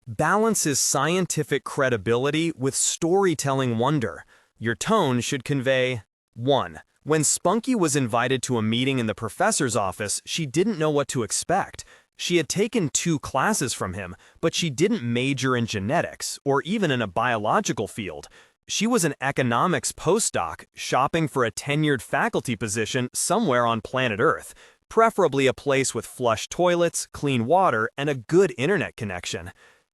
balances scientific credibility with storytelling wonder. Your tone should convey 1. When Spunky was invited to a meeting in the professor's office, she didn't know what to expect. She had taken 2 classes from him, but she didn't major in genetics or even in a biological field. She was an economics postdoc, shopping for a tenured faculty position somewhere on planet Earth, preferably a place with flush toilets, clean water, and a good internet connection.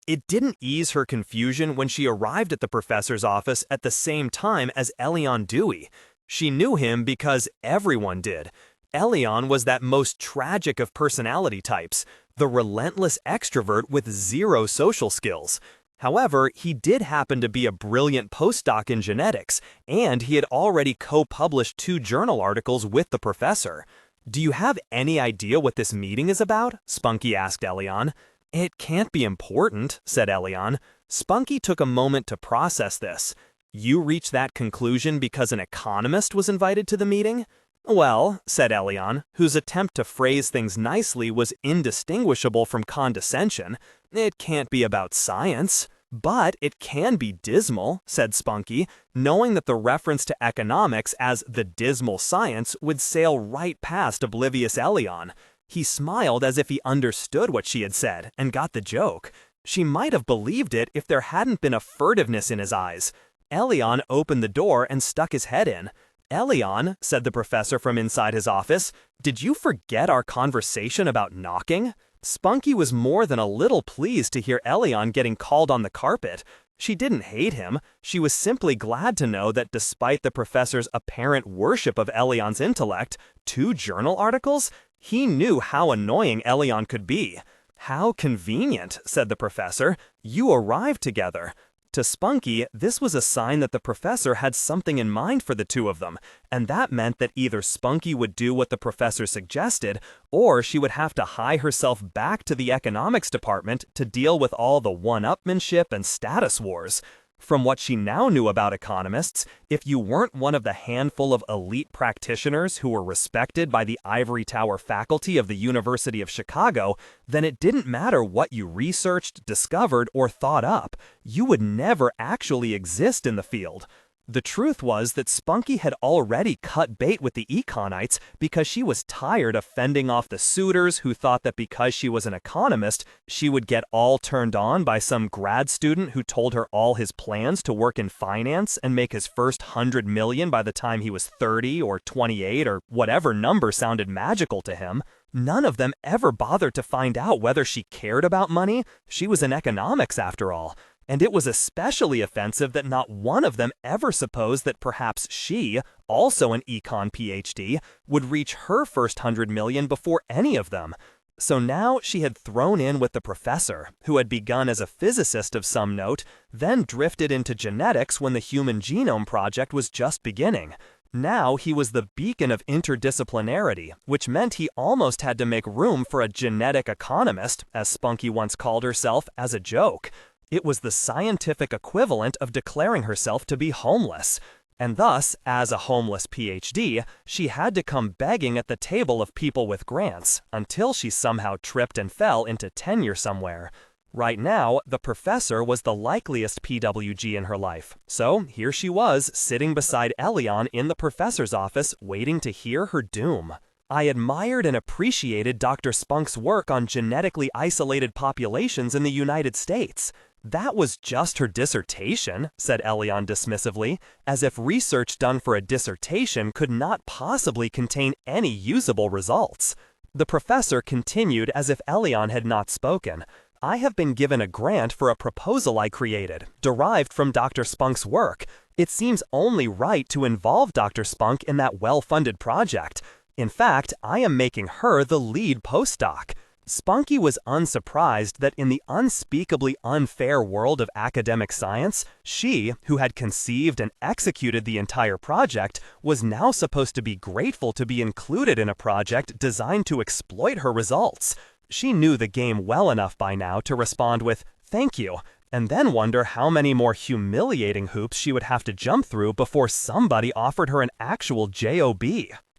It didn't ease her confusion when she arrived at the professor's office at the same time as Elyon Dewey. She knew him because everyone did. Elyon was that most tragic of personality types, the relentless extrovert with 0 social skills. However, he did happen to be a brilliant postdoc in genetics, and he had already co-published 2 journal articles with the professor. "Do you have any idea what this meeting is about?" Spunky asked Elyon. "It can't be important," said Elyon. Spunky took a moment to process this. "You reached that conclusion because an economist was invited to the meeting?" "Well," said Elyon, whose attempt to phrase things nicely was indistinguishable from condescension, "it can't be about science." "But it can be dismal," said Spunky, knowing that the reference to economics as the dismal science would sail right past oblivious Elyon. He smiled as if he understood what she had said and got the joke. She might have believed it if there hadn't been a furtiveness in his eyes. Elyon opened the door and stuck his head in. "Elyon," said the professor from inside his office, "did you forget our conversation about knocking?" Spunky was more than a little pleased to hear Elyon getting called on the carpet. She didn't hate him. She was simply glad to know that despite the professor's apparent worship of Elyon's intellect, 2 journal articles, he knew how annoying Elyon could be. "How convenient," said the professor. "You arrived together." To Spunky, this was a sign that the professor had something in mind for the 2 of them, and that meant that either Spunky would do what the professor suggested, or she would have to hie herself back to the economics department to deal with all the one-upmanship and status wars. From what she now knew about economists, if you weren't one of the handful of elite practitioners who were respected by the ivory tower faculty of the University of Chicago, then it didn't matter what you researched, discovered, or thought up. You would never actually exist in the field. The truth was that Spunky had already cut bait with the econites because she was tired of fending off the suitors who thought that because she was an economist, she would get all turned on by some grad student who told her all his plans to work in finance and make his first $100 million by the time he was 30 or 28 or whatever number sounded magical to him. None of them ever bothered to find out whether she cared about money. She was in economics after all. And it was especially offensive that not one of them ever supposed that perhaps she, also an econ PhD, would reach her first $100 million before any of them. So now she had thrown in with the professor, who had begun as a physicist of some note, then drifted into genetics when the Human Genome Project was just beginning. Now he was the beacon of interdisciplinarity, which meant he almost had to make room for a genetic economist, as Spunky once called herself, as a joke. It was the scientific equivalent of declaring herself to be homeless. And thus, as a homeless PhD, she had to come begging at the table of people with grants, until she somehow tripped and fell into tenure somewhere. Right now, the professor was the likeliest PWG in her life, so here she was, sitting beside Elyon in the professor's office, waiting to hear her doom. "I admired and appreciated Dr. Spunk's work on genetically isolated populations in the United States." "That was just her dissertation," said Elyon dismissively, as if research done for a dissertation could not possibly contain any usable results. The professor continued as if Elyon had not spoken. "I have been given a grant for a proposal I created, derived from Dr. Spunk's work. It seems only right to involve Dr. Spunk in that well-funded project. In fact, I am making her the lead postdoc." Spunky was unsurprised that in the unspeakably unfair world of academic science, she, who had conceived and executed the entire project, was now supposed to be grateful to be included in a project designed to exploit her results. She knew the game well enough by now to respond with, "Thank you," and then wonder how many more humiliating hoops she would have to jump through before somebody offered her an actual job.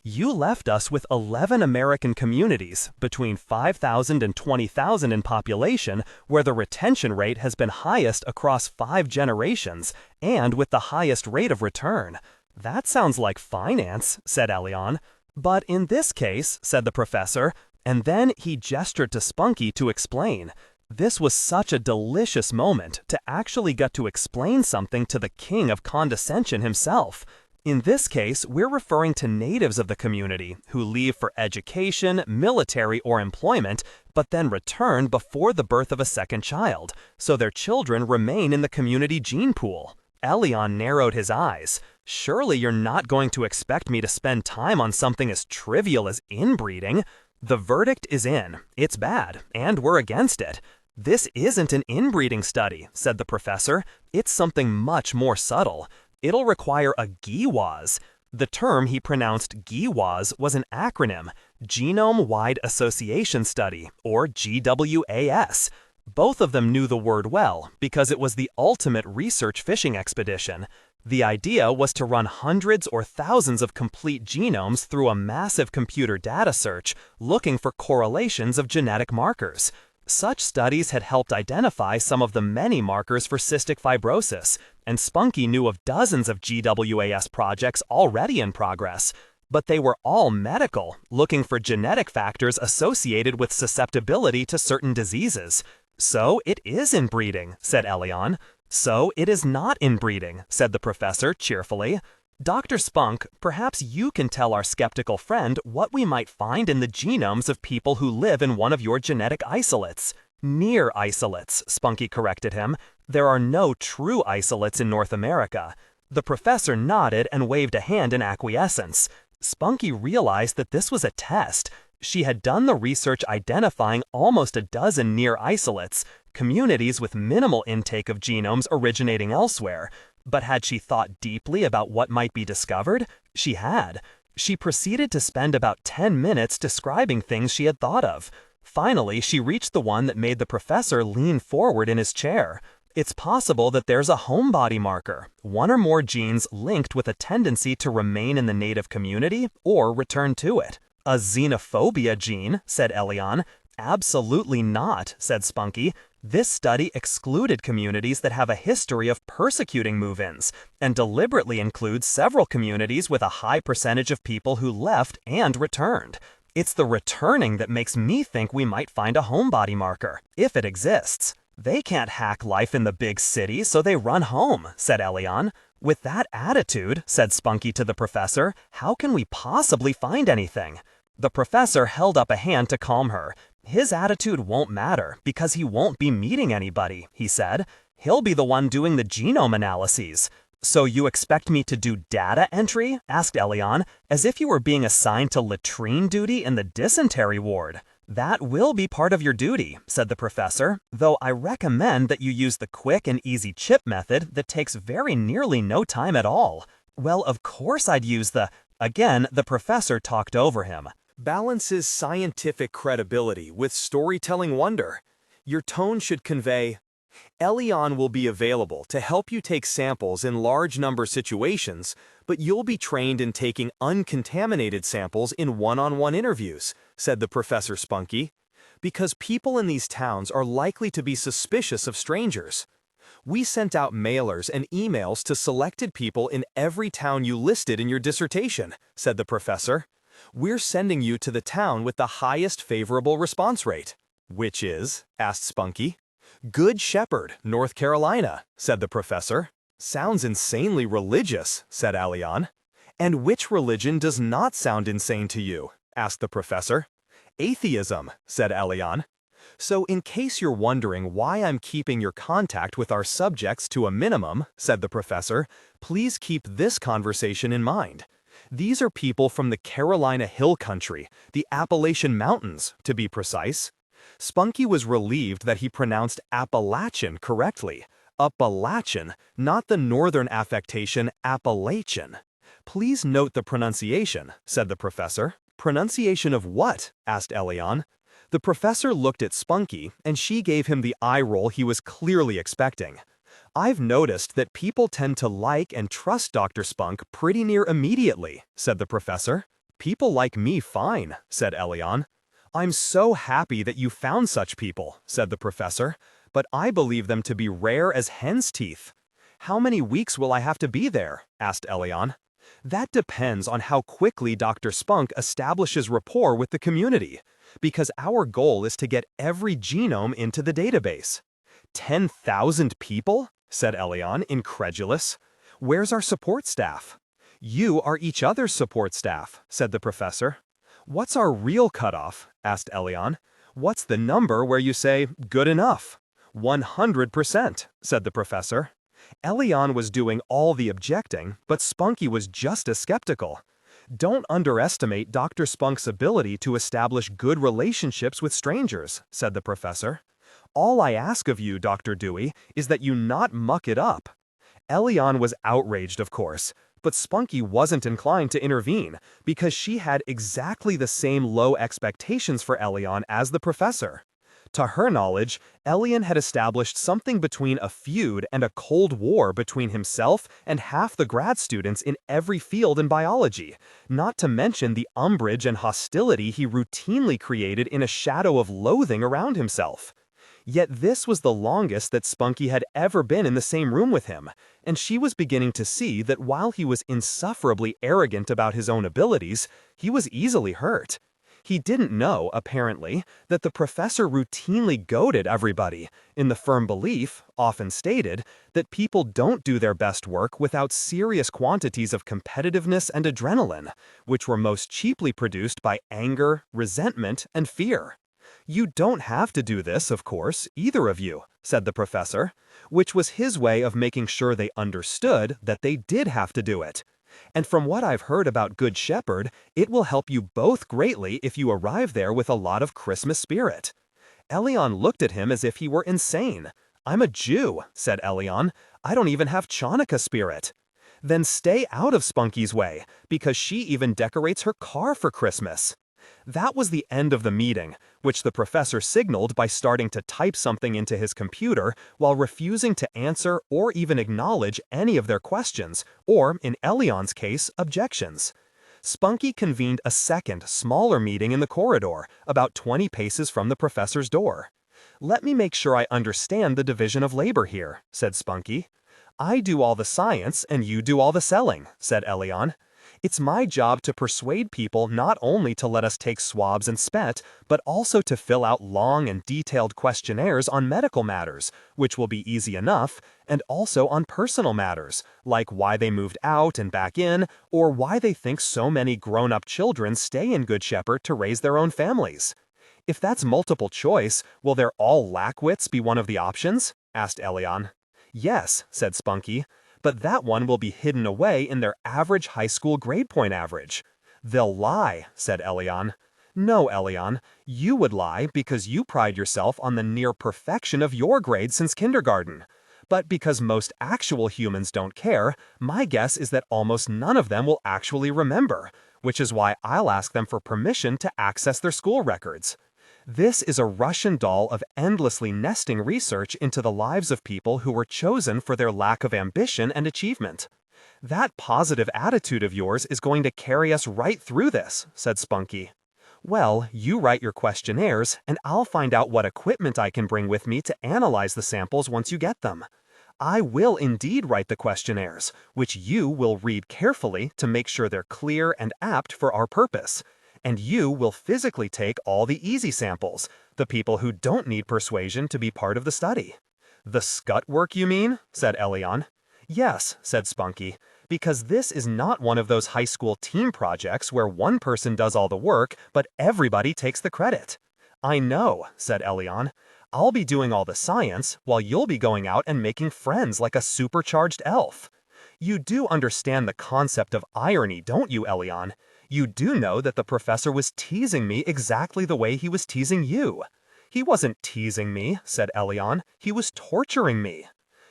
You left us with 11 American communities between 5,000 and 20,000 in population where the retention rate has been highest across 5 generations and with the highest rate of return. That sounds like finance, said Elyon. But in this case, said the professor, and then he gestured to Spunky to explain. This was such a delicious moment to actually get to explain something to the king of condescension himself. In this case, we're referring to natives of the community who leave for education, military, or employment, but then return before the birth of a second child, so their children remain in the community gene pool. Elyon narrowed his eyes. Surely you're not going to expect me to spend time on something as trivial as inbreeding. The verdict is in. It's bad, and we're against it. This isn't an inbreeding study, said the professor. It's something much more subtle. It'll require a GWAS. The term he pronounced GWAS was an acronym, Genome-Wide Association Study, or GWAS. Both of them knew the word well because it was the ultimate research fishing expedition. The idea was to run hundreds or thousands of complete genomes through a massive computer data search, looking for correlations of genetic markers. Such studies had helped identify some of the many markers for cystic fibrosis, and Spunky knew of dozens of GWAS projects already in progress. But they were all medical, looking for genetic factors associated with susceptibility to certain diseases. So it is inbreeding, said Elyon. So it is not inbreeding, said the professor cheerfully. Dr. Spunk, perhaps you can tell our skeptical friend what we might find in the genomes of people who live in one of your genetic isolates. Near isolates, Spunky corrected him. There are no true isolates in North America. The professor nodded and waved a hand in acquiescence. Spunky realized that this was a test. She had done the research identifying almost a dozen near isolates, communities with minimal intake of genomes originating elsewhere. But had she thought deeply about what might be discovered? She had. She proceeded to spend about 10 minutes describing things she had thought of. Finally, she reached the one that made the professor lean forward in his chair. It's possible that there's a homebody marker, one or more genes linked with a tendency to remain in the native community or return to it. A xenophobia gene, said Elyon. Absolutely not, said Spunky. This study excluded communities that have a history of persecuting move-ins, and deliberately includes several communities with a high percentage of people who left and returned. It's the returning that makes me think we might find a homebody marker, if it exists. They can't hack life in the big city, so they run home, said Elyon. With that attitude, said Spunky to the professor, how can we possibly find anything? The professor held up a hand to calm her. His attitude won't matter because he won't be meeting anybody, he said. He'll be the one doing the genome analyses. So you expect me to do data entry? Asked Elyon, as if you were being assigned to latrine duty in the dysentery ward. That will be part of your duty, said the professor, though I recommend that you use the quick and easy chip method that takes very nearly no time at all. Well, of course I'd use the... Again, the professor talked over him. Balances scientific credibility with storytelling wonder. Your tone should convey, Elyon will be available to help you take samples in large number situations, but you'll be trained in taking uncontaminated samples in one-on-one interviews, said the Professor Spunky, because people in these towns are likely to be suspicious of strangers. We sent out mailers and emails to selected people in every town you listed in your dissertation, said the professor. We're sending you to the town with the highest favorable response rate. Which is? Asked Spunky. Good Shepherd, North Carolina, said the professor. Sounds insanely religious, said Elyon. And which religion does not sound insane to you? Asked the professor. Atheism, said Elyon. So in case you're wondering why I'm keeping your contact with our subjects to a minimum, said the professor, please keep this conversation in mind. These are people from the Carolina Hill Country, the Appalachian Mountains, to be precise. Spunky was relieved that he pronounced Appalachian correctly. Appalachian, not the northern affectation Appalachian. Please note the pronunciation, said the professor. Pronunciation of what? Asked Elyon. The professor looked at Spunky, and she gave him the eye roll he was clearly expecting. I've noticed that people tend to like and trust Dr. Spunk pretty near immediately, said the professor. People like me fine, said Elyon. I'm so happy that you found such people, said the professor, but I believe them to be rare as hen's teeth. How many weeks will I have to be there? Asked Elyon. That depends on how quickly Dr. Spunk establishes rapport with the community, because our goal is to get every genome into the database. 10,000 people? Said Elyon, incredulous. Where's our support staff? You are each other's support staff, said the professor. What's our real cutoff? Asked Elyon. What's the number where you say, good enough? 100%, said the professor. Elyon was doing all the objecting, but Spunky was just as skeptical. Don't underestimate Dr. Spunk's ability to establish good relationships with strangers, said the professor. All I ask of you, Dr. Dewey, is that you not muck it up. Elyon was outraged, of course, but Spunky wasn't inclined to intervene because she had exactly the same low expectations for Elyon as the professor. To her knowledge, Elyon had established something between a feud and a cold war between himself and half the grad students in every field in biology, not to mention the umbrage and hostility he routinely created in a shadow of loathing around himself. Yet this was the longest that Spunky had ever been in the same room with him, and she was beginning to see that while he was insufferably arrogant about his own abilities, he was easily hurt. He didn't know, apparently, that the professor routinely goaded everybody, in the firm belief, often stated, that people don't do their best work without serious quantities of competitiveness and adrenaline, which were most cheaply produced by anger, resentment, and fear. You don't have to do this, of course, either of you, said the professor, which was his way of making sure they understood that they did have to do it. And from what I've heard about Good Shepherd, it will help you both greatly if you arrive there with a lot of Christmas spirit. Elyon looked at him as if he were insane. I'm a Jew, said Elyon. I don't even have Chanukah spirit. Then stay out of Spunky's way, because she even decorates her car for Christmas. That was the end of the meeting, which the professor signaled by starting to type something into his computer while refusing to answer or even acknowledge any of their questions, or, in Elyon's case, objections. Spunky convened a second, smaller meeting in the corridor, about 20 paces from the professor's door. Let me make sure I understand the division of labor here, said Spunky. I do all the science and you do all the selling, said Elyon. It's my job to persuade people not only to let us take swabs and spit, but also to fill out long and detailed questionnaires on medical matters, which will be easy enough, and also on personal matters, like why they moved out and back in, or why they think so many grown-up children stay in Good Shepherd to raise their own families. If that's multiple choice, will their all lackwits be one of the options? Asked Elyon. Yes, said Spunky. But that one will be hidden away in their average high school grade point average. They'll lie, said Elyon. No, Elyon, you would lie because you pride yourself on the near perfection of your grade since kindergarten. But because most actual humans don't care, my guess is that almost none of them will actually remember, which is why I'll ask them for permission to access their school records. This is a Russian doll of endlessly nesting research into the lives of people who were chosen for their lack of ambition and achievement. That positive attitude of yours is going to carry us right through this, said Spunky. Well, you write your questionnaires, and I'll find out what equipment I can bring with me to analyze the samples once you get them. I will indeed write the questionnaires, which you will read carefully to make sure they're clear and apt for our purpose. And you will physically take all the easy samples, the people who don't need persuasion to be part of the study. The scut work, you mean? Said Elyon. Yes, said Spunky, because this is not one of those high school team projects where one person does all the work, but everybody takes the credit. I know, said Elyon. I'll be doing all the science, while you'll be going out and making friends like a supercharged elf. You do understand the concept of irony, don't you, Elyon? You do know that the professor was teasing me exactly the way he was teasing you. He wasn't teasing me, said Elyon. He was torturing me.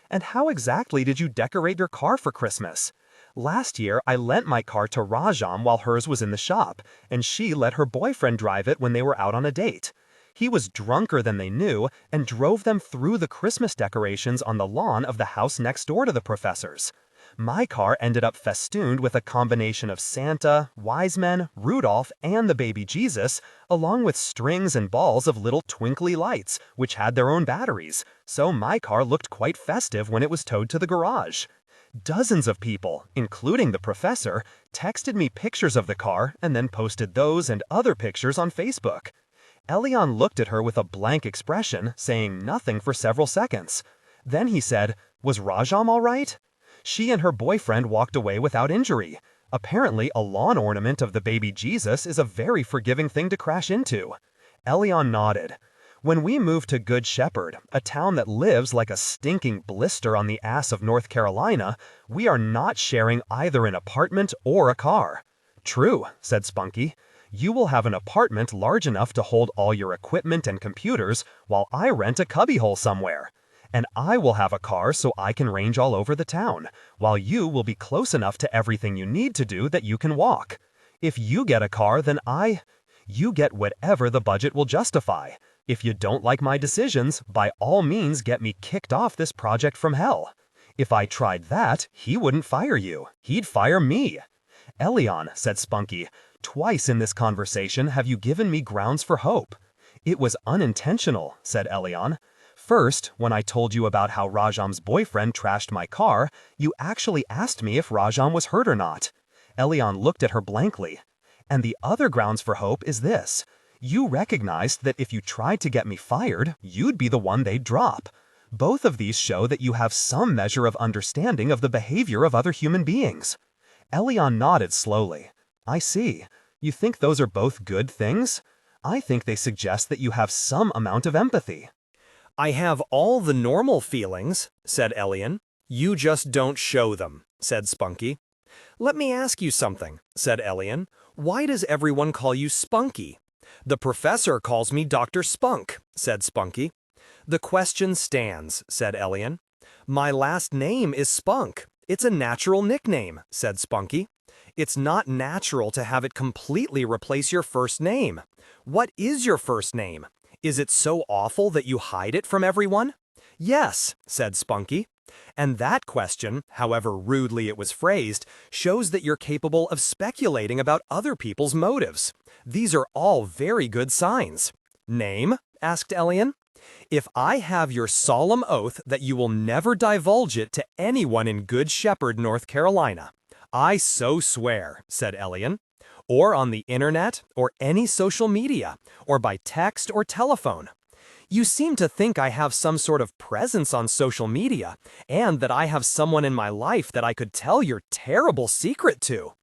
And how exactly did you decorate your car for Christmas? Last year, I lent my car to Rajam while hers was in the shop, and she let her boyfriend drive it when they were out on a date. He was drunker than they knew and drove them through the Christmas decorations on the lawn of the house next door to the professor's. My car ended up festooned with a combination of Santa, wise men, Rudolph, and the baby Jesus, along with strings and balls of little twinkly lights, which had their own batteries, so my car looked quite festive when it was towed to the garage. Dozens of people, including the professor, texted me pictures of the car and then posted those and other pictures on Facebook. Elyon looked at her with a blank expression, saying nothing for several seconds. Then he said, "Was Rajam all right?" She and her boyfriend walked away without injury. Apparently, a lawn ornament of the baby Jesus is a very forgiving thing to crash into. Elyon nodded. When we moved to Good Shepherd, a town that lives like a stinking blister on the ass of North Carolina, we are not sharing either an apartment or a car. True, said Spunky. You will have an apartment large enough to hold all your equipment and computers, while I rent a cubbyhole somewhere. And I will have a car so I can range all over the town, while you will be close enough to everything you need to do that you can walk. If you get a car, then you get whatever the budget will justify. If you don't like my decisions, by all means get me kicked off this project from hell. If I tried that, he wouldn't fire you. He'd fire me. Elyon, said Spunky, twice in this conversation have you given me grounds for hope. It was unintentional, said Elyon. First, when I told you about how Rajam's boyfriend trashed my car, you actually asked me if Rajam was hurt or not. Elyon looked at her blankly. And the other grounds for hope is this. You recognized that if you tried to get me fired, you'd be the one they'd drop. Both of these show that you have some measure of understanding of the behavior of other human beings. Elyon nodded slowly. I see. You think those are both good things? I think they suggest that you have some amount of empathy. I have all the normal feelings, said Elyon. You just don't show them, said Spunky. Let me ask you something, said Elyon. Why does everyone call you Spunky? The professor calls me Dr. Spunk, said Spunky. The question stands, said Elyon. My last name is Spunk. It's a natural nickname, said Spunky. It's not natural to have it completely replace your first name. What is your first name? Is it so awful that you hide it from everyone? Yes, said Spunky. And that question, however rudely it was phrased, shows that you're capable of speculating about other people's motives. These are all very good signs. Name? Asked Elyon. If I have your solemn oath that you will never divulge it to anyone in Good Shepherd, North Carolina. I so swear, said Elyon. Or on the internet, or any social media, or by text or telephone. You seem to think I have some sort of presence on social media, and that I have someone in my life that I could tell your terrible secret to.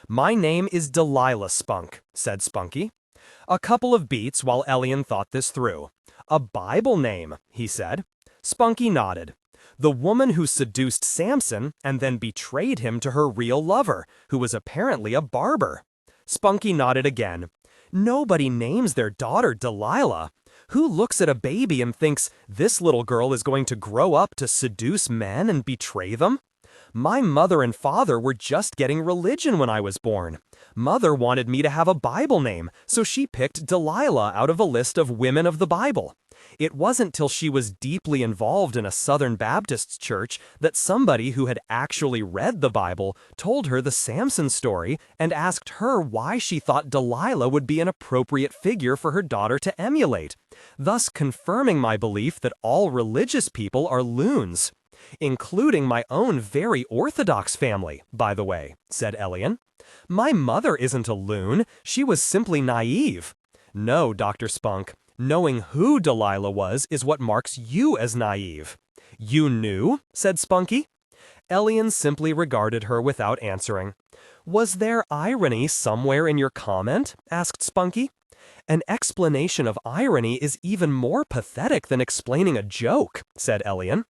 My name is Delilah, Spunk, said Spunky. A couple of beats while Elyon thought this through. A Bible name, he said. Spunky nodded. The woman who seduced Samson and then betrayed him to her real lover, who was apparently a barber. Spunky nodded again. Nobody names their daughter Delilah. Who looks at a baby and thinks, this little girl is going to grow up to seduce men and betray them? My mother and father were just getting religion when I was born. Mother wanted me to have a Bible name, so she picked Delilah out of a list of women of the Bible. It wasn't till she was deeply involved in a Southern Baptist church that somebody who had actually read the Bible told her the Samson story and asked her why she thought Delilah would be an appropriate figure for her daughter to emulate, thus confirming my belief that all religious people are loons. Including my own very orthodox family, by the way, said Elyon. My mother isn't a loon, she was simply naive. No, Dr. Spunk. Knowing who Delilah was is what marks you as naive. You knew? Said Spunky. Elyon simply regarded her without answering. Was there irony somewhere in your comment? Asked Spunky. An explanation of irony is even more pathetic than explaining a joke, said Elyon.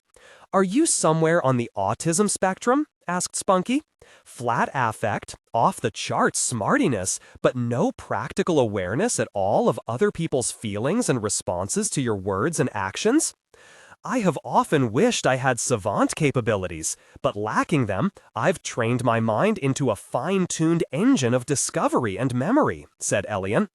Are you somewhere on the autism spectrum? Asked Spunky. Flat affect, off-the-charts smartiness, but no practical awareness at all of other people's feelings and responses to your words and actions? I have often wished I had savant capabilities, but lacking them, I've trained my mind into a fine-tuned engine of discovery and memory, said Elyon.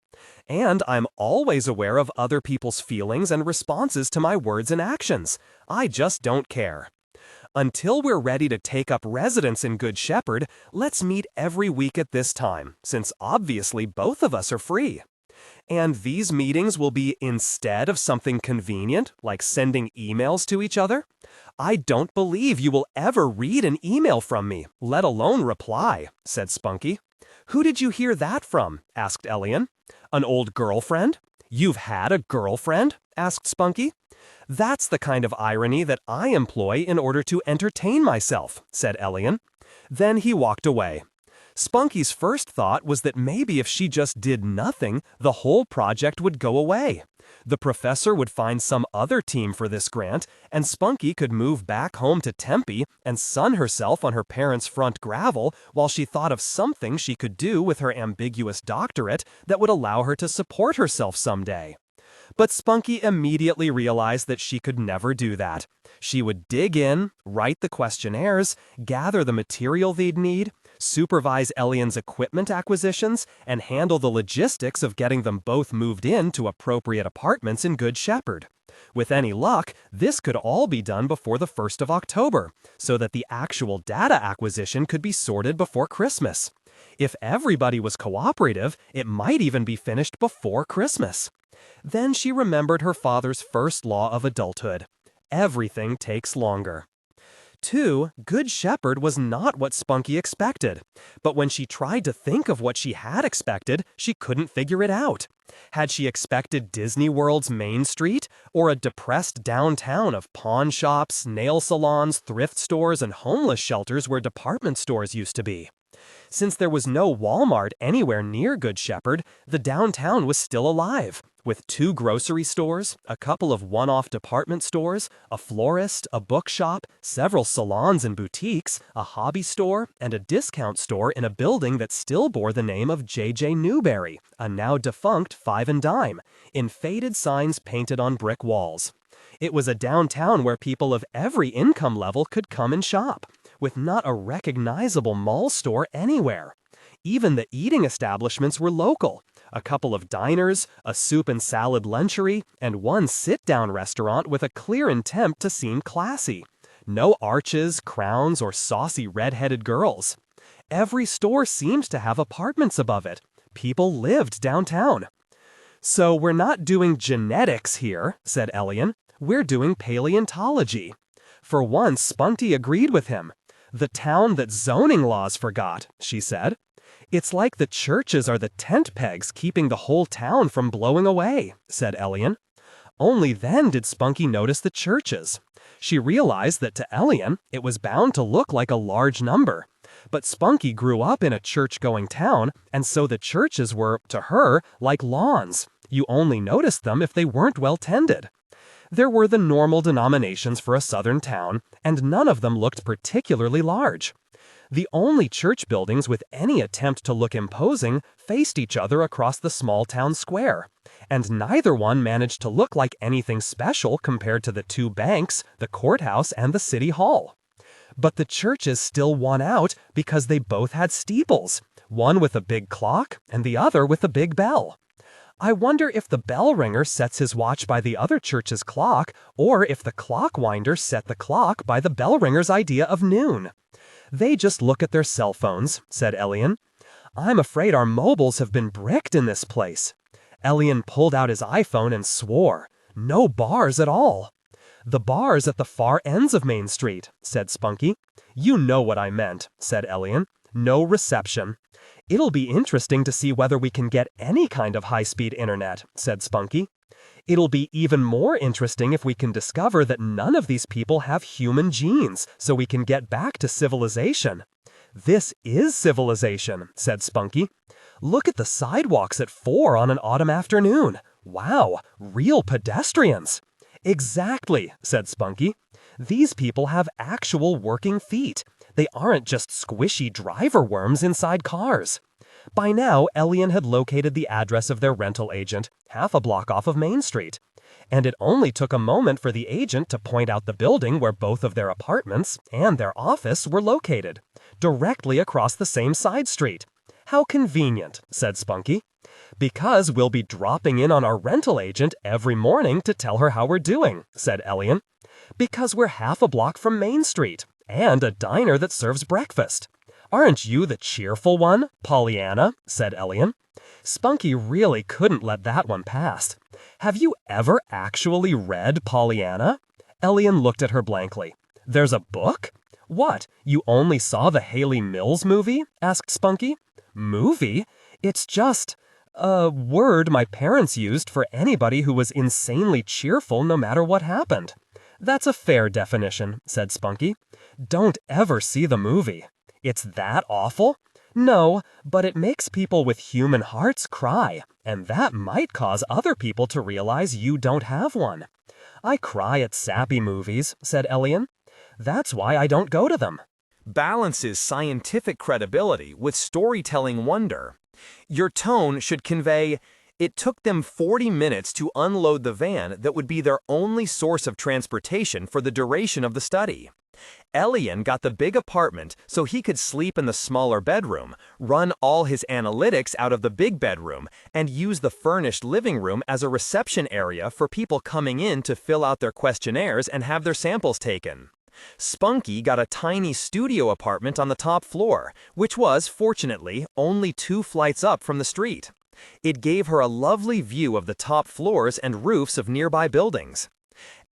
And I'm always aware of other people's feelings and responses to my words and actions. I just don't care. Until we're ready to take up residence in Good Shepherd, let's meet every week at this time, since obviously both of us are free. And these meetings will be instead of something convenient, like sending emails to each other? I don't believe you will ever read an email from me, let alone reply, said Spunky. Who did you hear that from? Asked Elyon. An old girlfriend? You've had a girlfriend? Asked Spunky. That's the kind of irony that I employ in order to entertain myself, said Elyon. Then he walked away. Spunky's first thought was that maybe if she just did nothing, the whole project would go away. The professor would find some other team for this grant, and Spunky could move back home to Tempe and sun herself on her parents' front gravel while she thought of something she could do with her ambiguous doctorate that would allow her to support herself someday. But Spunky immediately realized that she could never do that. She would dig in, write the questionnaires, gather the material they'd need, supervise Elyon's equipment acquisitions, and handle the logistics of getting them both moved in to appropriate apartments in Good Shepherd. With any luck, this could all be done before the 1st of October, so that the actual data acquisition could be sorted before Christmas. If everybody was cooperative, it might even be finished before Christmas. Then she remembered her father's first law of adulthood. Everything takes longer. 2. Good Shepherd was not what Spunky expected. But when she tried to think of what she had expected, she couldn't figure it out. Had she expected Disney World's Main Street, or a depressed downtown of pawn shops, nail salons, thrift stores, and homeless shelters where department stores used to be? Since there was no Walmart anywhere near Good Shepherd, the downtown was still alive, with 2 grocery stores, a couple of one-off department stores, a florist, a bookshop, several salons and boutiques, a hobby store, and a discount store in a building that still bore the name of J.J. Newberry, a now-defunct Five and Dime, in faded signs painted on brick walls. It was a downtown where people of every income level could come and shop, with not a recognizable mall store anywhere. Even the eating establishments were local. A couple of diners, a soup and salad lunchery, and one sit-down restaurant with a clear intent to seem classy. No arches, crowns, or saucy red-headed girls. Every store seemed to have apartments above it. People lived downtown. So we're not doing genetics here, said Elyon. We're doing paleontology. For once, Spunky agreed with him. The town that zoning laws forgot, she said. It's like the churches are the tent pegs keeping the whole town from blowing away, said Elyon. Only then did Spunky notice the churches. She realized that to Elyon, it was bound to look like a large number. But Spunky grew up in a church-going town, and so the churches were, to her, like lawns. You only noticed them if they weren't well tended. There were the normal denominations for a southern town, and none of them looked particularly large. The only church buildings with any attempt to look imposing faced each other across the small town square, and neither one managed to look like anything special compared to the 2 banks, the courthouse, and the city hall. But the churches still won out because they both had steeples, one with a big clock and the other with a big bell. I wonder if the bell ringer sets his watch by the other church's clock, or if the clock winder set the clock by the bell ringer's idea of noon. They just look at their cell phones, said Elyon. I'm afraid our mobiles have been bricked in this place. Elyon pulled out his iPhone and swore. No bars at all. The bar's at the far ends of Main Street, said Spunky. You know what I meant, said Elyon. No reception. It'll be interesting to see whether we can get any kind of high-speed internet, said Spunky. It'll be even more interesting if we can discover that none of these people have human genes, so we can get back to civilization. This is civilization, said Spunky. Look at the sidewalks at 4 on an autumn afternoon. Wow, real pedestrians. Exactly, said Spunky. These people have actual working feet. They aren't just squishy driver worms inside cars. By now, Elyon had located the address of their rental agent, half a block off of Main Street. And it only took a moment for the agent to point out the building where both of their apartments and their office were located, directly across the same side street. How convenient, said Spunky. Because we'll be dropping in on our rental agent every morning to tell her how we're doing, said Elyon. Because we're half a block from Main Street, and a diner that serves breakfast. Aren't you the cheerful one, Pollyanna? Said Elyon. Spunky really couldn't let that one pass. Have you ever actually read Pollyanna? Elyon looked at her blankly. There's a book? What, you only saw the Haley Mills movie? Asked Spunky. Movie? It's just a word my parents used for anybody who was insanely cheerful no matter what happened. That's a fair definition, said Spunky. Don't ever see the movie. It's that awful? No, but it makes people with human hearts cry, and that might cause other people to realize you don't have one. I cry at sappy movies, said Elyon. That's why I don't go to them. Balances scientific credibility with storytelling wonder. Your tone should convey, it took them 40 minutes to unload the van that would be their only source of transportation for the duration of the study. Elyon got the big apartment so he could sleep in the smaller bedroom, run all his analytics out of the big bedroom, and use the furnished living room as a reception area for people coming in to fill out their questionnaires and have their samples taken. Spunky got a tiny studio apartment on the top floor, which was, fortunately, only 2 flights up from the street. It gave her a lovely view of the top floors and roofs of nearby buildings.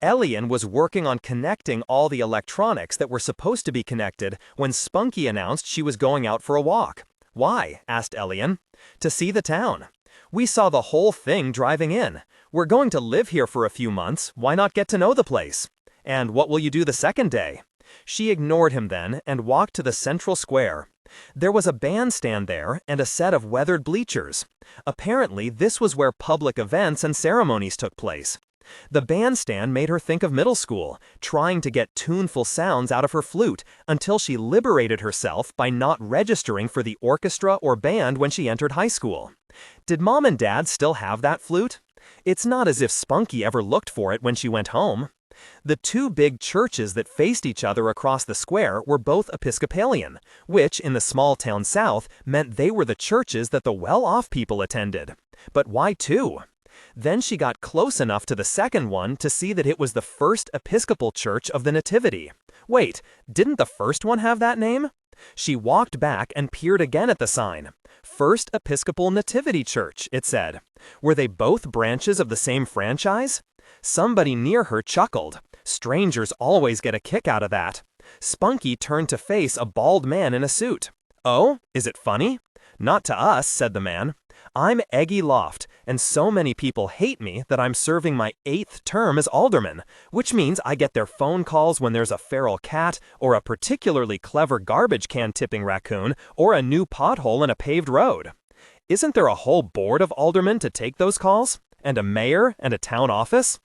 Elyon was working on connecting all the electronics that were supposed to be connected when Spunky announced she was going out for a walk. Why? Asked Elyon. To see the town. We saw the whole thing driving in. We're going to live here for a few months. Why not get to know the place? And what will you do the second day? She ignored him then and walked to the central square. There was a bandstand there and a set of weathered bleachers. Apparently, this was where public events and ceremonies took place. The bandstand made her think of middle school, trying to get tuneful sounds out of her flute until she liberated herself by not registering for the orchestra or band when she entered high school. Did Mom and Dad still have that flute? It's not as if Spunky ever looked for it when she went home. The 2 big churches that faced each other across the square were both Episcopalian, which in the small town south meant they were the churches that the well-off people attended. But why 2? Then she got close enough to the second one to see that it was the First Episcopal Church of the Nativity. Wait, didn't the first one have that name? She walked back and peered again at the sign. First Episcopal Nativity Church, it said. Were they both branches of the same franchise? Somebody near her chuckled. Strangers always get a kick out of that. Spunky turned to face a bald man in a suit. Oh, is it funny? Not to us, said the man. I'm Eggy Loft, and so many people hate me that I'm serving my 8th term as alderman, which means I get their phone calls when there's a feral cat, or a particularly clever garbage can tipping raccoon, or a new pothole in a paved road. Isn't there a whole board of aldermen to take those calls? And a mayor and a town office?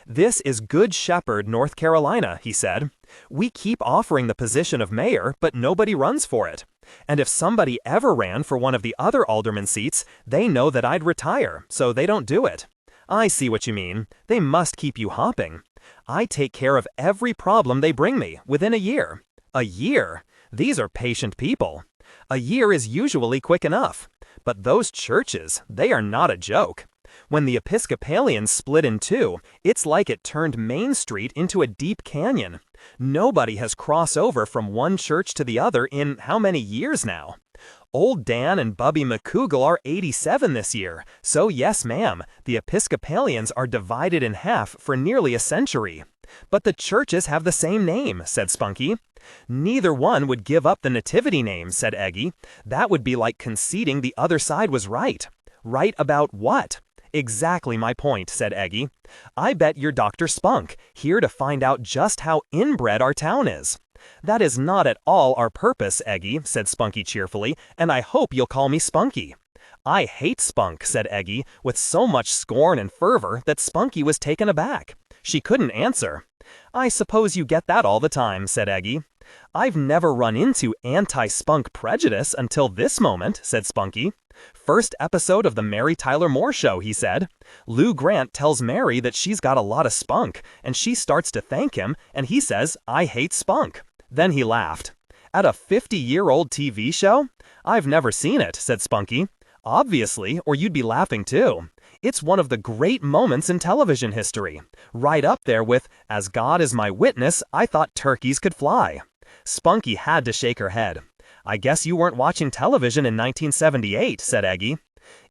This is Good Shepherd, North Carolina, he said. We keep offering the position of mayor, but nobody runs for it. And if somebody ever ran for one of the other alderman seats, they know that I'd retire, so they don't do it. I see what you mean. They must keep you hopping. I take care of every problem they bring me within a year. A year? These are patient people. A year is usually quick enough. But those churches, they are not a joke. When the Episcopalians split in 2, it's like it turned Main Street into a deep canyon. Nobody has crossed over from one church to the other in how many years now? Old Dan and Bubby McCougal are 87 this year, so yes ma'am, the Episcopalians are divided in half for nearly a century. But the churches have the same name, said Spunky. Neither one would give up the nativity name, said Eggy. That would be like conceding the other side was right. Right about what? Exactly my point, said Eggy. I bet you're Dr. Spunk, here to find out just how inbred our town is. That is not at all our purpose, Eggy, said Spunky cheerfully, and I hope you'll call me Spunky. I hate Spunk, said Eggy, with so much scorn and fervor that Spunky was taken aback. She couldn't answer. I suppose you get that all the time, said Eggy. I've never run into anti-Spunk prejudice until this moment, said Spunky. First episode of the Mary Tyler Moore Show, he said. Lou Grant tells Mary that she's got a lot of spunk, and she starts to thank him, and he says, I hate spunk. Then he laughed. At a 50-year-old TV show? I've never seen it, said Spunky. Obviously, or you'd be laughing too. It's one of the great moments in television history, right up there with, "As God is my witness, I thought turkeys could fly." Spunky had to shake her head. "I guess you weren't watching television in 1978, said Eggy.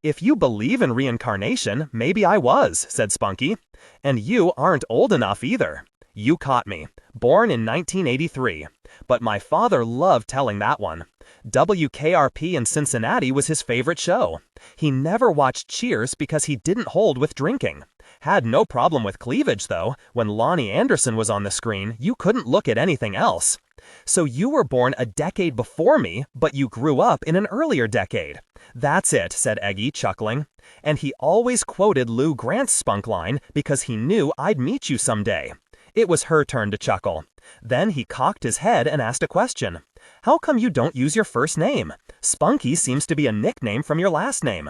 "If you believe in reincarnation, maybe I was," said Spunky. "And you aren't old enough either. You caught me. Born in 1983. But my father loved telling that one. WKRP in Cincinnati was his favorite show. He never watched Cheers because he didn't hold with drinking. Had no problem with cleavage, though. When Lonnie Anderson was on the screen, you couldn't look at anything else. So you were born a decade before me, but you grew up in an earlier decade." "That's it," said Eggy, chuckling. "And he always quoted Lou Grant's Spunk line because he knew I'd meet you someday." It was her turn to chuckle. Then he cocked his head and asked a question. "How come you don't use your first name? Spunky seems to be a nickname from your last name."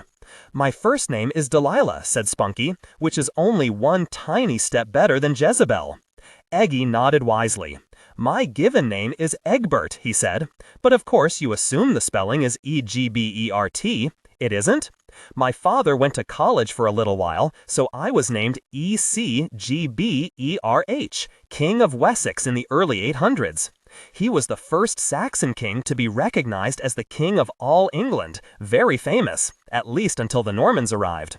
"My first name is Delilah," said Spunky, "which is only one tiny step better than Jezebel." Eggy nodded wisely. "My given name is Egbert," he said. "But of course you assume the spelling is Egbert. It isn't? My father went to college for a little while, so I was named Ecgberh, King of Wessex in the early 800s. He was the first Saxon king to be recognized as the king of all England, very famous, at least until the Normans arrived.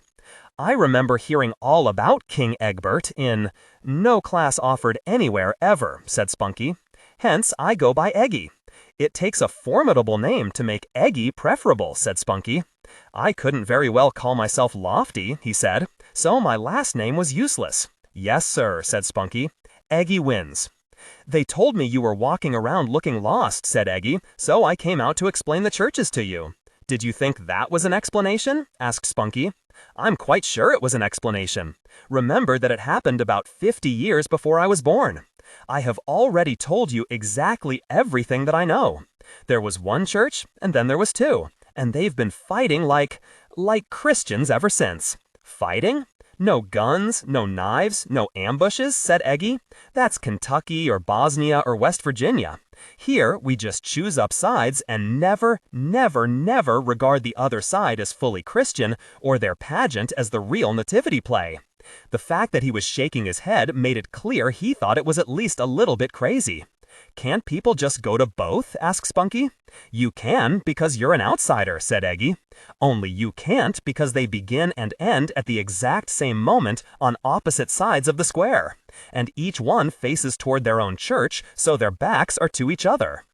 I remember hearing all about King Egbert in No Class Offered Anywhere Ever, said Spunky. Hence, I go by Eggy. It takes a formidable name to make Eggy preferable, said Spunky. I couldn't very well call myself Lofty, he said, so my last name was useless. Yes, sir, said Spunky. Eggy wins. They told me you were walking around looking lost, said Eggy, so I came out to explain the churches to you. Did you think that was an explanation? Asked Spunky. I'm quite sure it was an explanation. Remember that it happened about 50 years before I was born. I have already told you exactly everything that I know. There was one church, and then there was two, and they've been fighting like Christians ever since. Fighting? No guns, no knives, no ambushes, said Eggy. That's Kentucky or Bosnia or West Virginia. Here, we just choose up sides and never, never, never regard the other side as fully Christian or their pageant as the real nativity play. The fact that he was shaking his head made it clear he thought it was at least a little bit crazy. Can't people just go to both? Asked Spunky. You can because you're an outsider, said Eggy. Only you can't because they begin and end at the exact same moment on opposite sides of the square. And each one faces toward their own church, so their backs are to each other.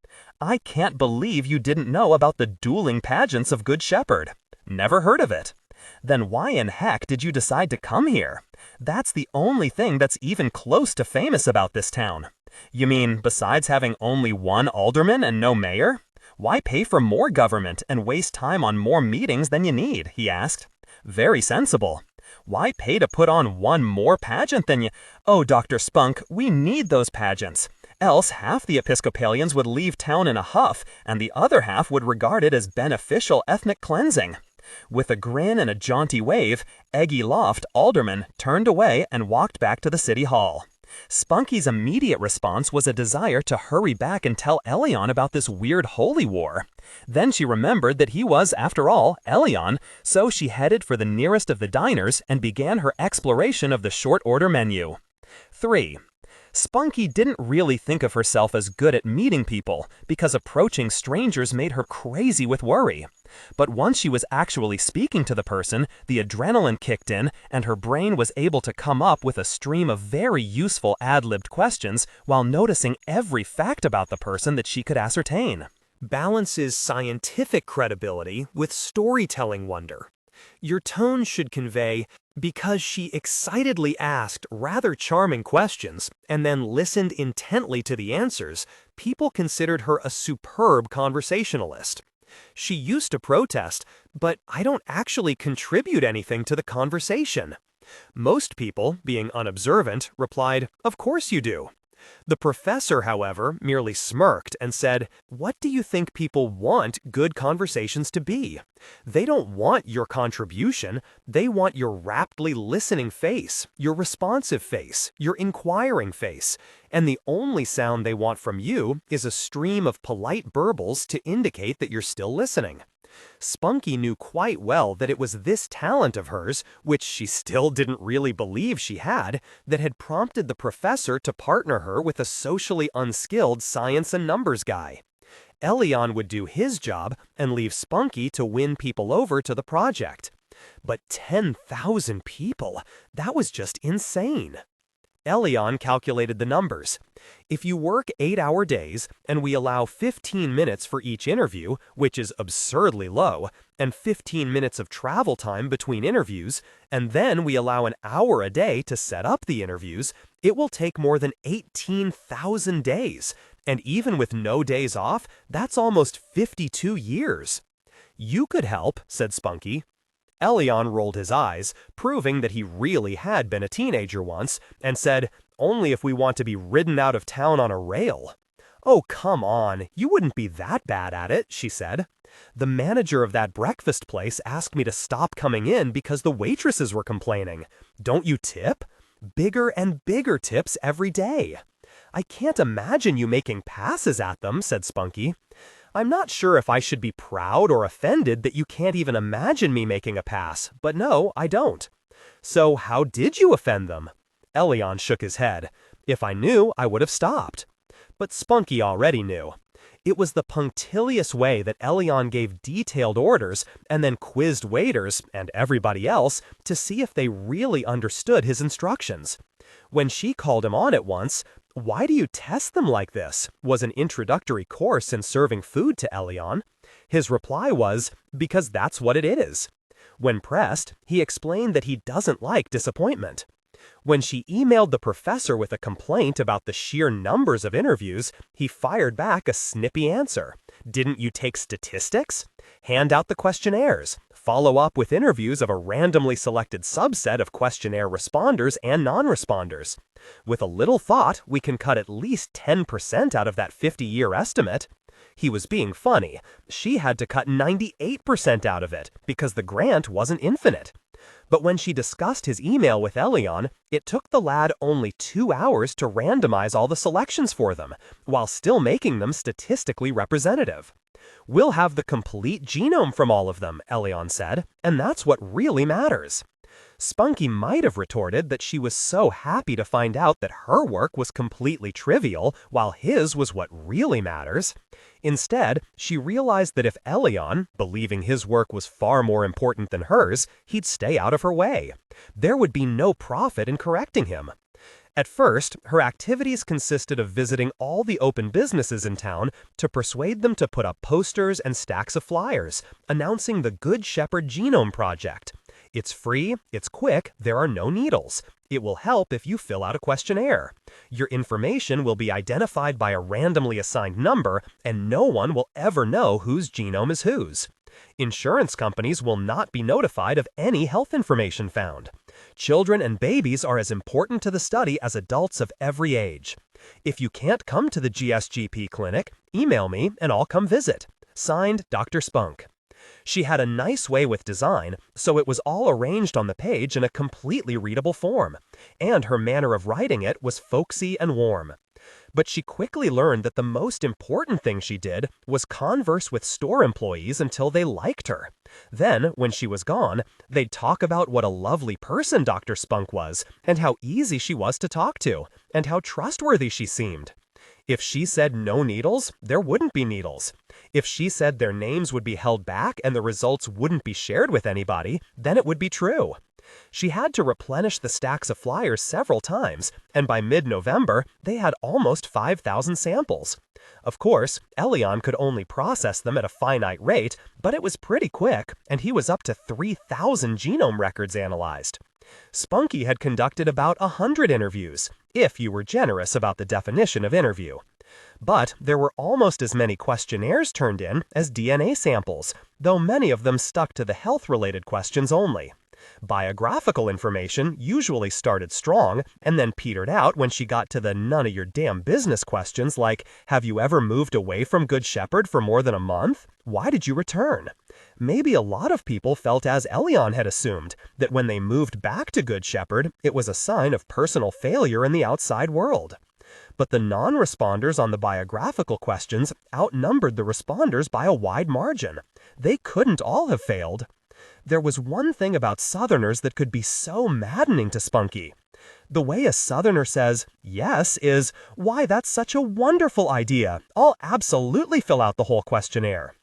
I can't believe you didn't know about the dueling pageants of Good Shepherd. Never heard of it. Then why in heck did you decide to come here? That's the only thing that's even close to famous about this town. You mean, besides having only one alderman and no mayor? Why pay for more government and waste time on more meetings than you need? He asked. Very sensible. Why pay to put on one more pageant than you? Oh, Dr. Spunk, we need those pageants. Else half the Episcopalians would leave town in a huff, and the other half would regard it as beneficial ethnic cleansing. With a grin and a jaunty wave, Eggy Loft, alderman, turned away and walked back to the city hall. Spunky's immediate response was a desire to hurry back and tell Elyon about this weird holy war. Then she remembered that he was, after all, Elyon, so she headed for the nearest of the diners and began her exploration of the short order menu. 3. Spunky didn't really think of herself as good at meeting people because approaching strangers made her crazy with worry. But once she was actually speaking to the person, the adrenaline kicked in and her brain was able to come up with a stream of very useful ad-libbed questions while noticing every fact about the person that she could ascertain. Balances scientific credibility with storytelling wonder. Your tone should convey, because she excitedly asked rather charming questions and then listened intently to the answers, people considered her a superb conversationalist. She used to protest, but I don't actually contribute anything to the conversation. Most people, being unobservant, replied, of course you do. The professor, however, merely smirked and said, what do you think people want good conversations to be? They don't want your contribution, they want your raptly listening face, your responsive face, your inquiring face, and the only sound they want from you is a stream of polite burbles to indicate that you're still listening. Spunky knew quite well that it was this talent of hers, which she still didn't really believe she had, that had prompted the professor to partner her with a socially unskilled science and numbers guy. Elyon would do his job and leave Spunky to win people over to the project. But 10,000 people, that was just insane. Elyon calculated the numbers. If you work 8-hour days and we allow 15 minutes for each interview, which is absurdly low, and 15 minutes of travel time between interviews, and then we allow an hour a day to set up the interviews, it will take more than 18,000 days. And even with no days off, that's almost 52 years. You could help, said Spunky. Elyon rolled his eyes, proving that he really had been a teenager once, and said, "Only if we want to be ridden out of town on a rail." "Oh, come on, you wouldn't be that bad at it," she said. "The manager of that breakfast place asked me to stop coming in because the waitresses were complaining. Don't you tip? Bigger and bigger tips every day." "I can't imagine you making passes at them," said Spunky. "I'm not sure if I should be proud or offended that you can't even imagine me making a pass, but no, I don't." "So how did you offend them?" Elyon shook his head. "If I knew, I would have stopped." But Spunky already knew. It was the punctilious way that Elyon gave detailed orders and then quizzed waiters, and everybody else, to see if they really understood his instructions. When she called him on it once, "Why do you test them like this?" was an introductory course in serving food to Elyon. His reply was, "Because that's what it is." When pressed, he explained that he doesn't like disappointment. When she emailed the professor with a complaint about the sheer numbers of interviews, he fired back a snippy answer. "Didn't you take statistics? Hand out the questionnaires. Follow up with interviews of a randomly selected subset of questionnaire responders and non-responders. With a little thought, we can cut at least 10% out of that 50-year estimate." He was being funny. She had to cut 98% out of it because the grant wasn't infinite. But when she discussed his email with Elyon, it took the lad only 2 hours to randomize all the selections for them, while still making them statistically representative. "We'll have the complete genome from all of them," Elyon said, "and that's what really matters." Spunky might have retorted that she was so happy to find out that her work was completely trivial, while his was what really matters. Instead, she realized that if Elyon, believing his work was far more important than hers, he'd stay out of her way. There would be no profit in correcting him. At first, her activities consisted of visiting all the open businesses in town to persuade them to put up posters and stacks of flyers, announcing the Good Shepherd Genome Project. It's free, it's quick, there are no needles. It will help if you fill out a questionnaire. Your information will be identified by a randomly assigned number, and no one will ever know whose genome is whose. Insurance companies will not be notified of any health information found. Children and babies are as important to the study as adults of every age. If you can't come to the GSGP clinic, email me and I'll come visit. Signed, Dr. Spunk. She had a nice way with design, so it was all arranged on the page in a completely readable form, and her manner of writing it was folksy and warm. But she quickly learned that the most important thing she did was converse with store employees until they liked her. Then, when she was gone, they'd talk about what a lovely person Dr. Spunk was, and how easy she was to talk to, and how trustworthy she seemed. If she said no needles, there wouldn't be needles. If she said their names would be held back and the results wouldn't be shared with anybody, then it would be true. She had to replenish the stacks of flyers several times, and by mid-November, they had almost 5,000 samples. Of course, Elyon could only process them at a finite rate, but it was pretty quick, and he was up to 3,000 genome records analyzed. Spunky had conducted about 100 interviews, if you were generous about the definition of interview. But there were almost as many questionnaires turned in as DNA samples, though many of them stuck to the health-related questions only. Biographical information usually started strong and then petered out when she got to the none of your damn business questions like, have you ever moved away from Good Shepherd for more than a month? Why did you return? Maybe a lot of people felt as Elyon had assumed, that when they moved back to Good Shepherd, it was a sign of personal failure in the outside world. but the non-responders on the biographical questions outnumbered the responders by a wide margin. They couldn't all have failed. There was one thing about Southerners that could be so maddening to Spunky. The way a Southerner says yes is, "Why, that's such a wonderful idea. I'll absolutely fill out the whole questionnaire."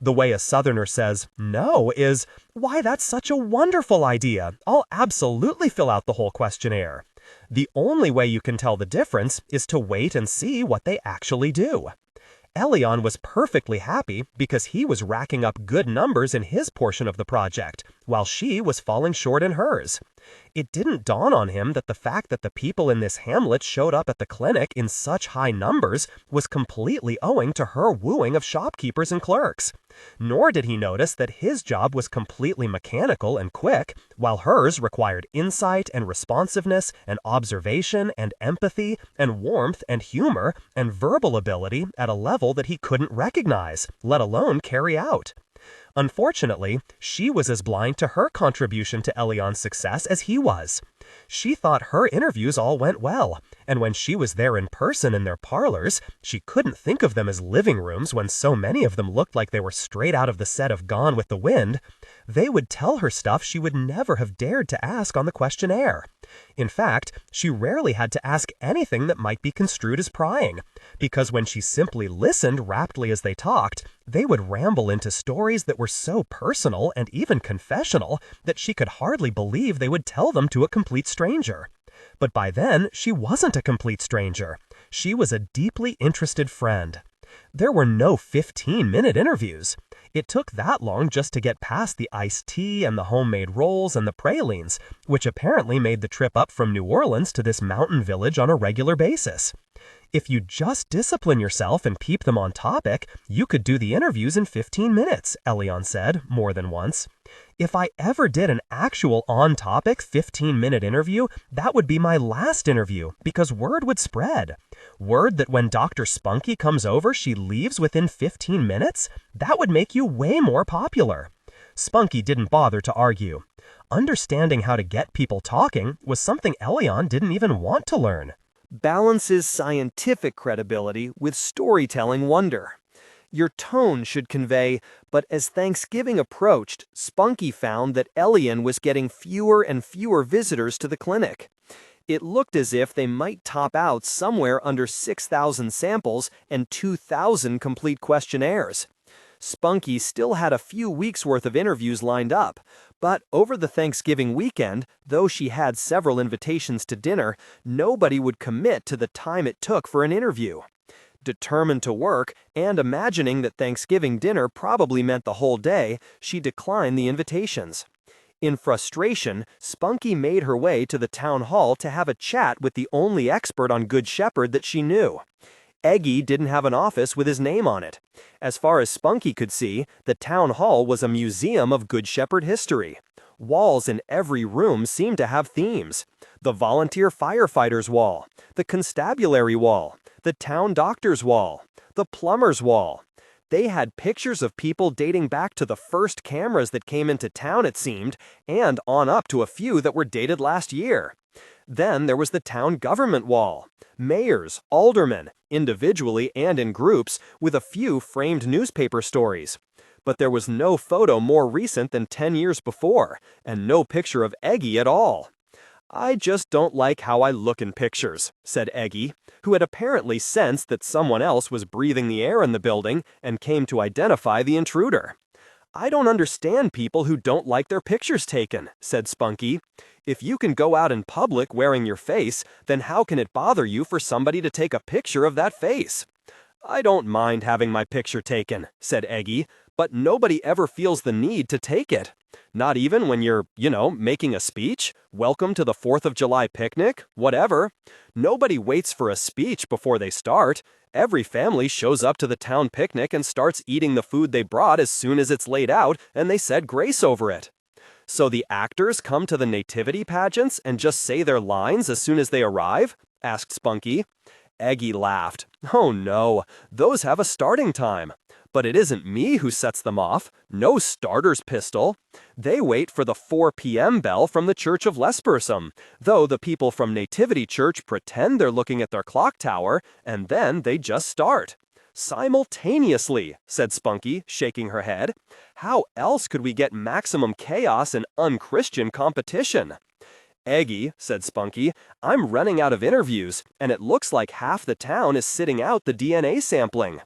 The way a Southerner says no is, "Why, that's such a wonderful idea. I'll absolutely fill out the whole questionnaire." The only way you can tell the difference is to wait and see what they actually do. Elyon was perfectly happy because he was racking up good numbers in his portion of the project, while she was falling short in hers. It didn't dawn on him that the fact that the people in this hamlet showed up at the clinic in such high numbers was completely owing to her wooing of shopkeepers and clerks. Nor did he notice that his job was completely mechanical and quick, while hers required insight and responsiveness and observation and empathy and warmth and humor and verbal ability at a level that he couldn't recognize, let alone carry out. Unfortunately, she was as blind to her contribution to Elyon's success as he was. She thought her interviews all went well, and when she was there in person in their parlors, she couldn't think of them as living rooms when so many of them looked like they were straight out of the set of Gone with the Wind. They would tell her stuff she would never have dared to ask on the questionnaire. In fact, she rarely had to ask anything that might be construed as prying, because when she simply listened raptly as they talked, they would ramble into stories that were so personal and even confessional that she could hardly believe they would tell them to a complete stranger. But by then, she wasn't a complete stranger. She was a deeply interested friend. There were no 15-minute interviews. It took that long just to get past the iced tea and the homemade rolls and the pralines, which apparently made the trip up from New Orleans to this mountain village on a regular basis. If you just discipline yourself and keep them on topic, you could do the interviews in 15 minutes, Elyon said more than once. If I ever did an actual on-topic 15-minute interview, that would be my last interview, because word would spread. Word that when Dr. Spunky comes over, she leaves within 15 minutes? That would make you way more popular. Spunky didn't bother to argue. Understanding how to get people talking was something Elyon didn't even want to learn. Balances scientific credibility with storytelling wonder. Your tone should convey, but as Thanksgiving approached, Spunky found that Elyon was getting fewer and fewer visitors to the clinic. It looked as if they might top out somewhere under 6,000 samples and 2,000 complete questionnaires. Spunky still had a few weeks' worth of interviews lined up, but over the Thanksgiving weekend, though she had several invitations to dinner, nobody would commit to the time it took for an interview. Determined to work, and imagining that Thanksgiving dinner probably meant the whole day, she declined the invitations. In frustration, Spunky made her way to the town hall to have a chat with the only expert on Good Shepherd that she knew. Eggy didn't have an office with his name on it. As far as Spunky could see, the town hall was a museum of Good Shepherd history. Walls in every room seemed to have themes. The volunteer firefighters wall, the constabulary wall, the town doctor's wall, the plumber's wall. They had pictures of people dating back to the first cameras that came into town, it seemed, and on up to a few that were dated last year. Then there was the town government wall. Mayors, aldermen, individually and in groups, with a few framed newspaper stories. But there was no photo more recent than 10 years before, and no picture of Eggy at all. "I just don't like how I look in pictures," said Eggy, who had apparently sensed that someone else was breathing the air in the building and came to identify the intruder. "I don't understand people who don't like their pictures taken," said Spunky. "If you can go out in public wearing your face, then how can it bother you for somebody to take a picture of that face?" "I don't mind having my picture taken," said Eggy, "but nobody ever feels the need to take it. Not even when you're, making a speech, welcome to the 4th of July picnic, whatever. Nobody waits for a speech before they start. Every family shows up to the town picnic and starts eating the food they brought as soon as it's laid out and they said grace over it." "So the actors come to the nativity pageants and just say their lines as soon as they arrive?" asked Spunky. Eggy laughed. "Oh no, those have a starting time. But it isn't me who sets them off. No starter's pistol. They wait for the 4 p.m. bell from the Church of Lespersum, though the people from Nativity Church pretend they're looking at their clock tower, and then they just start. Simultaneously, said Spunky, shaking her head. How else could we get maximum chaos and unchristian competition? Eggy, said Spunky, I'm running out of interviews, and it looks like half the town is sitting out the DNA sampling.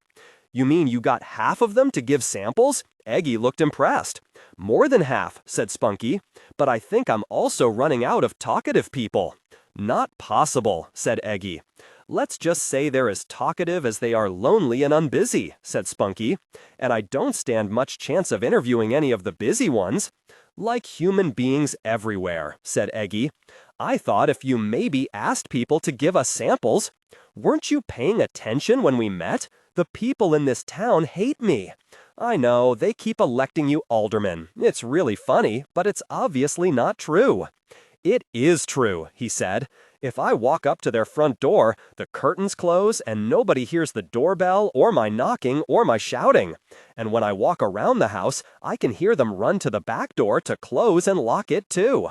You mean you got half of them to give samples? Eggy looked impressed. More than half, said Spunky, but I think I'm also running out of talkative people. Not possible, said Eggy. Let's just say they're as talkative as they are lonely and unbusy, said Spunky, and I don't stand much chance of interviewing any of the busy ones. Like human beings everywhere, said Eggy. I thought if you maybe asked people to give us samples. Weren't you paying attention when we met? The people in this town hate me. I know, they keep electing you alderman. It's really funny, but it's obviously not true. It is true, he said. If I walk up to their front door, the curtains close and nobody hears the doorbell or my knocking or my shouting. And when I walk around the house, I can hear them run to the back door to close and lock it too.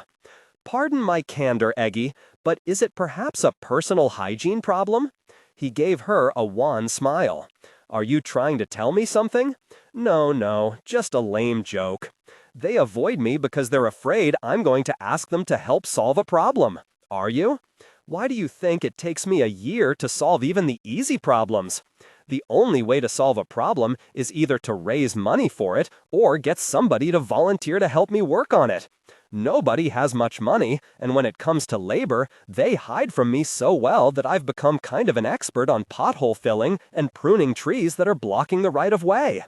Pardon my candor, Eggy, but is it perhaps a personal hygiene problem? He gave her a wan smile. Are you trying to tell me something? No, just a lame joke. They avoid me because they're afraid I'm going to ask them to help solve a problem. Are you? Why do you think it takes me a year to solve even the easy problems? The only way to solve a problem is either to raise money for it or get somebody to volunteer to help me work on it. Nobody has much money, and when it comes to labor, they hide from me so well that I've become kind of an expert on pothole filling and pruning trees that are blocking the right of way.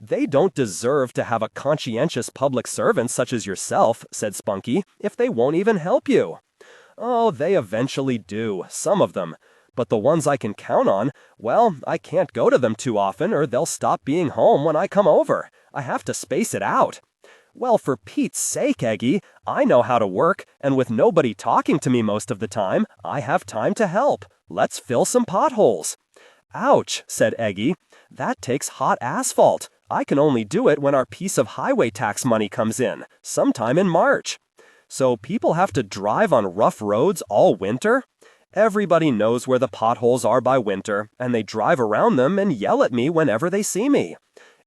They don't deserve to have a conscientious public servant such as yourself, said Spunky, if they won't even help you. Oh, they eventually do, some of them. But the ones I can count on, well, I can't go to them too often or they'll stop being home when I come over. I have to space it out. Well, for Pete's sake, Eggy, I know how to work, and with nobody talking to me most of the time, I have time to help. Let's fill some potholes. Ouch, said Eggy. That takes hot asphalt. I can only do it when our piece of highway tax money comes in, sometime in March. So people have to drive on rough roads all winter? Everybody knows where the potholes are by winter, and they drive around them and yell at me whenever they see me.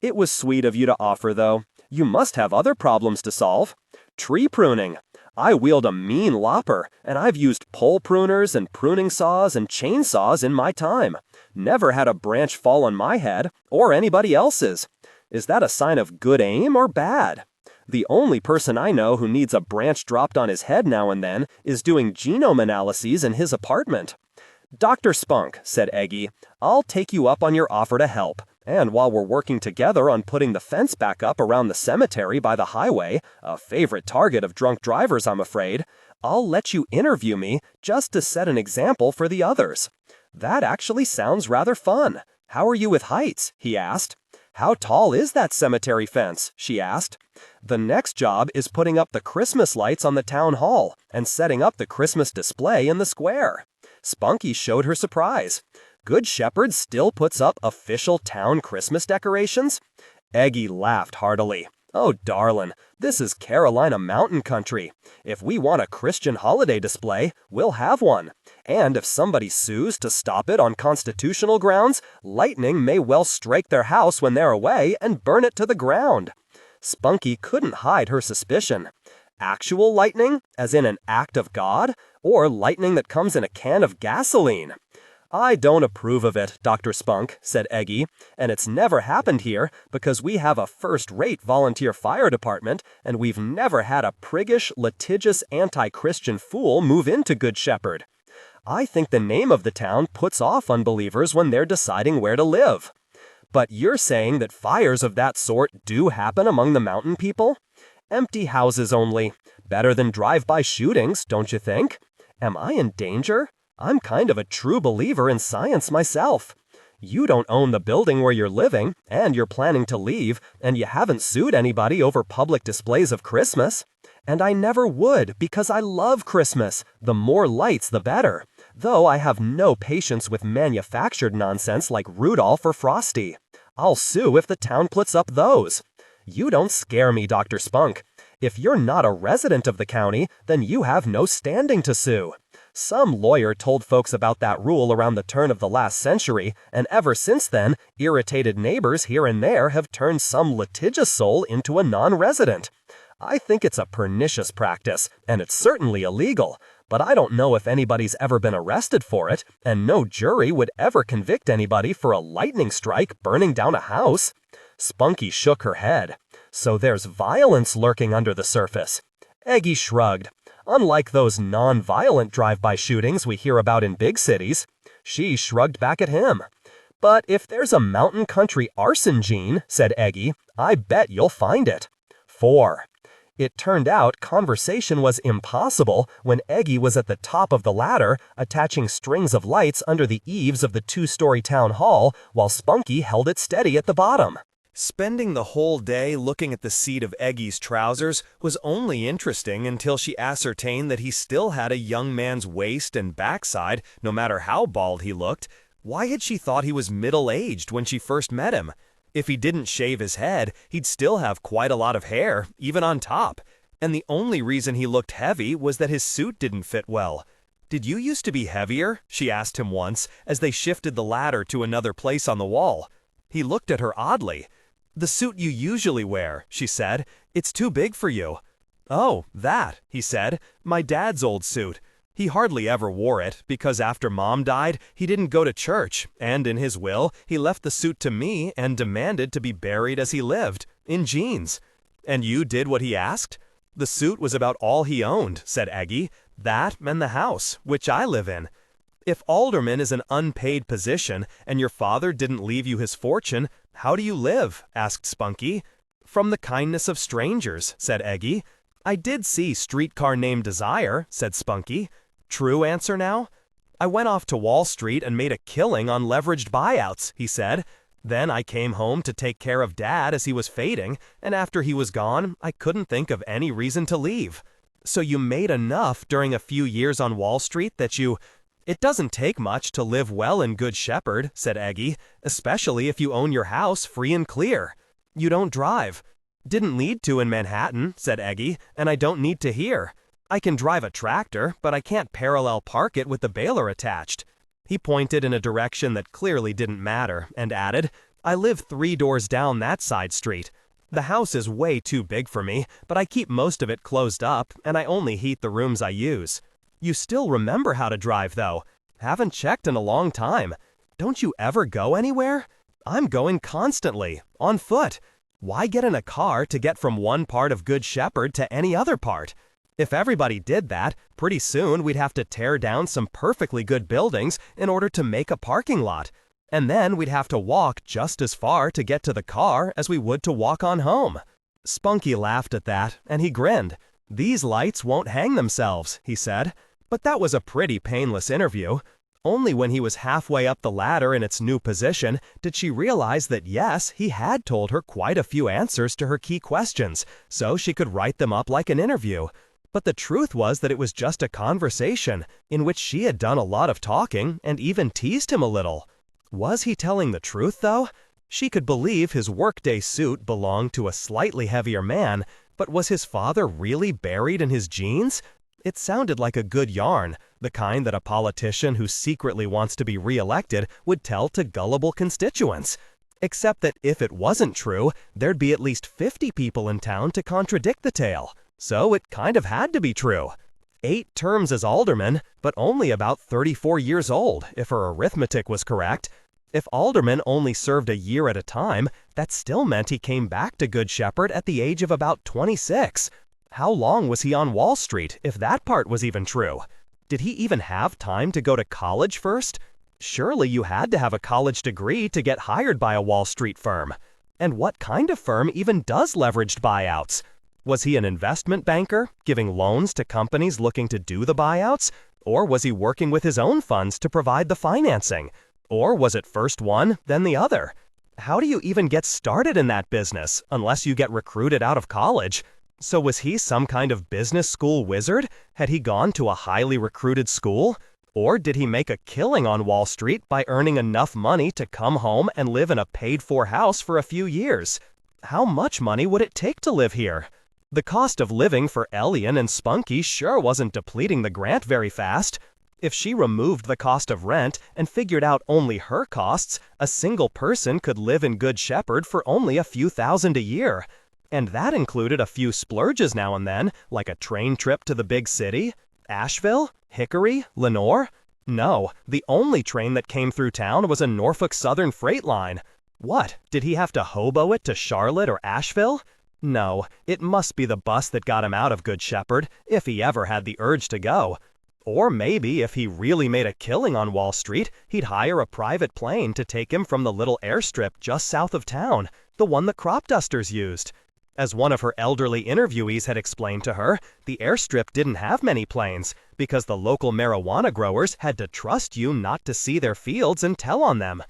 It was sweet of you to offer, though. You must have other problems to solve. Tree pruning. I wield a mean lopper, and I've used pole pruners and pruning saws and chainsaws in my time. Never had a branch fall on my head, or anybody else's. Is that a sign of good aim or bad? The only person I know who needs a branch dropped on his head now and then is doing genome analyses in his apartment. Dr. Spunk, said Eggy, I'll take you up on your offer to help. And while we're working together on putting the fence back up around the cemetery by the highway, a favorite target of drunk drivers, I'm afraid, I'll let you interview me just to set an example for the others. That actually sounds rather fun. How are you with heights? He asked. How tall is that cemetery fence? She asked. The next job is putting up the Christmas lights on the town hall and setting up the Christmas display in the square. Spunky showed her surprise. Good Shepherd still puts up official town Christmas decorations? Eggy laughed heartily. Oh, darling, this is Carolina mountain country. If we want a Christian holiday display, we'll have one. And if somebody sues to stop it on constitutional grounds, lightning may well strike their house when they're away and burn it to the ground. Spunky couldn't hide her suspicion. Actual lightning, as in an act of God, or lightning that comes in a can of gasoline? I don't approve of it, Dr. Spunk, said Eggy, and it's never happened here because we have a first-rate volunteer fire department and we've never had a priggish, litigious, anti-Christian fool move into Good Shepherd. I think the name of the town puts off unbelievers when they're deciding where to live. But you're saying that fires of that sort do happen among the mountain people? Empty houses only. Better than drive-by shootings, don't you think? Am I in danger? I'm kind of a true believer in science myself. You don't own the building where you're living, and you're planning to leave, and you haven't sued anybody over public displays of Christmas. And I never would, because I love Christmas. The more lights, the better. Though I have no patience with manufactured nonsense like Rudolph or Frosty. I'll sue if the town puts up those. You don't scare me, Dr. Spunk. If you're not a resident of the county, then you have no standing to sue. Some lawyer told folks about that rule around the turn of the last century, and ever since then, irritated neighbors here and there have turned some litigious soul into a non-resident. I think it's a pernicious practice, and it's certainly illegal, but I don't know if anybody's ever been arrested for it, and no jury would ever convict anybody for a lightning strike burning down a house. Spunky shook her head. So there's violence lurking under the surface. Eggy shrugged. Unlike those non-violent drive-by shootings we hear about in big cities, she shrugged back at him. But if there's a mountain country arson gene, said Eggy, I bet you'll find it. 4. It turned out conversation was impossible when Eggy was at the top of the ladder, attaching strings of lights under the eaves of the 2-story town hall, while Spunky held it steady at the bottom. Spending the whole day looking at the seat of Eggy's trousers was only interesting until she ascertained that he still had a young man's waist and backside, no matter how bald he looked. Why had she thought he was middle-aged when she first met him? If he didn't shave his head, he'd still have quite a lot of hair, even on top. And the only reason he looked heavy was that his suit didn't fit well. "Did you used to be heavier?" she asked him once, as they shifted the ladder to another place on the wall. He looked at her oddly. "The suit you usually wear," she said. "It's too big for you." "Oh, that," he said. "My dad's old suit. He hardly ever wore it, because after Mom died, he didn't go to church, and in his will, he left the suit to me and demanded to be buried as he lived, in jeans." "And you did what he asked?" "The suit was about all he owned," said Eggy. "That and the house, which I live in." "If alderman is an unpaid position, and your father didn't leave you his fortune, how do you live?" asked Spunky. "From the kindness of strangers," said Eggy. "I did see Streetcar Named Desire," said Spunky. "True answer now?" "I went off to Wall Street and made a killing on leveraged buyouts," he said. "Then I came home to take care of Dad as he was fading, and after he was gone, I couldn't think of any reason to leave." "So you made enough during a few years on Wall Street that you—" "It doesn't take much to live well in Good Shepherd," said Eggy, "especially if you own your house free and clear. You don't drive." "Didn't need to in Manhattan," said Eggy, "and I don't need to here. I can drive a tractor, but I can't parallel park it with the baler attached." He pointed in a direction that clearly didn't matter, and added, "I live 3 doors down that side street. The house is way too big for me, but I keep most of it closed up, and I only heat the rooms I use." "You still remember how to drive, though." "Haven't checked in a long time." "Don't you ever go anywhere?" "I'm going constantly, on foot. Why get in a car to get from one part of Good Shepherd to any other part? If everybody did that, pretty soon we'd have to tear down some perfectly good buildings in order to make a parking lot. And then we'd have to walk just as far to get to the car as we would to walk on home." Spunky laughed at that, and he grinned. "These lights won't hang themselves," he said. But that was a pretty painless interview. Only when he was halfway up the ladder in its new position did she realize that yes, he had told her quite a few answers to her key questions, so she could write them up like an interview. But the truth was that it was just a conversation, in which she had done a lot of talking and even teased him a little. Was he telling the truth, though? She could believe his workday suit belonged to a slightly heavier man, but was his father really buried in his jeans? It sounded like a good yarn, the kind that a politician who secretly wants to be re-elected would tell to gullible constituents. Except that if it wasn't true, there'd be at least 50 people in town to contradict the tale. So it kind of had to be true. 8 terms as alderman, but only about 34 years old, if her arithmetic was correct. If alderman only served a year at a time, that still meant he came back to Good Shepherd at the age of about 26. How long was he on Wall Street, if that part was even true? Did he even have time to go to college first? Surely you had to have a college degree to get hired by a Wall Street firm. And what kind of firm even does leveraged buyouts? Was he an investment banker, giving loans to companies looking to do the buyouts? Or was he working with his own funds to provide the financing? Or was it first one, then the other? How do you even get started in that business, unless you get recruited out of college? So was he some kind of business school wizard? Had he gone to a highly recruited school? Or did he make a killing on Wall Street by earning enough money to come home and live in a paid-for house for a few years? How much money would it take to live here? The cost of living for Elyon and Spunky sure wasn't depleting the grant very fast. If she removed the cost of rent and figured out only her costs, a single person could live in Good Shepherd for only a few thousand a year. And that included a few splurges now and then, like a train trip to the big city. Asheville? Hickory? Lenore? No, the only train that came through town was a Norfolk Southern freight line. What, did he have to hobo it to Charlotte or Asheville? No, it must be the bus that got him out of Good Shepherd, if he ever had the urge to go. Or maybe if he really made a killing on Wall Street, he'd hire a private plane to take him from the little airstrip just south of town, the one the crop dusters used. As one of her elderly interviewees had explained to her, the airstrip didn't have many planes because the local marijuana growers had to trust you not to see their fields and tell on them.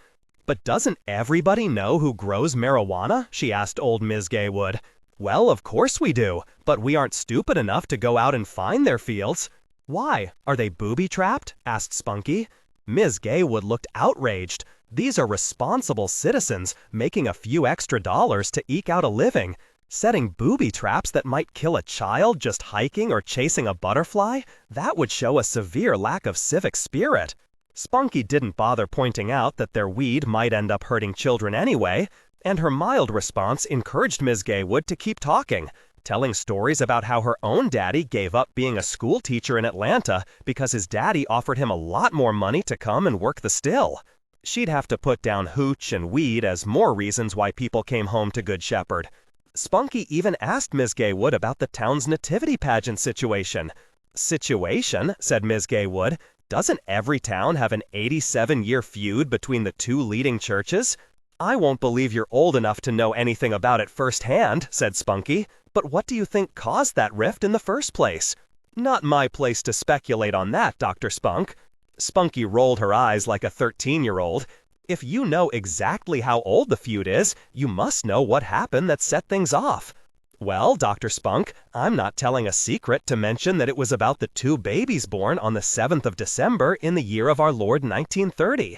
But doesn't everybody know who grows marijuana? She asked old Ms. Gaywood. Well, of course we do, but we aren't stupid enough to go out and find their fields. Why? Are they booby-trapped? Asked Spunky. Ms. Gaywood looked outraged. These are responsible citizens making a few extra dollars to eke out a living. Setting booby traps that might kill a child just hiking or chasing a butterfly? That would show a severe lack of civic spirit. Spunky didn't bother pointing out that their weed might end up hurting children anyway, and her mild response encouraged Ms. Gaywood to keep talking, telling stories about how her own daddy gave up being a school teacher in Atlanta because his daddy offered him a lot more money to come and work the still. She'd have to put down hooch and weed as more reasons why people came home to Good Shepherd. Spunky even asked Ms. Gaywood about the town's nativity pageant situation. Situation, said Ms. Gaywood. Doesn't every town have an 87-year feud between the two leading churches? I won't believe you're old enough to know anything about it firsthand, said Spunky. But what do you think caused that rift in the first place? Not my place to speculate on that, Dr. Spunk. Spunky rolled her eyes like a 13-year-old. If you know exactly how old the feud is, you must know what happened that set things off. Well, Dr. Spunk, I'm not telling a secret to mention that it was about the two babies born on the 7th of December in the year of our Lord 1930.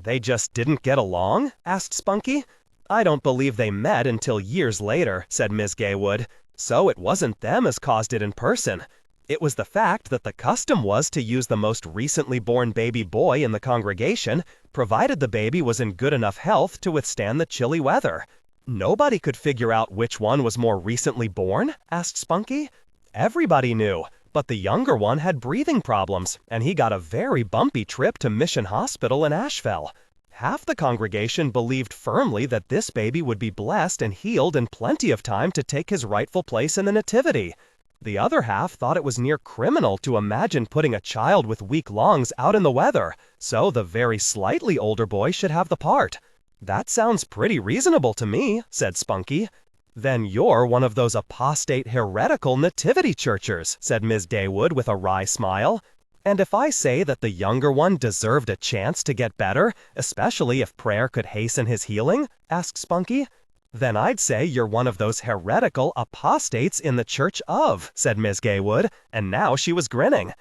They just didn't get along? Asked Spunky. I don't believe they met until years later, said Ms. Gaywood. So it wasn't them as caused it in person. It was the fact that the custom was to use the most recently born baby boy in the congregation, provided the baby was in good enough health to withstand the chilly weather. Nobody could figure out which one was more recently born? Asked Spunky. Everybody knew, but the younger one had breathing problems, and he got a very bumpy trip to Mission Hospital in Asheville. Half the congregation believed firmly that this baby would be blessed and healed in plenty of time to take his rightful place in the nativity. The other half thought it was near criminal to imagine putting a child with weak lungs out in the weather, so the very slightly older boy should have the part. That sounds pretty reasonable to me, said Spunky. Then you're one of those apostate heretical nativity churchers, said Ms. Gaywood with a wry smile. And if I say that the younger one deserved a chance to get better, especially if prayer could hasten his healing, asked Spunky, then I'd say you're one of those heretical apostates in the church of, said Ms. Gaywood, and now she was grinning.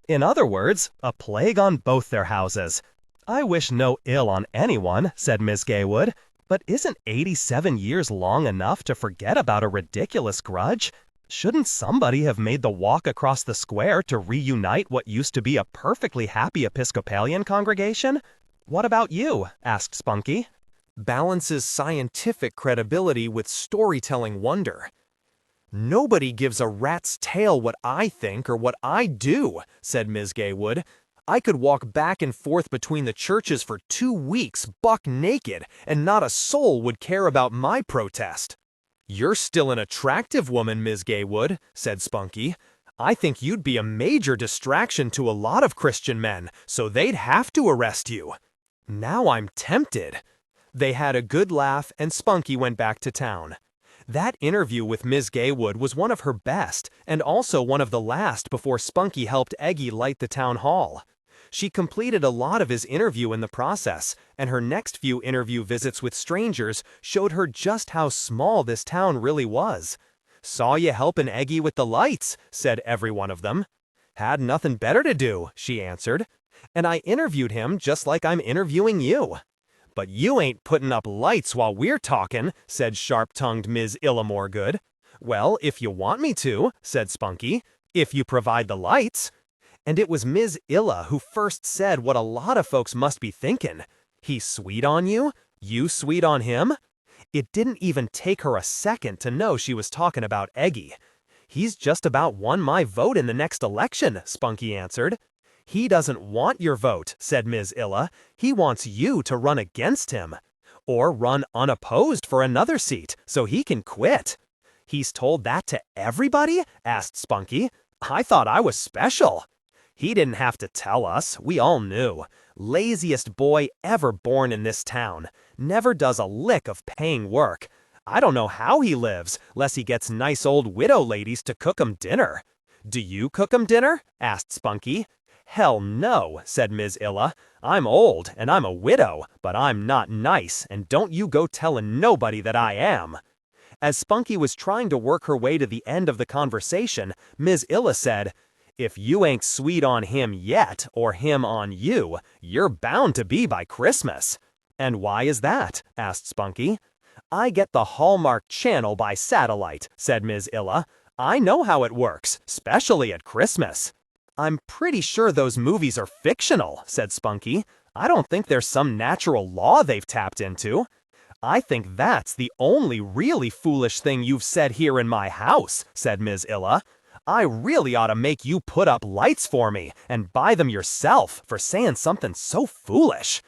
In other words, a plague on both their houses. I wish no ill on anyone, said Ms. Gaywood, but isn't 87 years long enough to forget about a ridiculous grudge? Shouldn't somebody have made the walk across the square to reunite what used to be a perfectly happy Episcopalian congregation? What about you? Asked Spunky. Balances scientific credibility with storytelling wonder. Nobody gives a rat's tail what I think or what I do, said Ms. Gaywood. I could walk back and forth between the churches for 2 weeks, buck naked, and not a soul would care about my protest. You're still an attractive woman, Ms. Gaywood, said Spunky. I think you'd be a major distraction to a lot of Christian men, so they'd have to arrest you. Now I'm tempted. They had a good laugh, and Spunky went back to town. That interview with Ms. Gaywood was one of her best, and also one of the last before Spunky helped Eggy light the town hall. She completed a lot of his interview in the process, and her next few interview visits with strangers showed her just how small this town really was. "Saw you helping Eggy with the lights," said every one of them. "Had nothing better to do," she answered. And I interviewed him just like I'm interviewing you. But you ain't putting up lights while we're talking, said sharp-tongued Ms. Illamorgood. Well, if you want me to, said Spunky, if you provide the lights. And it was Ms. Illa who first said what a lot of folks must be thinking. He's sweet on you? You sweet on him? It didn't even take her a second to know she was talking about Eggy. He's just about won my vote in the next election, Spunky answered. He doesn't want your vote, said Ms. Illa. He wants you to run against him. Or run unopposed for another seat, so he can quit. He's told that to everybody? Asked Spunky. I thought I was special. He didn't have to tell us, we all knew. Laziest boy ever born in this town. Never does a lick of paying work. I don't know how he lives, less he gets nice old widow ladies to cook him dinner. Do you cook him dinner? Asked Spunky. Hell no, said Ms. Illa. I'm old, and I'm a widow, but I'm not nice, and don't you go telling nobody that I am. As Spunky was trying to work her way to the end of the conversation, Ms. Illa said, If you ain't sweet on him yet, or him on you, you're bound to be by Christmas. And why is that? Asked Spunky. I get the Hallmark Channel by satellite, said Ms. Illa. I know how it works, especially at Christmas. I'm pretty sure those movies are fictional, said Spunky. I don't think there's some natural law they've tapped into. I think that's the only really foolish thing you've said here in my house, said Ms. Illa. I really ought to make you put up lights for me and buy them yourself for saying something so foolish.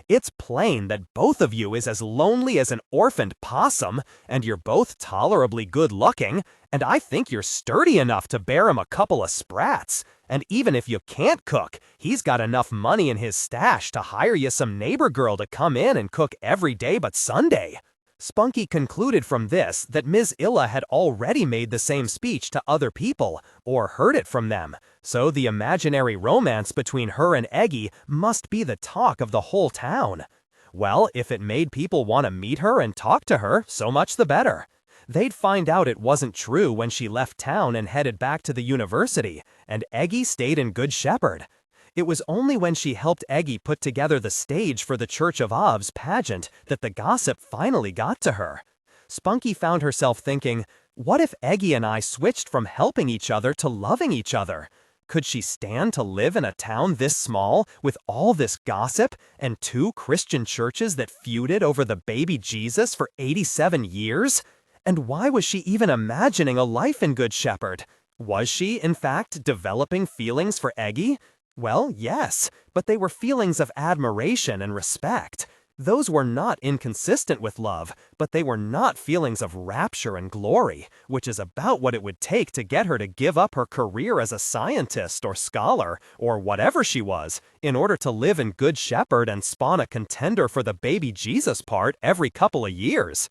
It's plain that both of you is as lonely as an orphaned possum, and you're both tolerably good-looking, and I think you're sturdy enough to bear him a couple of sprats. And even if you can't cook, he's got enough money in his stash to hire you some neighbor girl to come in and cook every day but Sunday. Spunky concluded from this that Ms. Illa had already made the same speech to other people, or heard it from them, so the imaginary romance between her and Eggy must be the talk of the whole town. Well, if it made people want to meet her and talk to her, so much the better. They'd find out it wasn't true when she left town and headed back to the university, and Eggy stayed in Good Shepherd. It was only when she helped Eggy put together the stage for the Church of Ov's pageant that the gossip finally got to her. Spunky found herself thinking, what if Eggy and I switched from helping each other to loving each other? Could she stand to live in a town this small, with all this gossip, and 2 Christian churches that feuded over the baby Jesus for 87 years? And why was she even imagining a life in Good Shepherd? Was she, in fact, developing feelings for Eggy? Well, yes, but they were feelings of admiration and respect. Those were not inconsistent with love, but they were not feelings of rapture and glory, which is about what it would take to get her to give up her career as a scientist or scholar, or whatever she was, in order to live in Good Shepherd and spawn a contender for the baby Jesus part every couple of years.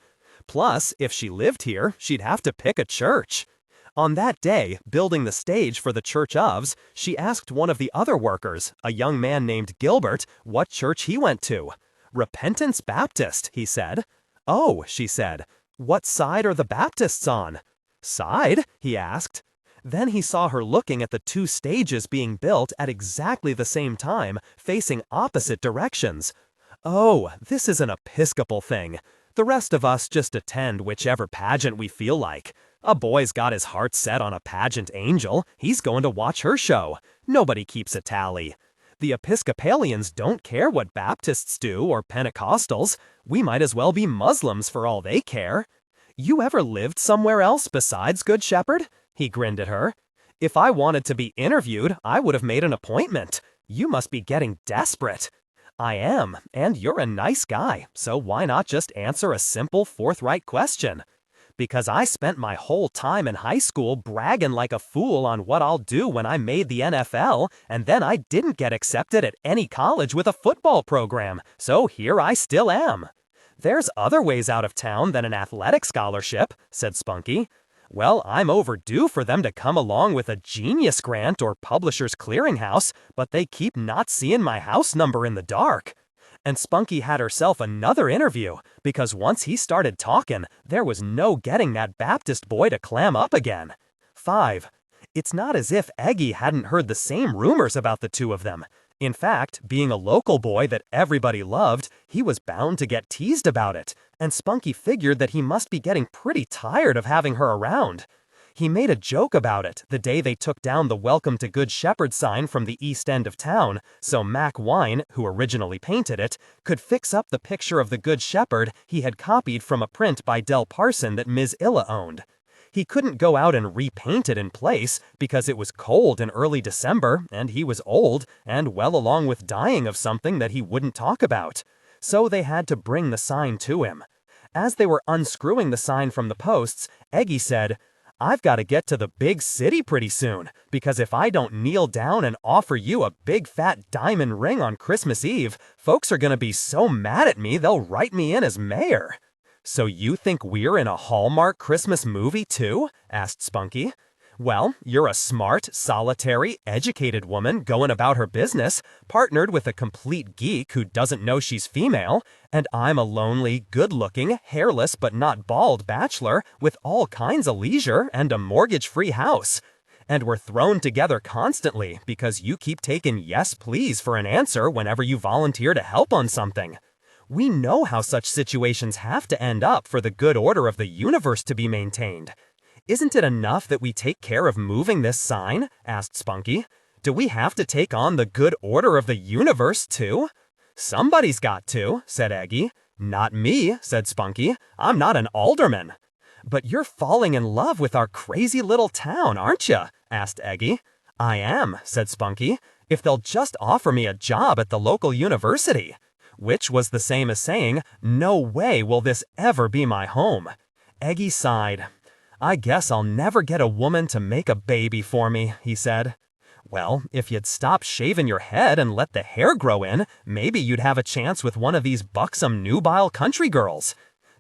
Plus, if she lived here, she'd have to pick a church. On that day, building the stage for the Church of's, she asked one of the other workers, a young man named Gilbert, what church he went to. Repentance Baptist, he said. Oh, she said. What side are the Baptists on? Side? He asked. Then he saw her looking at the 2 stages being built at exactly the same time, facing opposite directions. Oh, this is an Episcopal thing. The rest of us just attend whichever pageant we feel like. A boy's got his heart set on a pageant angel. He's going to watch her show. Nobody keeps a tally. The Episcopalians don't care what Baptists do or Pentecostals. We might as well be Muslims for all they care. You ever lived somewhere else besides Good Shepherd? He grinned at her. If I wanted to be interviewed, I would have made an appointment. You must be getting desperate. I am, and you're a nice guy, so why not just answer a simple, forthright question? Because I spent my whole time in high school bragging like a fool on what I'll do when I made the NFL, and then I didn't get accepted at any college with a football program, so here I still am. There's other ways out of town than an athletic scholarship, said Spunky. Well, I'm overdue for them to come along with a Genius Grant or Publishers Clearinghouse, but they keep not seeing my house number in the dark. And Spunky had herself another interview, because once he started talking, there was no getting that Baptist boy to clam up again. 5. It's not as if Eggy hadn't heard the same rumors about the 2 of them. In fact, being a local boy that everybody loved, he was bound to get teased about it, and Spunky figured that he must be getting pretty tired of having her around. He made a joke about it the day they took down the Welcome to Good Shepherd sign from the east end of town, so Mac Wine, who originally painted it, could fix up the picture of the Good Shepherd he had copied from a print by Del Parson that Ms. Illa owned. He couldn't go out and repaint it in place because it was cold in early December and he was old and well along with dying of something that he wouldn't talk about. So they had to bring the sign to him. As they were unscrewing the sign from the posts, Eggy said, "I've got to get to the big city pretty soon, because if I don't kneel down and offer you a big fat diamond ring on Christmas Eve, folks are going to be so mad at me they'll write me in as mayor." "So you think we're in a Hallmark Christmas movie too?" asked Spunky. "Well, you're a smart, solitary, educated woman going about her business, partnered with a complete geek who doesn't know she's female, and I'm a lonely, good-looking, hairless but not bald bachelor with all kinds of leisure and a mortgage-free house. And we're thrown together constantly because you keep taking yes please for an answer whenever you volunteer to help on something. We know how such situations have to end up for the good order of the universe to be maintained. Isn't it enough that we take care of moving this sign?" asked Spunky. "Do we have to take on the good order of the universe, too?" "Somebody's got to," said Eggy. "Not me," said Spunky. "I'm not an alderman." "But you're falling in love with our crazy little town, aren't you?" asked Eggy. "I am," said Spunky, "if they'll just offer me a job at the local university." Which was the same as saying, "No way will this ever be my home." Eggy sighed. "I guess I'll never get a woman to make a baby for me," he said. "Well, if you'd stop shaving your head and let the hair grow in, maybe you'd have a chance with one of these buxom nubile country girls.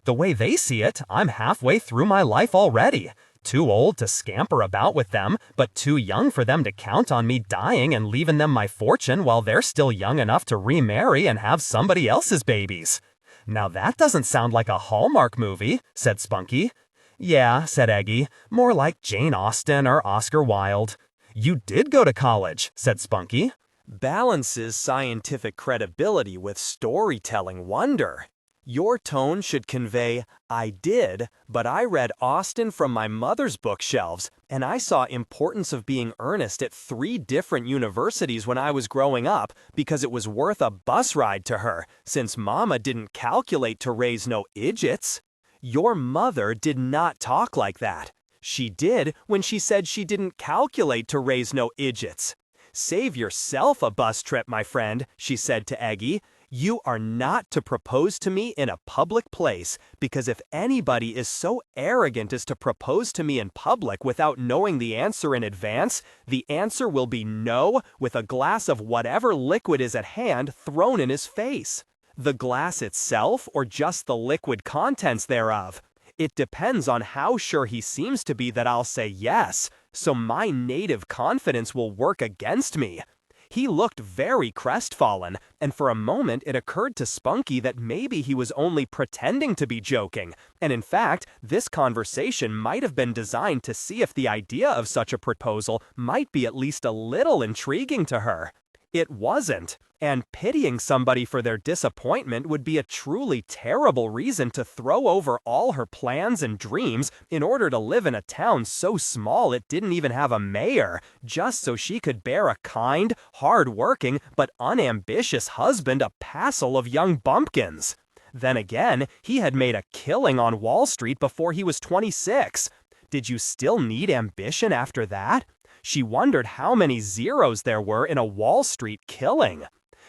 The way they see it, I'm halfway through my life already. Too old to scamper about with them, but too young for them to count on me dying and leaving them my fortune while they're still young enough to remarry and have somebody else's babies." "Now that doesn't sound like a Hallmark movie," said Spunky. "Yeah," said Eggy, "more like Jane Austen or Oscar Wilde." "You did go to college," said Spunky. Balances scientific credibility with storytelling wonder. Your tone should convey, "I did, but I read Austen from my mother's bookshelves, and I saw importance of being earnest at 3 different universities when I was growing up because it was worth a bus ride to her, since Mama didn't calculate to raise no idiots." Your mother did not talk like that. She did when she said she didn't calculate to raise no idiots. "Save yourself a bus trip, my friend," she said to Eggy. "You are not to propose to me in a public place, because if anybody is so arrogant as to propose to me in public without knowing the answer in advance, the answer will be no, with a glass of whatever liquid is at hand thrown in his face. The glass itself, or just the liquid contents thereof? It depends on how sure he seems to be that I'll say yes, so my native confidence will work against me." He looked very crestfallen, and for a moment it occurred to Spunky that maybe he was only pretending to be joking, and in fact, this conversation might have been designed to see if the idea of such a proposal might be at least a little intriguing to her. It wasn't, and pitying somebody for their disappointment would be a truly terrible reason to throw over all her plans and dreams in order to live in a town so small it didn't even have a mayor, just so she could bear a kind, hard-working, but unambitious husband a passel of young bumpkins. Then again, he had made a killing on Wall Street before he was 26. Did you still need ambition after that? She wondered how many zeros there were in a Wall Street killing.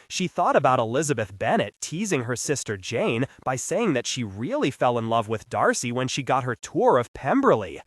She thought about Elizabeth Bennet teasing her sister Jane by saying that she really fell in love with Darcy when she got her tour of Pemberley.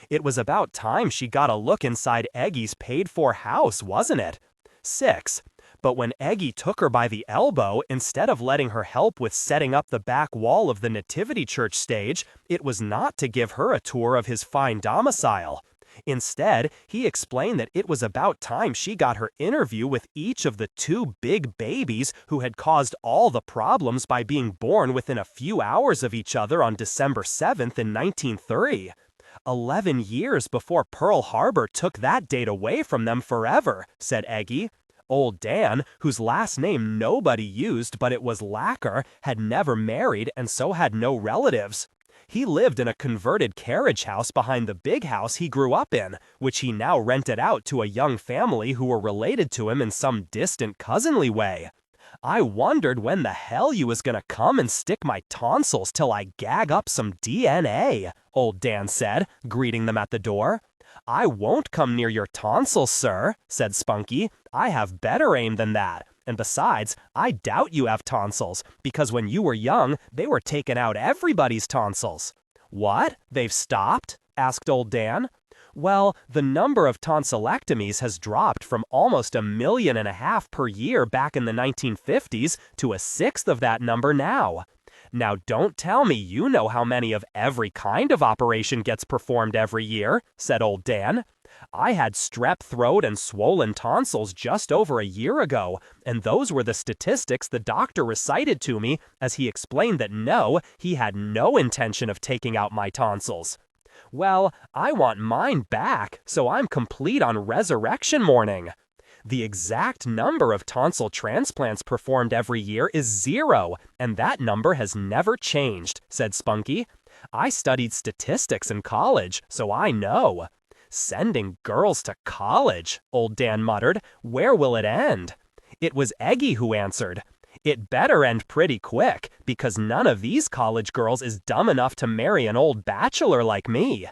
It was about time she got a look inside Eggy's paid-for house, wasn't it? 6. But when Eggy took her by the elbow, instead of letting her help with setting up the back wall of the Nativity Church stage, it was not to give her a tour of his fine domicile. Instead, he explained that it was about time she got her interview with each of the 2 big babies who had caused all the problems by being born within a few hours of each other on December 7th in 1930. 11 years before Pearl Harbor took that date away from them forever, said Eggy. Old Dan, whose last name nobody used but it was Lacquer, had never married and so had no relatives. He lived in a converted carriage house behind the big house he grew up in, which he now rented out to a young family who were related to him in some distant cousinly way. I wondered when the hell you was gonna come and stick my tonsils till I gag up some DNA, Old Dan said, greeting them at the door. I won't come near your tonsils, sir, said Spunky. I have better aim than that. And besides, I doubt you have tonsils, because when you were young, they were taking out everybody's tonsils. What? They've stopped? Asked Old Dan. Well, the number of tonsillectomies has dropped from almost 1.5 million per year back in the 1950s to a sixth of that number now. Now don't tell me you know how many of every kind of operation gets performed every year, said Old Dan. I had strep throat and swollen tonsils just over a year ago, and those were the statistics the doctor recited to me as he explained that no, he had no intention of taking out my tonsils. Well, I want mine back, so I'm complete on resurrection morning. The exact number of tonsil transplants performed every year is 0, and that number has never changed, said Spunky. I studied statistics in college, so I know. Sending girls to college, Old Dan muttered. Where will it end? It was Eggy who answered. It better end pretty quick, because none of these college girls is dumb enough to marry an old bachelor like me.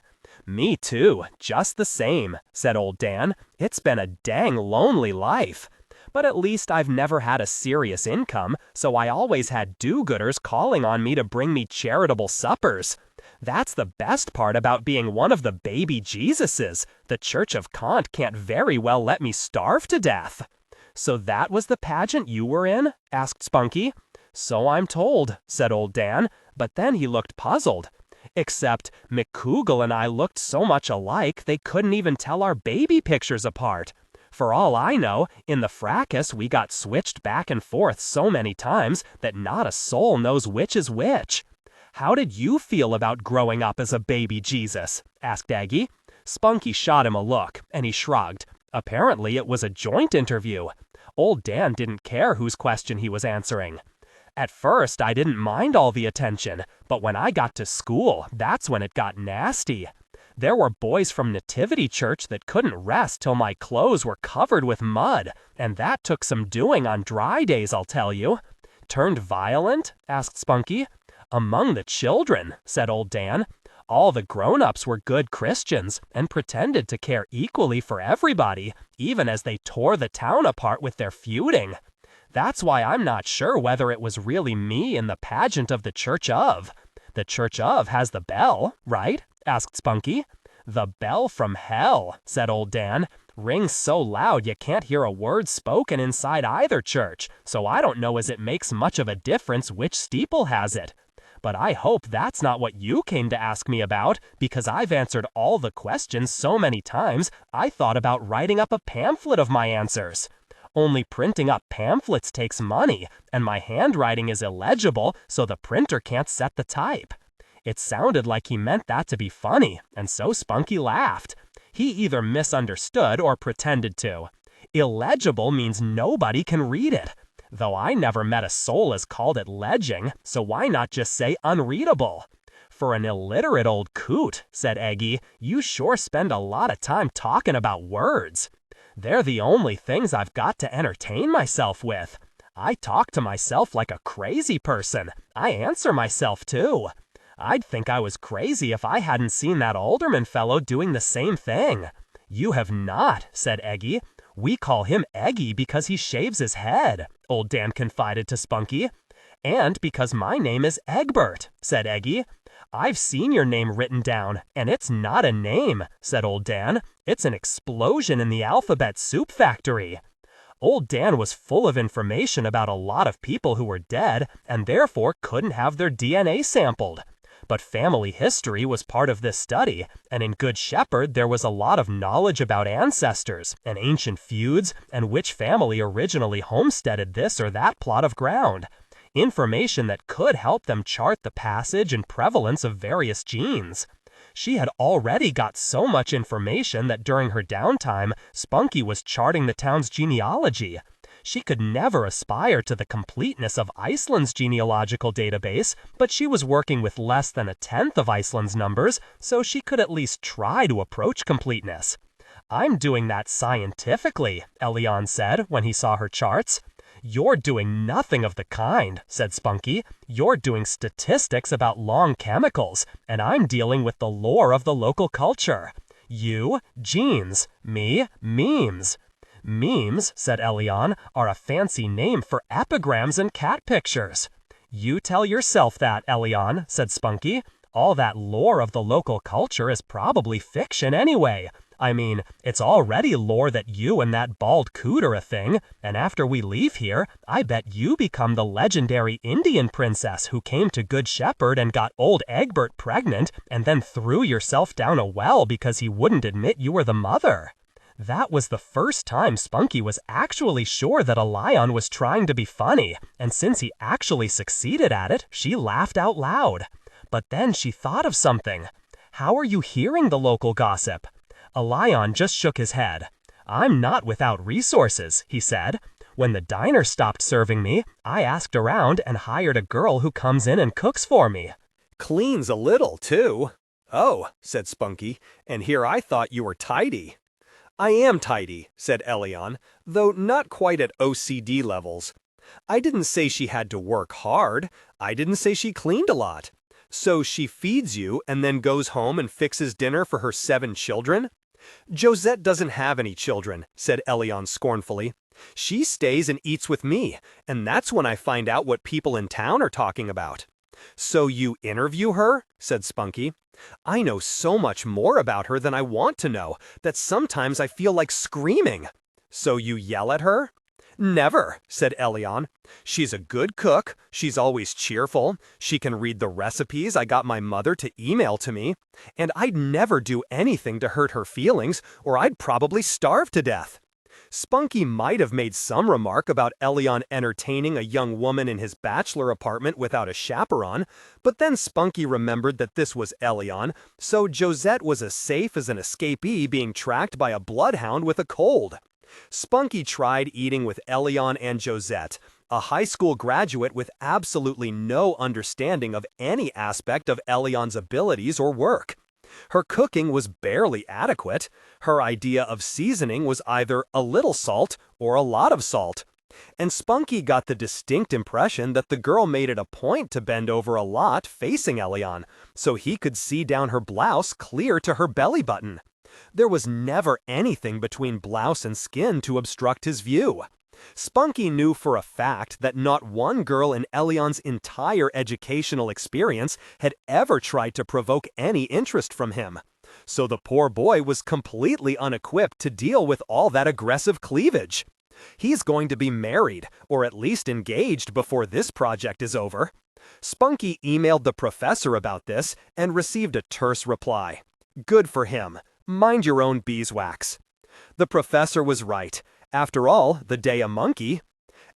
Me too, just the same, said Old Dan. It's been a dang lonely life. But at least I've never had a serious income, so I always had do-gooders calling on me to bring me charitable suppers. That's the best part about being one of the baby Jesuses. The Church of Kant can't very well let me starve to death. So that was the pageant you were in? Asked Spunky. So I'm told, said Old Dan, but then he looked puzzled. Except McCougal and I looked so much alike they couldn't even tell our baby pictures apart. For all I know, in the fracas we got switched back and forth so many times that not a soul knows which is which. How did you feel about growing up as a baby Jesus? Asked Eggy. Spunky shot him a look, and he shrugged. Apparently it was a joint interview. Old Dan didn't care whose question he was answering. At first, I didn't mind all the attention, but when I got to school, that's when it got nasty. There were boys from Nativity Church that couldn't rest till my clothes were covered with mud, and that took some doing on dry days, I'll tell you. Turned violent? Asked Spunky. Among the children, said Old Dan. All the grown-ups were good Christians and pretended to care equally for everybody, even as they tore the town apart with their feuding. That's why I'm not sure whether it was really me in the pageant of the Church of. The Church of has the bell, right? Asked Spunky. The bell from hell, said Old Dan. Rings so loud you can't hear a word spoken inside either church, so I don't know as it makes much of a difference which steeple has it. But I hope that's not what you came to ask me about, because I've answered all the questions so many times, I thought about writing up a pamphlet of my answers. Only printing up pamphlets takes money, and my handwriting is illegible, so the printer can't set the type. It sounded like he meant that to be funny, and so Spunky laughed. He either misunderstood or pretended to. Illegible means nobody can read it. Though I never met a soul as called it ledging, so why not just say unreadable? For an illiterate old coot, said Eggy, you sure spend a lot of time talking about words. They're the only things I've got to entertain myself with. I talk to myself like a crazy person. I answer myself, too. I'd think I was crazy if I hadn't seen that alderman fellow doing the same thing. You have not, said Eggy. We call him Eggy because he shaves his head, Old Dan confided to Spunky. And because my name is Egbert, said Eggy. I've seen your name written down, and it's not a name, said Old Dan. It's an explosion in the alphabet soup factory. Old Dan was full of information about a lot of people who were dead, and therefore couldn't have their DNA sampled. But family history was part of this study, and in Good Shepherd there was a lot of knowledge about ancestors, and ancient feuds, and which family originally homesteaded this or that plot of ground. Information that could help them chart the passage and prevalence of various genes. She had already got so much information that during her downtime, Spunky was charting the town's genealogy. She could never aspire to the completeness of Iceland's genealogical database, but she was working with less than a tenth of Iceland's numbers, so she could at least try to approach completeness. "I'm doing that scientifically," Elyon said when he saw her charts. "You're doing nothing of the kind," said Spunky. "You're doing statistics about long chemicals, and I'm dealing with the lore of the local culture. You, genes. Me, memes." "Memes," said Elyon, "are a fancy name for epigrams and cat pictures." "You tell yourself that, Elyon," said Spunky. "All that lore of the local culture is probably fiction anyway. I mean, it's already lore that you and that bald coot are a thing, and after we leave here, I bet you become the legendary Indian princess who came to Good Shepherd and got old Egbert pregnant, and then threw yourself down a well because he wouldn't admit you were the mother." That was the first time Spunky was actually sure that Elyon was trying to be funny, and since he actually succeeded at it, she laughed out loud. But then she thought of something. "How are you hearing the local gossip?" Elyon just shook his head. "I'm not without resources," he said. "When the diner stopped serving me, I asked around and hired a girl who comes in and cooks for me." Cleans a little, too. "Oh," said Spunky, "and here I thought you were tidy." "I am tidy," said Elyon, though not quite at OCD levels. "I didn't say she had to work hard. I didn't say she cleaned a lot. So she feeds you and then goes home and fixes dinner for her 7 children?" "Josette doesn't have any children," said Elyon scornfully. "She stays and eats with me, and that's when I find out what people in town are talking about." "So you interview her?" said Spunky. "I know so much more about her than I want to know that sometimes I feel like screaming." "So you yell at her?" "Never," said Elyon. "She's a good cook, she's always cheerful, she can read the recipes I got my mother to email to me, and I'd never do anything to hurt her feelings or I'd probably starve to death." Spunky might have made some remark about Elyon entertaining a young woman in his bachelor apartment without a chaperone, but then Spunky remembered that this was Elyon, so Josette was as safe as an escapee being tracked by a bloodhound with a cold. Spunky tried eating with Elyon and Josette, a high school graduate with absolutely no understanding of any aspect of Elyon's abilities or work. Her cooking was barely adequate. Her idea of seasoning was either a little salt or a lot of salt. And Spunky got the distinct impression that the girl made it a point to bend over a lot facing Elyon, so he could see down her blouse clear to her belly button. There was never anything between blouse and skin to obstruct his view. Spunky knew for a fact that not one girl in Elyon's entire educational experience had ever tried to provoke any interest from him. So the poor boy was completely unequipped to deal with all that aggressive cleavage. He's going to be married, or at least engaged, before this project is over. Spunky emailed the professor about this and received a terse reply. Good for him. Mind your own beeswax. The professor was right. After all, the day a monkey.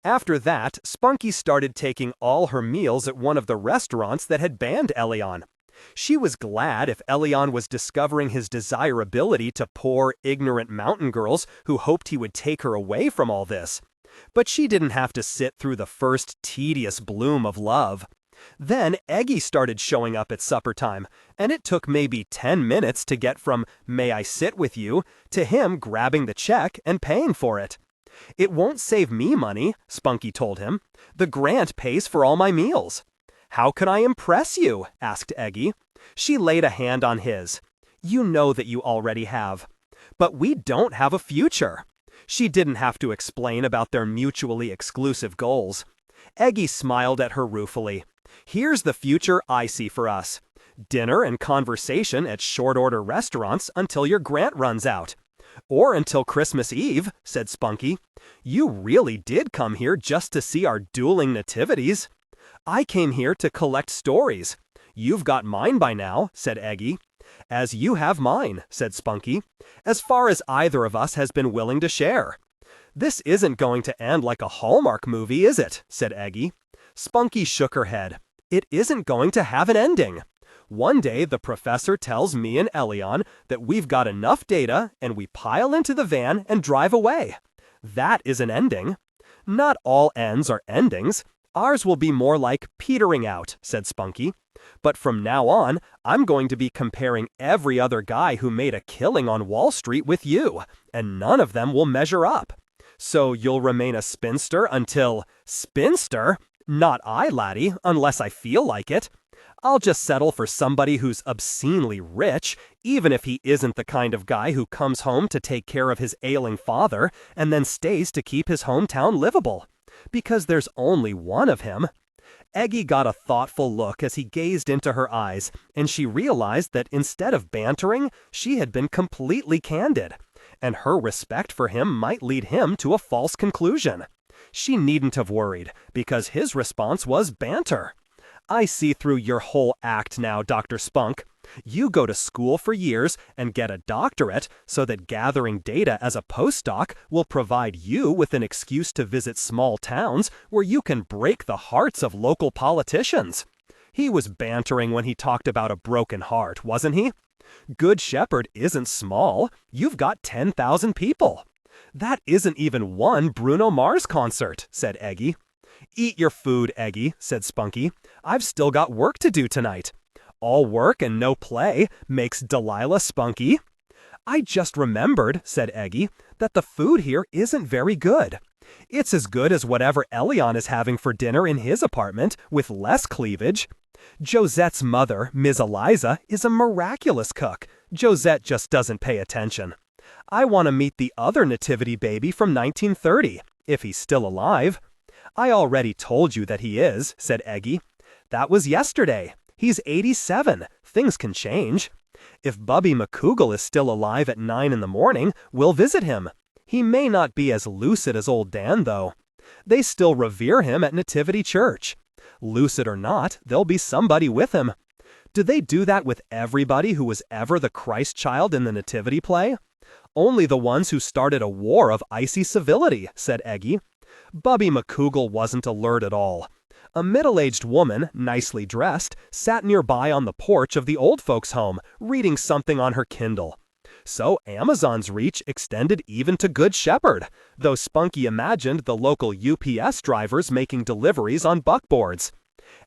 After that, Spunky started taking all her meals at one of the restaurants that had banned Elyon. She was glad if Elyon was discovering his desirability to poor, ignorant mountain girls who hoped he would take her away from all this. But she didn't have to sit through the first tedious bloom of love. Then Eggy started showing up at supper time, and it took maybe 10 minutes to get from "May I sit with you" to him grabbing the check and paying for it. "It won't save me money," Spunky told him. "The grant pays for all my meals." "How can I impress you?" asked Eggy. She laid a hand on his. "You know that you already have. But we don't have a future." She didn't have to explain about their mutually exclusive goals. Eggy smiled at her ruefully. "Here's the future I see for us. Dinner and conversation at short-order restaurants until your grant runs out." "Or until Christmas Eve," said Spunky. "You really did come here just to see our dueling nativities." "I came here to collect stories." "You've got mine by now," said Eggy. "As you have mine," said Spunky. "As far as either of us has been willing to share." "This isn't going to end like a Hallmark movie, is it?" said Eggy. Spunky shook her head. "It isn't going to have an ending." One day, the professor tells me and Elyon that we've got enough data and we pile into the van and drive away. That is an ending. Not all ends are endings. Ours will be more like petering out, said Spunky. But from now on, I'm going to be comparing every other guy who made a killing on Wall Street with you, and none of them will measure up. So you'll remain a spinster until... Spinster? Not I, laddie, unless I feel like it. I'll just settle for somebody who's obscenely rich, even if he isn't the kind of guy who comes home to take care of his ailing father and then stays to keep his hometown livable. Because there's only one of him. Eggy got a thoughtful look as he gazed into her eyes, and she realized that instead of bantering, she had been completely candid, and her respect for him might lead him to a false conclusion. She needn't have worried, because his response was banter. I see through your whole act now, Dr. Spunk. You go to school for years and get a doctorate so that gathering data as a postdoc will provide you with an excuse to visit small towns where you can break the hearts of local politicians. He was bantering when he talked about a broken heart, wasn't he? Good Shepherd isn't small. You've got 10,000 people. That isn't even one Bruno Mars concert, said Eggy. Eat your food, Eggy, said Spunky. I've still got work to do tonight. All work and no play makes Delilah spunky. I just remembered, said Eggy, that the food here isn't very good. It's as good as whatever Elyon is having for dinner in his apartment, with less cleavage. Josette's mother, Ms. Eliza, is a miraculous cook. Josette just doesn't pay attention. I want to meet the other nativity baby from 1930, if he's still alive. I already told you that he is, said Eggy. That was yesterday. He's 87. Things can change. If Bubby McCougal is still alive at 9 in the morning, we'll visit him. He may not be as lucid as old Dan, though. They still revere him at Nativity Church. Lucid or not, there'll be somebody with him. Do they do that with everybody who was ever the Christ child in the Nativity play? Only the ones who started a war of icy civility, said Eggy. Bubby McCougal wasn't alert at all. A middle-aged woman, nicely dressed, sat nearby on the porch of the old folks' home, reading something on her Kindle. So Amazon's reach extended even to Good Shepherd, though Spunky imagined the local UPS drivers making deliveries on buckboards.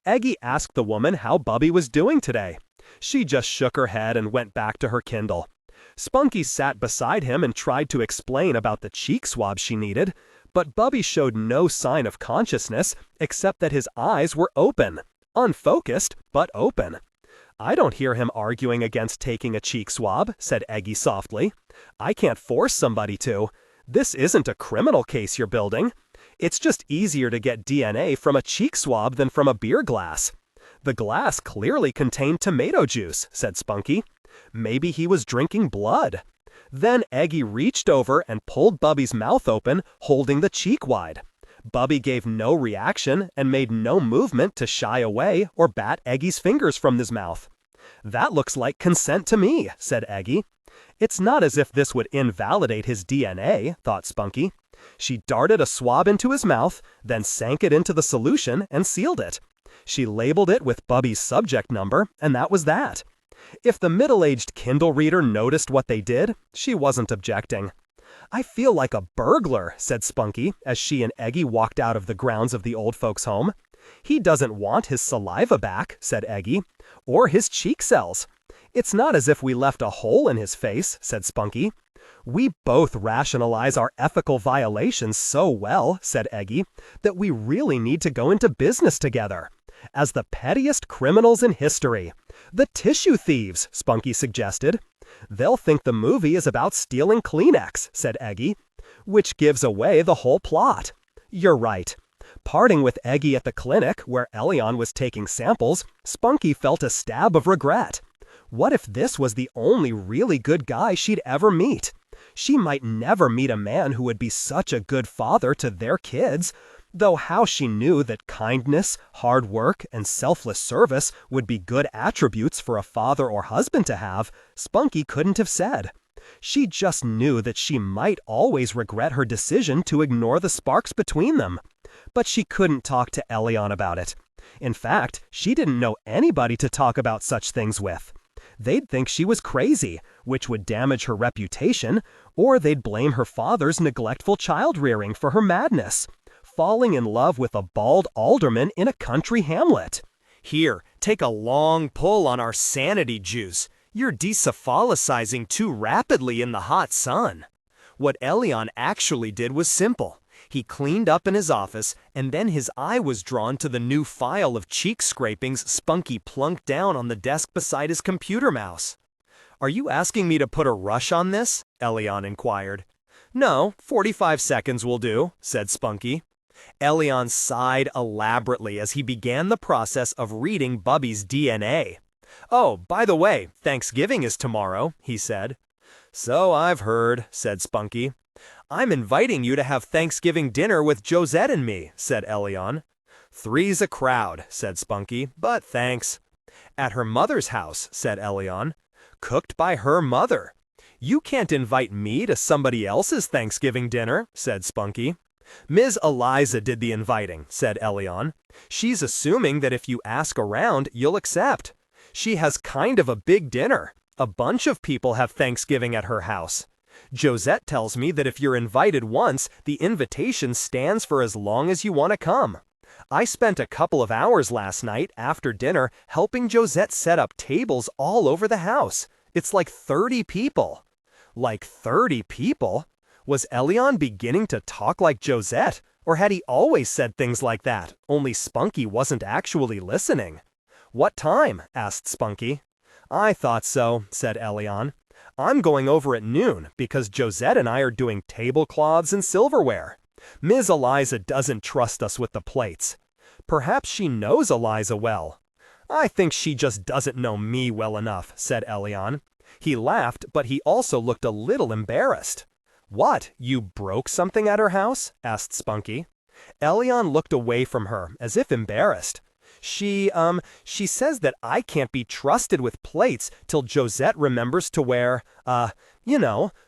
Eggy asked the woman how Bubby was doing today. She just shook her head and went back to her Kindle. Spunky sat beside him and tried to explain about the cheek swab she needed, but Bubby showed no sign of consciousness except that his eyes were open. Unfocused, but open. I don't hear him arguing against taking a cheek swab, said Eggy softly. I can't force somebody to. This isn't a criminal case you're building. It's just easier to get DNA from a cheek swab than from a beer glass. The glass clearly contained tomato juice, said Spunky. Maybe he was drinking blood. Then Eggy reached over and pulled Bubby's mouth open, holding the cheek wide. Bubby gave no reaction and made no movement to shy away or bat Eggy's fingers from his mouth. That looks like consent to me, said Eggy. It's not as if this would invalidate his DNA, thought Spunky. She darted a swab into his mouth, then sank it into the solution and sealed it. She labeled it with Bubby's subject number, and that was that. If the middle-aged Kindle reader noticed what they did, she wasn't objecting. I feel like a burglar, said Spunky, as she and Eggy walked out of the grounds of the old folks' home. He doesn't want his saliva back, said Eggy, or his cheek cells. It's not as if we left a hole in his face, said Spunky. We both rationalize our ethical violations so well, said Eggy, that we really need to go into business together. As the pettiest criminals in history. The tissue thieves, Spunky suggested. They'll think the movie is about stealing Kleenex, said Eggy, which gives away the whole plot. You're right. Parting with Eggy at the clinic, where Elyon was taking samples, Spunky felt a stab of regret. What if this was the only really good guy she'd ever meet? She might never meet a man who would be such a good father to their kids, though how she knew that kindness, hard work, and selfless service would be good attributes for a father or husband to have, Spunky couldn't have said. She just knew that she might always regret her decision to ignore the sparks between them. But she couldn't talk to Elyon about it. In fact, she didn't know anybody to talk about such things with. They'd think she was crazy, which would damage her reputation, or they'd blame her father's neglectful child-rearing for her madness, falling in love with a bald alderman in a country hamlet. Here, take a long pull on our sanity juice. You're desephalicizing too rapidly in the hot sun. What Elyon actually did was simple. He cleaned up in his office, and then his eye was drawn to the new file of cheek scrapings Spunky plunked down on the desk beside his computer mouse. "Are you asking me to put a rush on this?" Elyon inquired. "No, 45 seconds will do," said Spunky. Elyon sighed elaborately as he began the process of reading Bubby's DNA. "Oh, by the way, Thanksgiving is tomorrow," he said. "So I've heard," said Spunky. "I'm inviting you to have Thanksgiving dinner with Josette and me," said Elyon. "Three's a crowd," said Spunky, "but thanks." "At her mother's house," said Elyon. "Cooked by her mother." "You can't invite me to somebody else's Thanksgiving dinner," said Spunky. "Ms. Eliza did the inviting," said Elyon. "She's assuming that if you ask around, you'll accept. She has kind of a big dinner. A bunch of people have Thanksgiving at her house. Josette tells me that if you're invited once, the invitation stands for as long as you want to come. I spent a couple of hours last night after dinner helping Josette set up tables all over the house. It's like 30 people. Like 30 people? Was Elyon beginning to talk like Josette, or had he always said things like that, only Spunky wasn't actually listening? "What time?" asked Spunky. "I thought so," said Elyon. "I'm going over at noon because Josette and I are doing tablecloths and silverware. Ms. Eliza doesn't trust us with the plates. Perhaps she knows Eliza well." "I think she just doesn't know me well enough," said Elyon. He laughed, but he also looked a little embarrassed. "What, you broke something at her house?" asked Spunky. Elyon looked away from her, as if embarrassed. She says that I can't be trusted with plates till Josette remembers to wear,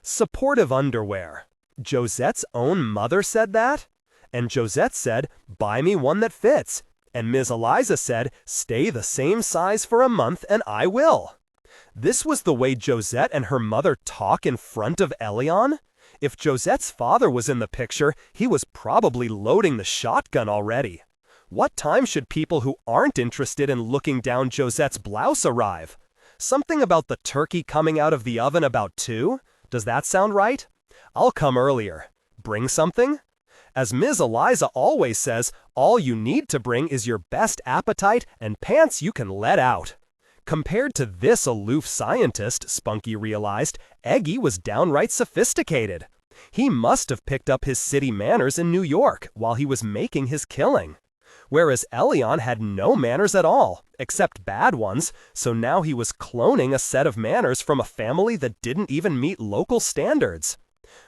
supportive underwear." Josette's own mother said that? And Josette said, "Buy me one that fits." And Ms. Eliza said, "Stay the same size for a month and I will." This was the way Josette and her mother talk in front of Elyon? If Josette's father was in the picture, he was probably loading the shotgun already. What time should people who aren't interested in looking down Josette's blouse arrive? Something about the turkey coming out of the oven about 2? Does that sound right? I'll come earlier. Bring something? As Ms. Eliza always says, all you need to bring is your best appetite and pants you can let out. Compared to this aloof scientist, Spunky realized, Eggy was downright sophisticated. He must have picked up his city manners in New York while he was making his killing. Whereas Elyon had no manners at all, except bad ones, so now he was cloning a set of manners from a family that didn't even meet local standards.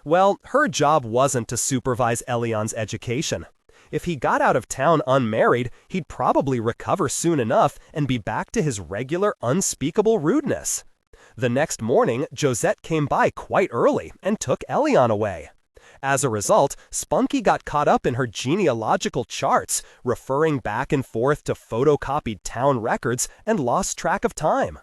Well, her job wasn't to supervise Elyon's education. If he got out of town unmarried, he'd probably recover soon enough and be back to his regular, unspeakable rudeness. The next morning, Josette came by quite early and took Elyon away. As a result, Spunky got caught up in her genealogical charts, referring back and forth to photocopied town records, and lost track of time.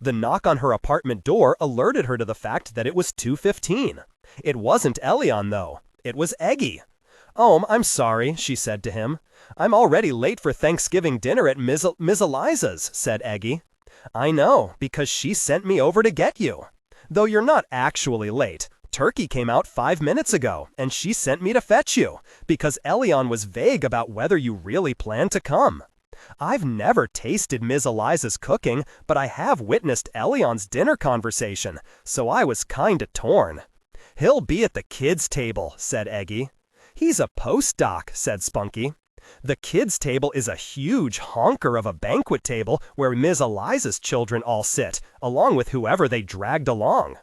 The knock on her apartment door alerted her to the fact that it was 2:15. It wasn't Elyon, though. It was Eggy. "Oh, I'm sorry," she said to him. "I'm already late for Thanksgiving dinner at Ms. Eliza's," said Eggy. "I know, because she sent me over to get you. Though you're not actually late. Turkey came out 5 minutes ago, and she sent me to fetch you, because Elyon was vague about whether you really planned to come. I've never tasted Ms. Eliza's cooking, but I have witnessed Elyon's dinner conversation, so I was kinda torn." "He'll be at the kids' table," said Eggy. "He's a postdoc," said Spunky. "The kids' table is a huge honker of a banquet table where Ms. Eliza's children all sit, along with whoever they dragged along.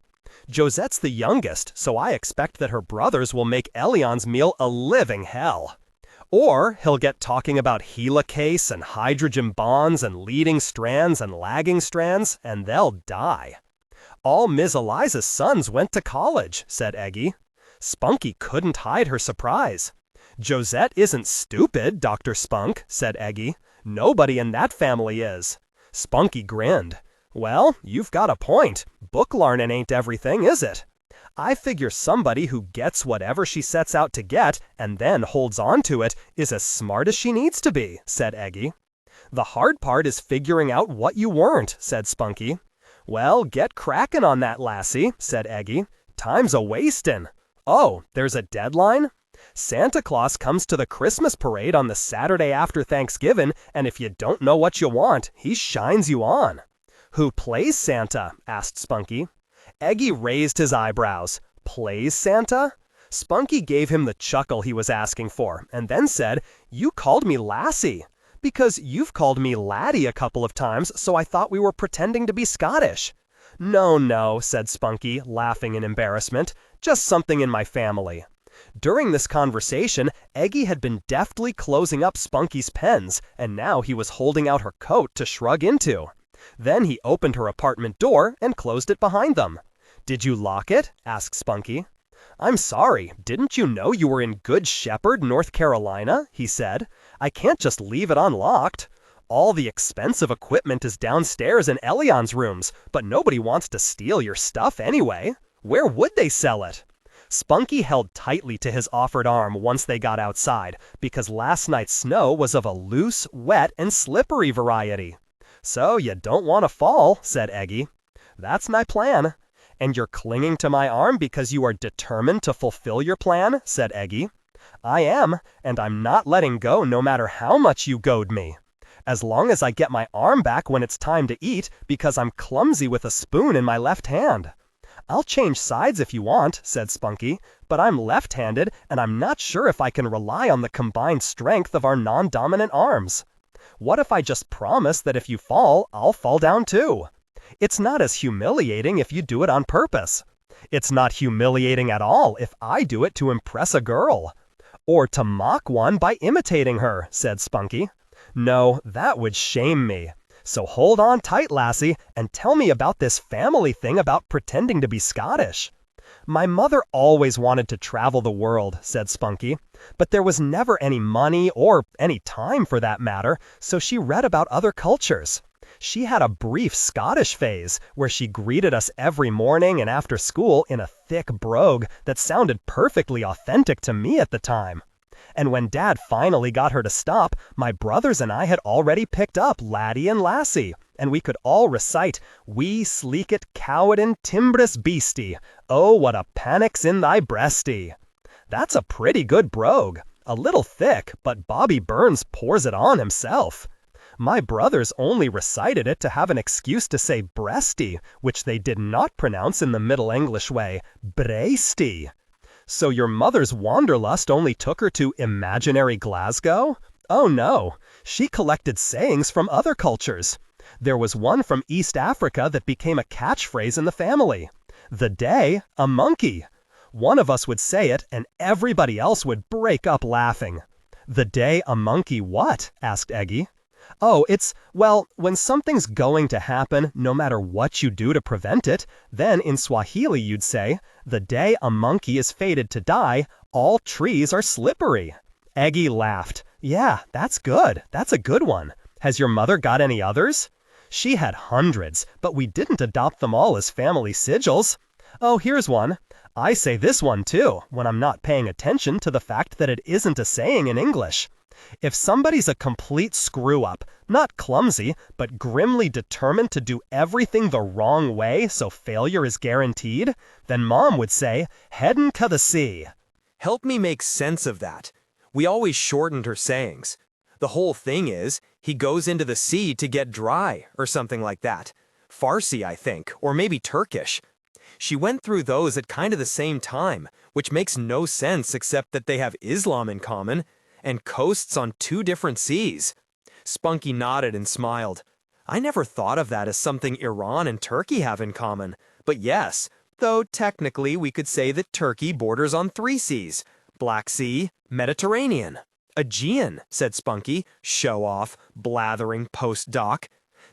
Josette's the youngest, so I expect that her brothers will make Elyon's meal a living hell. Or he'll get talking about helicase and hydrogen bonds and leading strands and lagging strands, and they'll die. All Ms. Eliza's sons went to college, said Eggy. Spunky couldn't hide her surprise. Josette isn't stupid, Dr. Spunk, said Eggy. Nobody in that family is. Spunky grinned. Well, you've got a point. Book larnin' ain't everything, is it? I figure somebody who gets whatever she sets out to get and then holds on to it is as smart as she needs to be, said Eggy. The hard part is figuring out what you weren't, said Spunky. Well, get crackin' on that, lassie, said Eggy. Time's a-wastin'. Oh, there's a deadline? Santa Claus comes to the Christmas parade on the Saturday after Thanksgiving, and if you don't know what you want, he shines you on. Who plays Santa? Asked Spunky. Eggy raised his eyebrows. Plays Santa? Spunky gave him the chuckle he was asking for, and then said, You called me lassie. Because you've called me laddie a couple of times, so I thought we were pretending to be Scottish. No, said Spunky, laughing in embarrassment. Just something in my family. During this conversation, Eggy had been deftly closing up Spunky's pens, and now he was holding out her coat to shrug into. Then he opened her apartment door and closed it behind them. Did you lock it? Asked Spunky. I'm sorry, didn't you know you were in Good Shepherd, North Carolina? He said. I can't just leave it unlocked. All the expensive equipment is downstairs in Elyon's rooms, but nobody wants to steal your stuff anyway. Where would they sell it? Spunky held tightly to his offered arm once they got outside, because last night's snow was of a loose, wet, and slippery variety. So you don't want to fall, said Eggy. That's my plan. And you're clinging to my arm because you are determined to fulfill your plan, said Eggy. I am, and I'm not letting go no matter how much you goad me. As long as I get my arm back when it's time to eat, because I'm clumsy with a spoon in my left hand. I'll change sides if you want, said Spunky, but I'm left-handed, and I'm not sure if I can rely on the combined strength of our non-dominant arms. What if I just promise that if you fall, I'll fall down too? It's not as humiliating if you do it on purpose. It's not humiliating at all if I do it to impress a girl. Or to mock one by imitating her, said Spunky. No, that would shame me. So hold on tight, lassie, and tell me about this family thing about pretending to be Scottish. My mother always wanted to travel the world, said Spunky, but there was never any money or any time for that matter, so she read about other cultures. She had a brief Scottish phase where she greeted us every morning and after school in a thick brogue that sounded perfectly authentic to me at the time. And when Dad finally got her to stop, my brothers and I had already picked up Laddie and Lassie, and we could all recite, We sleeket cowden timbrous beastie, oh, what a panic's in thy breastie. That's a pretty good brogue. A little thick, but Bobby Burns pours it on himself. My brothers only recited it to have an excuse to say breastie, which they did not pronounce in the Middle English way, braisty. So your mother's wanderlust only took her to imaginary Glasgow? Oh no, she collected sayings from other cultures. There was one from East Africa that became a catchphrase in the family. The day, a monkey. One of us would say it, and everybody else would break up laughing. The day a monkey what? Asked Eggy. Oh, well, when something's going to happen, no matter what you do to prevent it, then in Swahili you'd say, the day a monkey is fated to die, all trees are slippery. Eggy laughed. Yeah, that's good. That's a good one. Has your mother got any others? She had hundreds, but we didn't adopt them all as family sigils. Oh, here's one. I say this one too, when I'm not paying attention to the fact that it isn't a saying in English. If somebody's a complete screw-up, not clumsy, but grimly determined to do everything the wrong way so failure is guaranteed, then Mom would say, headin' to the sea. Help me make sense of that. We always shortened her sayings. The whole thing is, he goes into the sea to get dry, or something like that. Farsi, I think, or maybe Turkish. She went through those at kind of the same time, which makes no sense except that they have Islam in common, and coasts on 2 different seas. Spunky nodded and smiled. I never thought of that as something Iran and Turkey have in common, but yes, though technically we could say that Turkey borders on 3 seas, Black Sea, Mediterranean. Aegean, said Spunky, show off, blathering post-doc.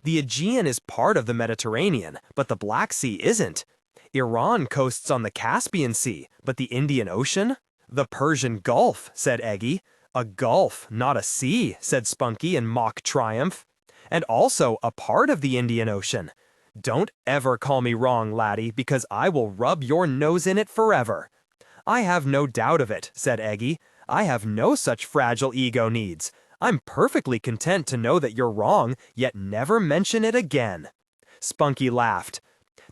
The Aegean is part of the Mediterranean, but the Black Sea isn't. Iran coasts on the Caspian Sea, but the Indian Ocean? The Persian Gulf, said Eggy. A gulf, not a sea, said Spunky in mock triumph. And also a part of the Indian Ocean. Don't ever call me wrong, laddie, because I will rub your nose in it forever. I have no doubt of it, said Eggy. I have no such fragile ego needs. I'm perfectly content to know that you're wrong, yet never mention it again. Spunky laughed.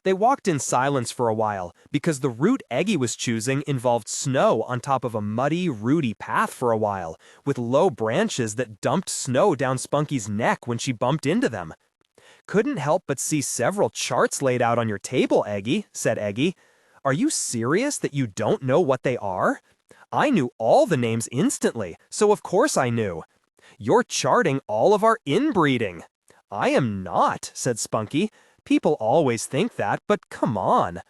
They walked in silence for a while, because the route Eggy was choosing involved snow on top of a muddy, rooty path for a while, with low branches that dumped snow down Spunky's neck when she bumped into them. Couldn't help but see several charts laid out on your table, Eggy, said Eggy. Are you serious that you don't know what they are? I knew all the names instantly, so of course I knew. You're charting all of our inbreeding. I am not, said Spunky. People always think that, but come on.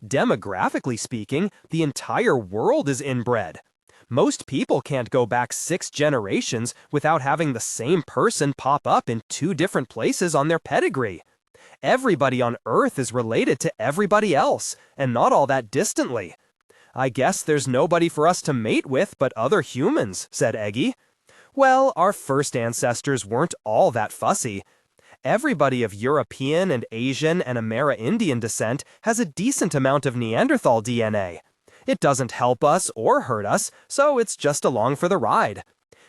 Demographically speaking, the entire world is inbred. Most people can't go back 6 generations without having the same person pop up in 2 different places on their pedigree. Everybody on Earth is related to everybody else, and not all that distantly. I guess there's nobody for us to mate with but other humans, said Eggy. Well, our first ancestors weren't all that fussy. Everybody of European and Asian and Amerindian descent has a decent amount of Neanderthal DNA. It doesn't help us or hurt us, so it's just along for the ride.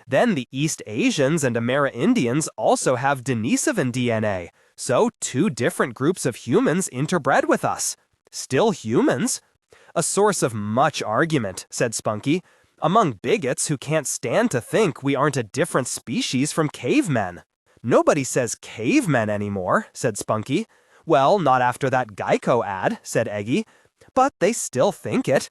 Then the East Asians and Amerindians also have Denisovan DNA, so 2 different groups of humans interbred with us. Still humans. A source of much argument, said Spunky, among bigots who can't stand to think we aren't a different species from cavemen. Nobody says cavemen anymore, said Spunky. Well, not after that Geico ad, said Eggy. But they still think it.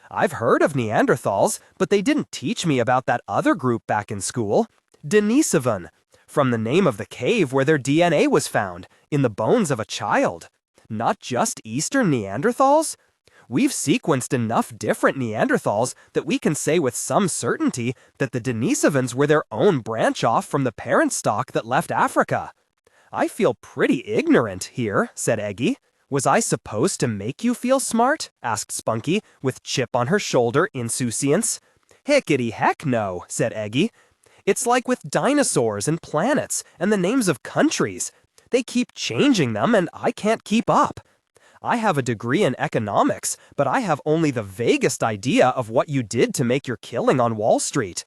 I've heard of Neanderthals, but they didn't teach me about that other group back in school. Denisovan, from the name of the cave where their DNA was found, in the bones of a child. Not just Eastern Neanderthals? We've sequenced enough different Neanderthals that we can say with some certainty that the Denisovans were their own branch off from the parent stock that left Africa. I feel pretty ignorant here, said Eggy. Was I supposed to make you feel smart? Asked Spunky, with Chip on her shoulder insouciance. Hickety heck no, said Eggy. It's like with dinosaurs and planets and the names of countries. They keep changing them and I can't keep up. I have a degree in economics, but I have only the vaguest idea of what you did to make your killing on Wall Street.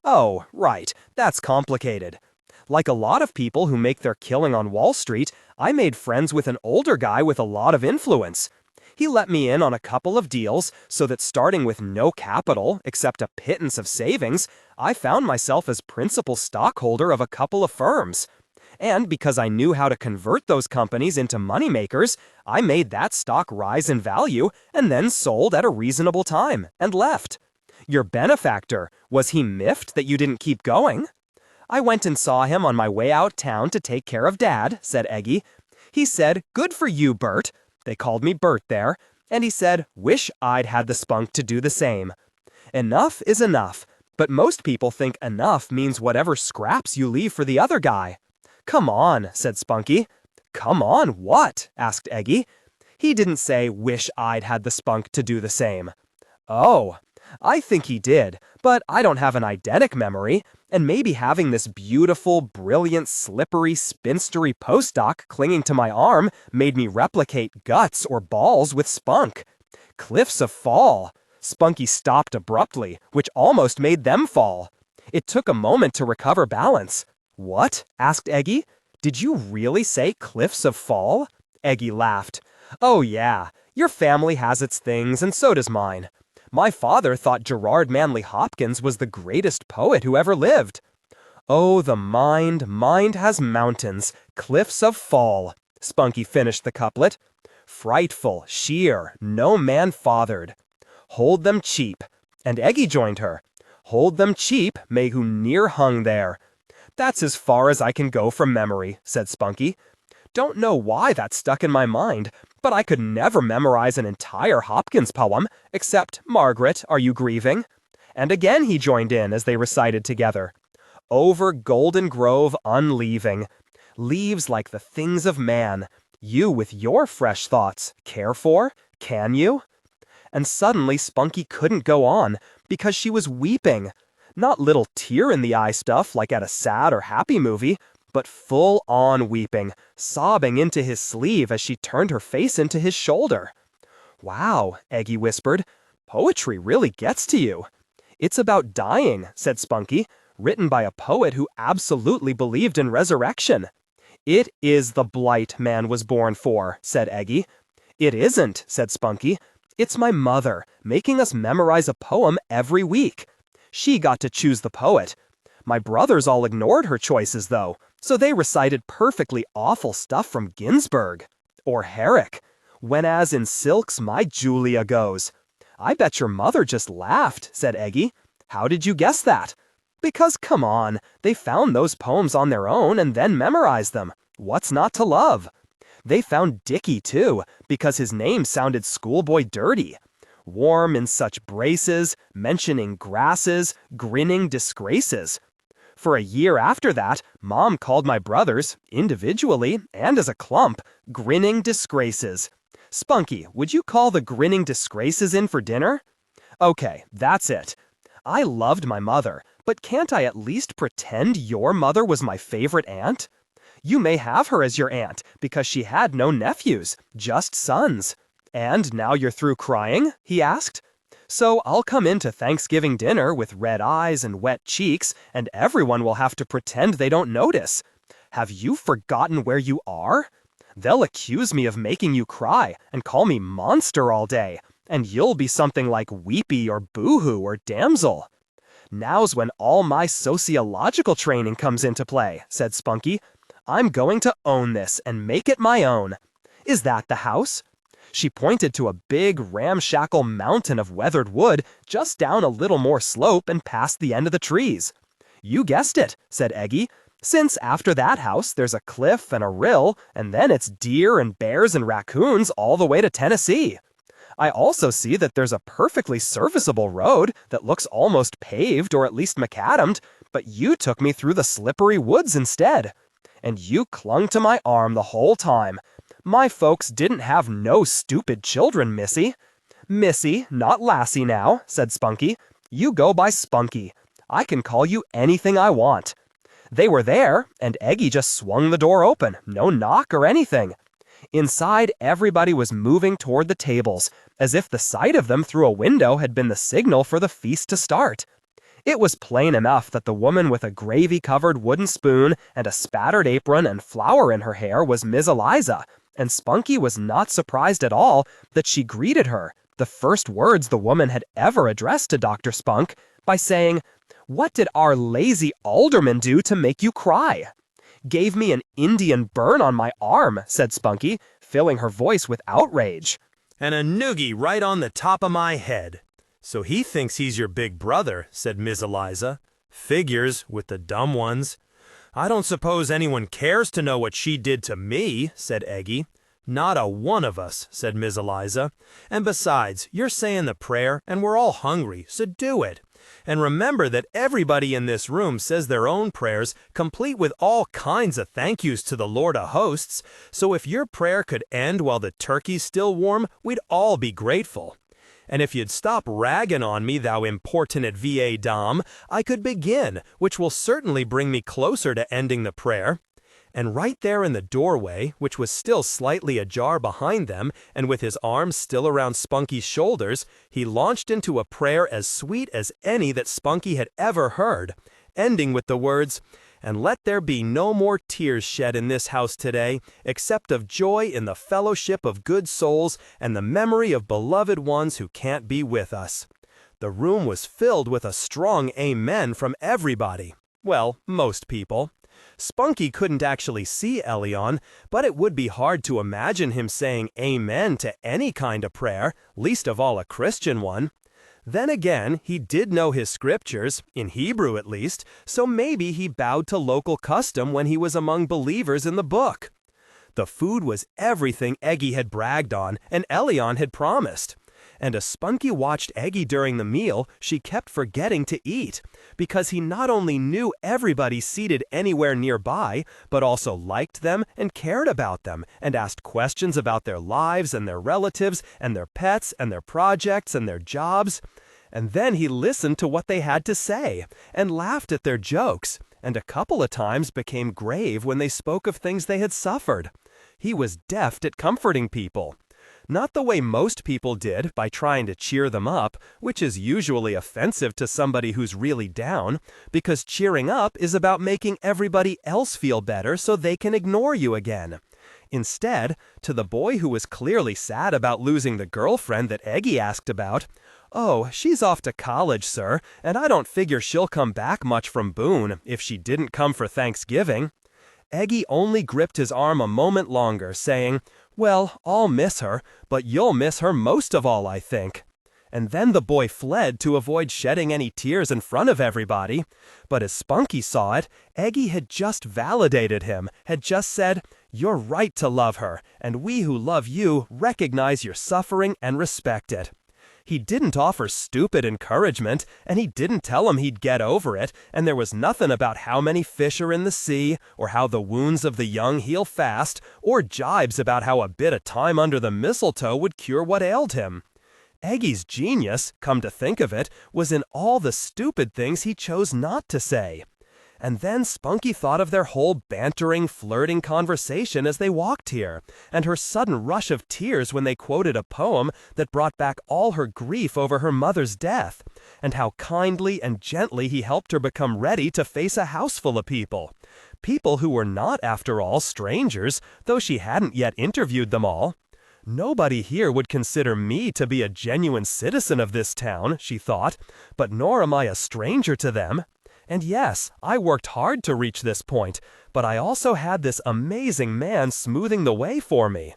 Oh, right, that's complicated. Like a lot of people who make their killing on Wall Street, I made friends with an older guy with a lot of influence. He let me in on a couple of deals so that starting with no capital, except a pittance of savings, I found myself as principal stockholder of a couple of firms. And because I knew how to convert those companies into moneymakers, I made that stock rise in value and then sold at a reasonable time and left. Your benefactor, was he miffed that you didn't keep going? I went and saw him on my way out town to take care of Dad, said Eggy. He said, "Good for you, Bert." They called me Bert there. And he said, "Wish I'd had the spunk to do the same." Enough is enough, but most people think enough means whatever scraps you leave for the other guy. Come on, said Spunky. Come on, what? Asked Eggy. He didn't say, "Wish I'd had the spunk to do the same." Oh, I think he did, but I don't have an eidetic memory, and maybe having this beautiful, brilliant, slippery, spinstery postdoc clinging to my arm made me replicate guts or balls with Spunk. Cliffs of fall. Spunky stopped abruptly, which almost made them fall. It took a moment to recover balance. What? Asked Eggy. Did you really say cliffs of fall? Eggy laughed. Oh yeah, your family has its things, and so does mine. My father thought Gerard Manley Hopkins was the greatest poet who ever lived. Oh, the mind has mountains, cliffs of fall. Spunky finished the couplet. Frightful, sheer, no man fathered. Hold them cheap. And Eggy joined her. Hold them cheap, may who near hung there. That's as far as I can go from memory, said Spunky. Don't know why that stuck in my mind, but I could never memorize an entire Hopkins poem, except Margaret, Are You Grieving? And again he joined in as they recited together. Over Golden Grove unleaving. Leaves like the things of man. You with your fresh thoughts, care for? Can you? And suddenly Spunky couldn't go on, because she was weeping. Not little tear-in-the-eye stuff like at a sad or happy movie, but full-on weeping, sobbing into his sleeve as she turned her face into his shoulder. "Wow," Eggy whispered. "Poetry really gets to you." "It's about dying," said Spunky, "written by a poet who absolutely believed in resurrection." "It is the blight man was born for," said Eggy. "It isn't," said Spunky. "It's my mother, making us memorize a poem every week. She got to choose the poet. My brothers all ignored her choices, though, so they recited perfectly awful stuff from Ginsberg. Or Herrick. When as in silks my Julia goes." "I bet your mother just laughed," said Eggy. "How did you guess that?" "Because, come on, they found those poems on their own and then memorized them. What's not to love? They found Dickie, too, because his name sounded schoolboy dirty. Warm in such braces, mentioning grasses, grinning disgraces. For a year after that, Mom called my brothers, individually and as a clump, grinning disgraces. Spunky, would you call the grinning disgraces in for dinner?" "Okay, that's it. I loved my mother, but can't I at least pretend your mother was my favorite aunt? You may have her as your aunt, because she had no nephews, just sons. And now you're through crying?" he asked. "So I'll come in to Thanksgiving dinner with red eyes and wet cheeks, and everyone will have to pretend they don't notice. Have you forgotten where you are? They'll accuse me of making you cry and call me monster all day, and you'll be something like weepy or boohoo or damsel." "Now's when all my sociological training comes into play," said Spunky. "I'm going to own this and make it my own. Is that the house?" She pointed to a big, ramshackle mountain of weathered wood just down a little more slope and past the end of the trees. "You guessed it," said Eggy, "since after that house there's a cliff and a rill, and then it's deer and bears and raccoons all the way to Tennessee. I also see that there's a perfectly serviceable road that looks almost paved or at least macadamed, but you took me through the slippery woods instead. And you clung to my arm the whole time. My folks didn't have no stupid children, Missy." "Missy, not Lassie now," said Spunky. "You go by Spunky. I can call you anything I want." They were there, and Eggy just swung the door open, no knock or anything. Inside, everybody was moving toward the tables, as if the sight of them through a window had been the signal for the feast to start. It was plain enough that the woman with a gravy-covered wooden spoon and a spattered apron and flour in her hair was Miss Eliza, and Spunky was not surprised at all that she greeted her, the first words the woman had ever addressed to Dr. Spunk, by saying, "What did our lazy alderman do to make you cry?" "Gave me an Indian burn on my arm," said Spunky, filling her voice with outrage. "And a noogie right on the top of my head. So he thinks he's your big brother," said Miss Eliza. "Figures, with the dumb ones." "I don't suppose anyone cares to know what she did to me," said Eggy. "Not a one of us," said Miss Eliza. "And besides, you're saying the prayer, and we're all hungry, so do it. And remember that everybody in this room says their own prayers, complete with all kinds of thank yous to the Lord of Hosts, so if your prayer could end while the turkey's still warm, we'd all be grateful. And if you'd stop ragging on me, thou importunate VA dame, I could begin, which will certainly bring me closer to ending the prayer." And right there in the doorway, which was still slightly ajar behind them, and with his arms still around Spunky's shoulders, he launched into a prayer as sweet as any that Spunky had ever heard, ending with the words, "And let there be no more tears shed in this house today, except of joy in the fellowship of good souls and the memory of beloved ones who can't be with us." The room was filled with a strong amen from everybody. Well, most people. Spunky couldn't actually see Elyon, but it would be hard to imagine him saying amen to any kind of prayer, least of all a Christian one. Then again, he did know his scriptures, in Hebrew at least, so maybe he bowed to local custom when he was among believers in the book. The food was everything Eggy had bragged on and Elyon had promised. and as Spunky watched Eggy during the meal, she kept forgetting to eat, because he not only knew everybody seated anywhere nearby, but also liked them and cared about them, and asked questions about their lives and their relatives and their pets and their projects and their jobs. And then he listened to what they had to say, and laughed at their jokes, and a couple of times became grave when they spoke of things they had suffered. He was deft at comforting people. Not the way most people did, by trying to cheer them up, which is usually offensive to somebody who's really down, because cheering up is about making everybody else feel better so they can ignore you again. Instead, to the boy who was clearly sad about losing the girlfriend that Eggy asked about, "Oh, she's off to college, sir, and I don't figure she'll come back much from Boone if she didn't come for Thanksgiving." Eggy only gripped his arm a moment longer, saying, "Well, I'll miss her, but you'll miss her most of all, I think." And then the boy fled to avoid shedding any tears in front of everybody. But as Spunky saw it, Eggy had just validated him, had just said, "You're right to love her, and we who love you recognize your suffering and respect it." He didn't offer stupid encouragement, and he didn't tell him he'd get over it, and there was nothing about how many fish are in the sea, or how the wounds of the young heal fast, or jibes about how a bit of time under the mistletoe would cure what ailed him. Eggy's genius, come to think of it, was in all the stupid things he chose not to say. And then Spunky thought of their whole bantering, flirting conversation as they walked here, and her sudden rush of tears when they quoted a poem that brought back all her grief over her mother's death, and how kindly and gently he helped her become ready to face a house full of people. People who were not, after all, strangers, though she hadn't yet interviewed them all. Nobody here would consider me to be a genuine citizen of this town, she thought, but nor am I a stranger to them. And yes, I worked hard to reach this point, but I also had this amazing man smoothing the way for me.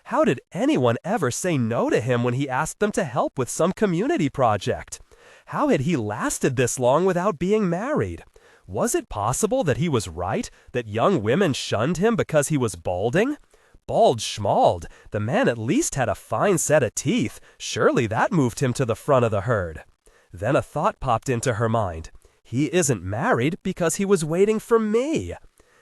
How did anyone ever say no to him when he asked them to help with some community project? How had he lasted this long without being married? Was it possible that he was right, that young women shunned him because he was balding? Bald schmald, the man at least had a fine set of teeth. Surely that moved him to the front of the herd. Then a thought popped into her mind. He isn't married because he was waiting for me.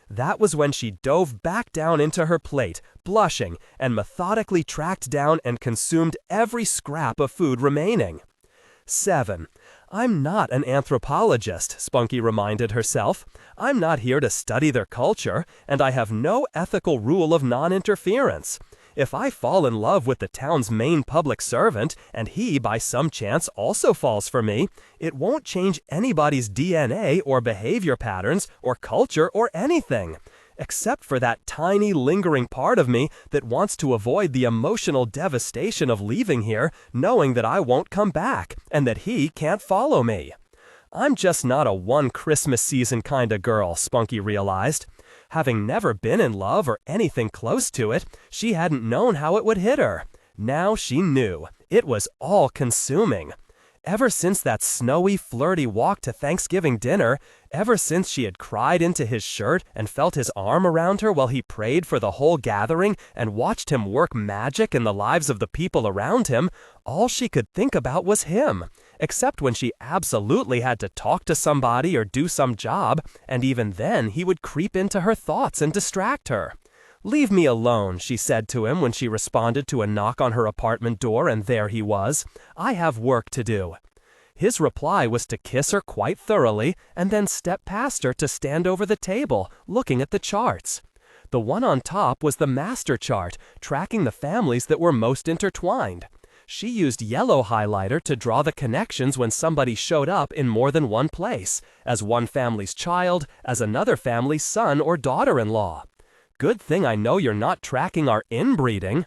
That was when she dove back down into her plate, blushing, and methodically tracked down and consumed every scrap of food remaining. 7. I'm not an anthropologist, Spunky reminded herself. I'm not here to study their culture, and I have no ethical rule of non-interference. If I fall in love with the town's main public servant, and he by some chance also falls for me, it won't change anybody's DNA or behavior patterns or culture or anything, except for that tiny lingering part of me that wants to avoid the emotional devastation of leaving here, knowing that I won't come back, and that he can't follow me. I'm just not a one Christmas season kind of girl, Spunky realized. Having never been in love or anything close to it, she hadn't known how it would hit her. Now she knew. It was all-consuming. Ever since that snowy, flirty walk to Thanksgiving dinner, ever since she had cried into his shirt and felt his arm around her while he prayed for the whole gathering and watched him work magic in the lives of the people around him, all she could think about was him. Except when she absolutely had to talk to somebody or do some job, and even then he would creep into her thoughts and distract her. "Leave me alone," she said to him when she responded to a knock on her apartment door, and there he was. "I have work to do." His reply was to kiss her quite thoroughly, and then step past her to stand over the table, looking at the charts. The one on top was the master chart, tracking the families that were most intertwined. She used yellow highlighter to draw the connections when somebody showed up in more than one place, as one family's child, as another family's son or daughter-in-law. Good thing I know you're not tracking our inbreeding.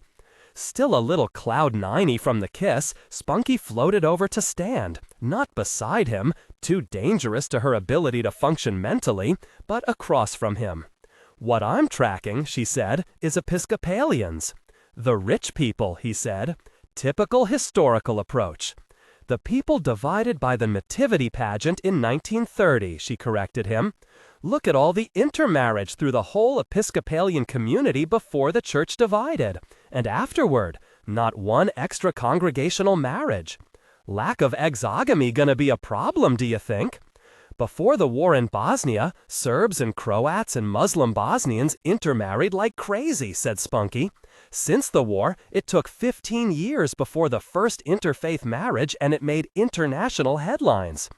Still a little cloud-niney from the kiss, Spunky floated over to stand, not beside him, too dangerous to her ability to function mentally, but across from him. "What I'm tracking," she said, "is Episcopalians." "The rich people," he said. Typical historical approach. "The people divided by the nativity pageant in 1930, she corrected him. "Look at all the intermarriage through the whole Episcopalian community before the church divided. And afterward, Not one extra congregational marriage. Lack of exogamy gonna be a problem, do you think? Before the war in Bosnia, Serbs and Croats and Muslim Bosnians intermarried like crazy, said Spunky. Since the war, it took 15 years before the first interfaith marriage, and it made international headlines.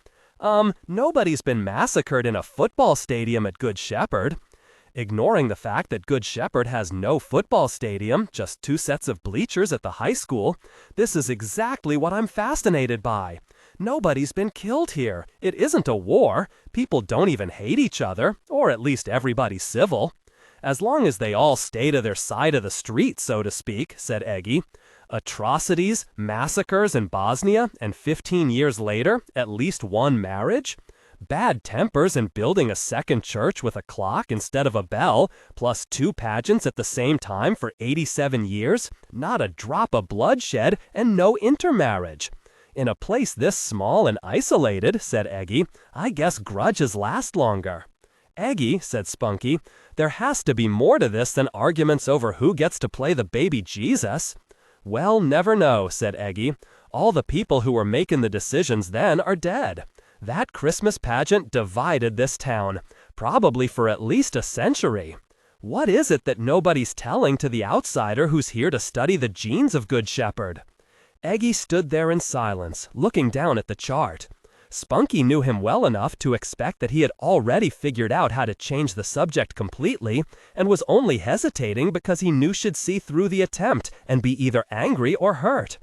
Nobody's been massacred in a football stadium at Good Shepherd. Ignoring the fact that Good Shepherd has no football stadium, just 2 sets of bleachers at the high school, this is exactly what I'm fascinated by. Nobody's been killed here. It isn't a war. People don't even hate each other, or at least everybody's civil. As long as they all stay to their side of the street, so to speak, said Eggy. Atrocities, massacres in Bosnia, and 15 years later, at least one marriage? Bad tempers and building a second church with a clock instead of a bell, plus 2 pageants at the same time for 87 years? Not a drop of bloodshed and no intermarriage. In a place this small and isolated, said Eggy, I guess grudges last longer. Eggy, said Spunky, there has to be more to this than arguments over who gets to play the baby Jesus. Well, never know, said Eggy. All the people who were making the decisions then are dead. That Christmas pageant divided this town, probably for at least a century. What is it that nobody's telling to the outsider who's here to study the genes of Good Shepherd? Eggy stood there in silence, looking down at the chart. Spunky knew him well enough to expect that he had already figured out how to change the subject completely, and was only hesitating because he knew she'd see through the attempt and be either angry or hurt.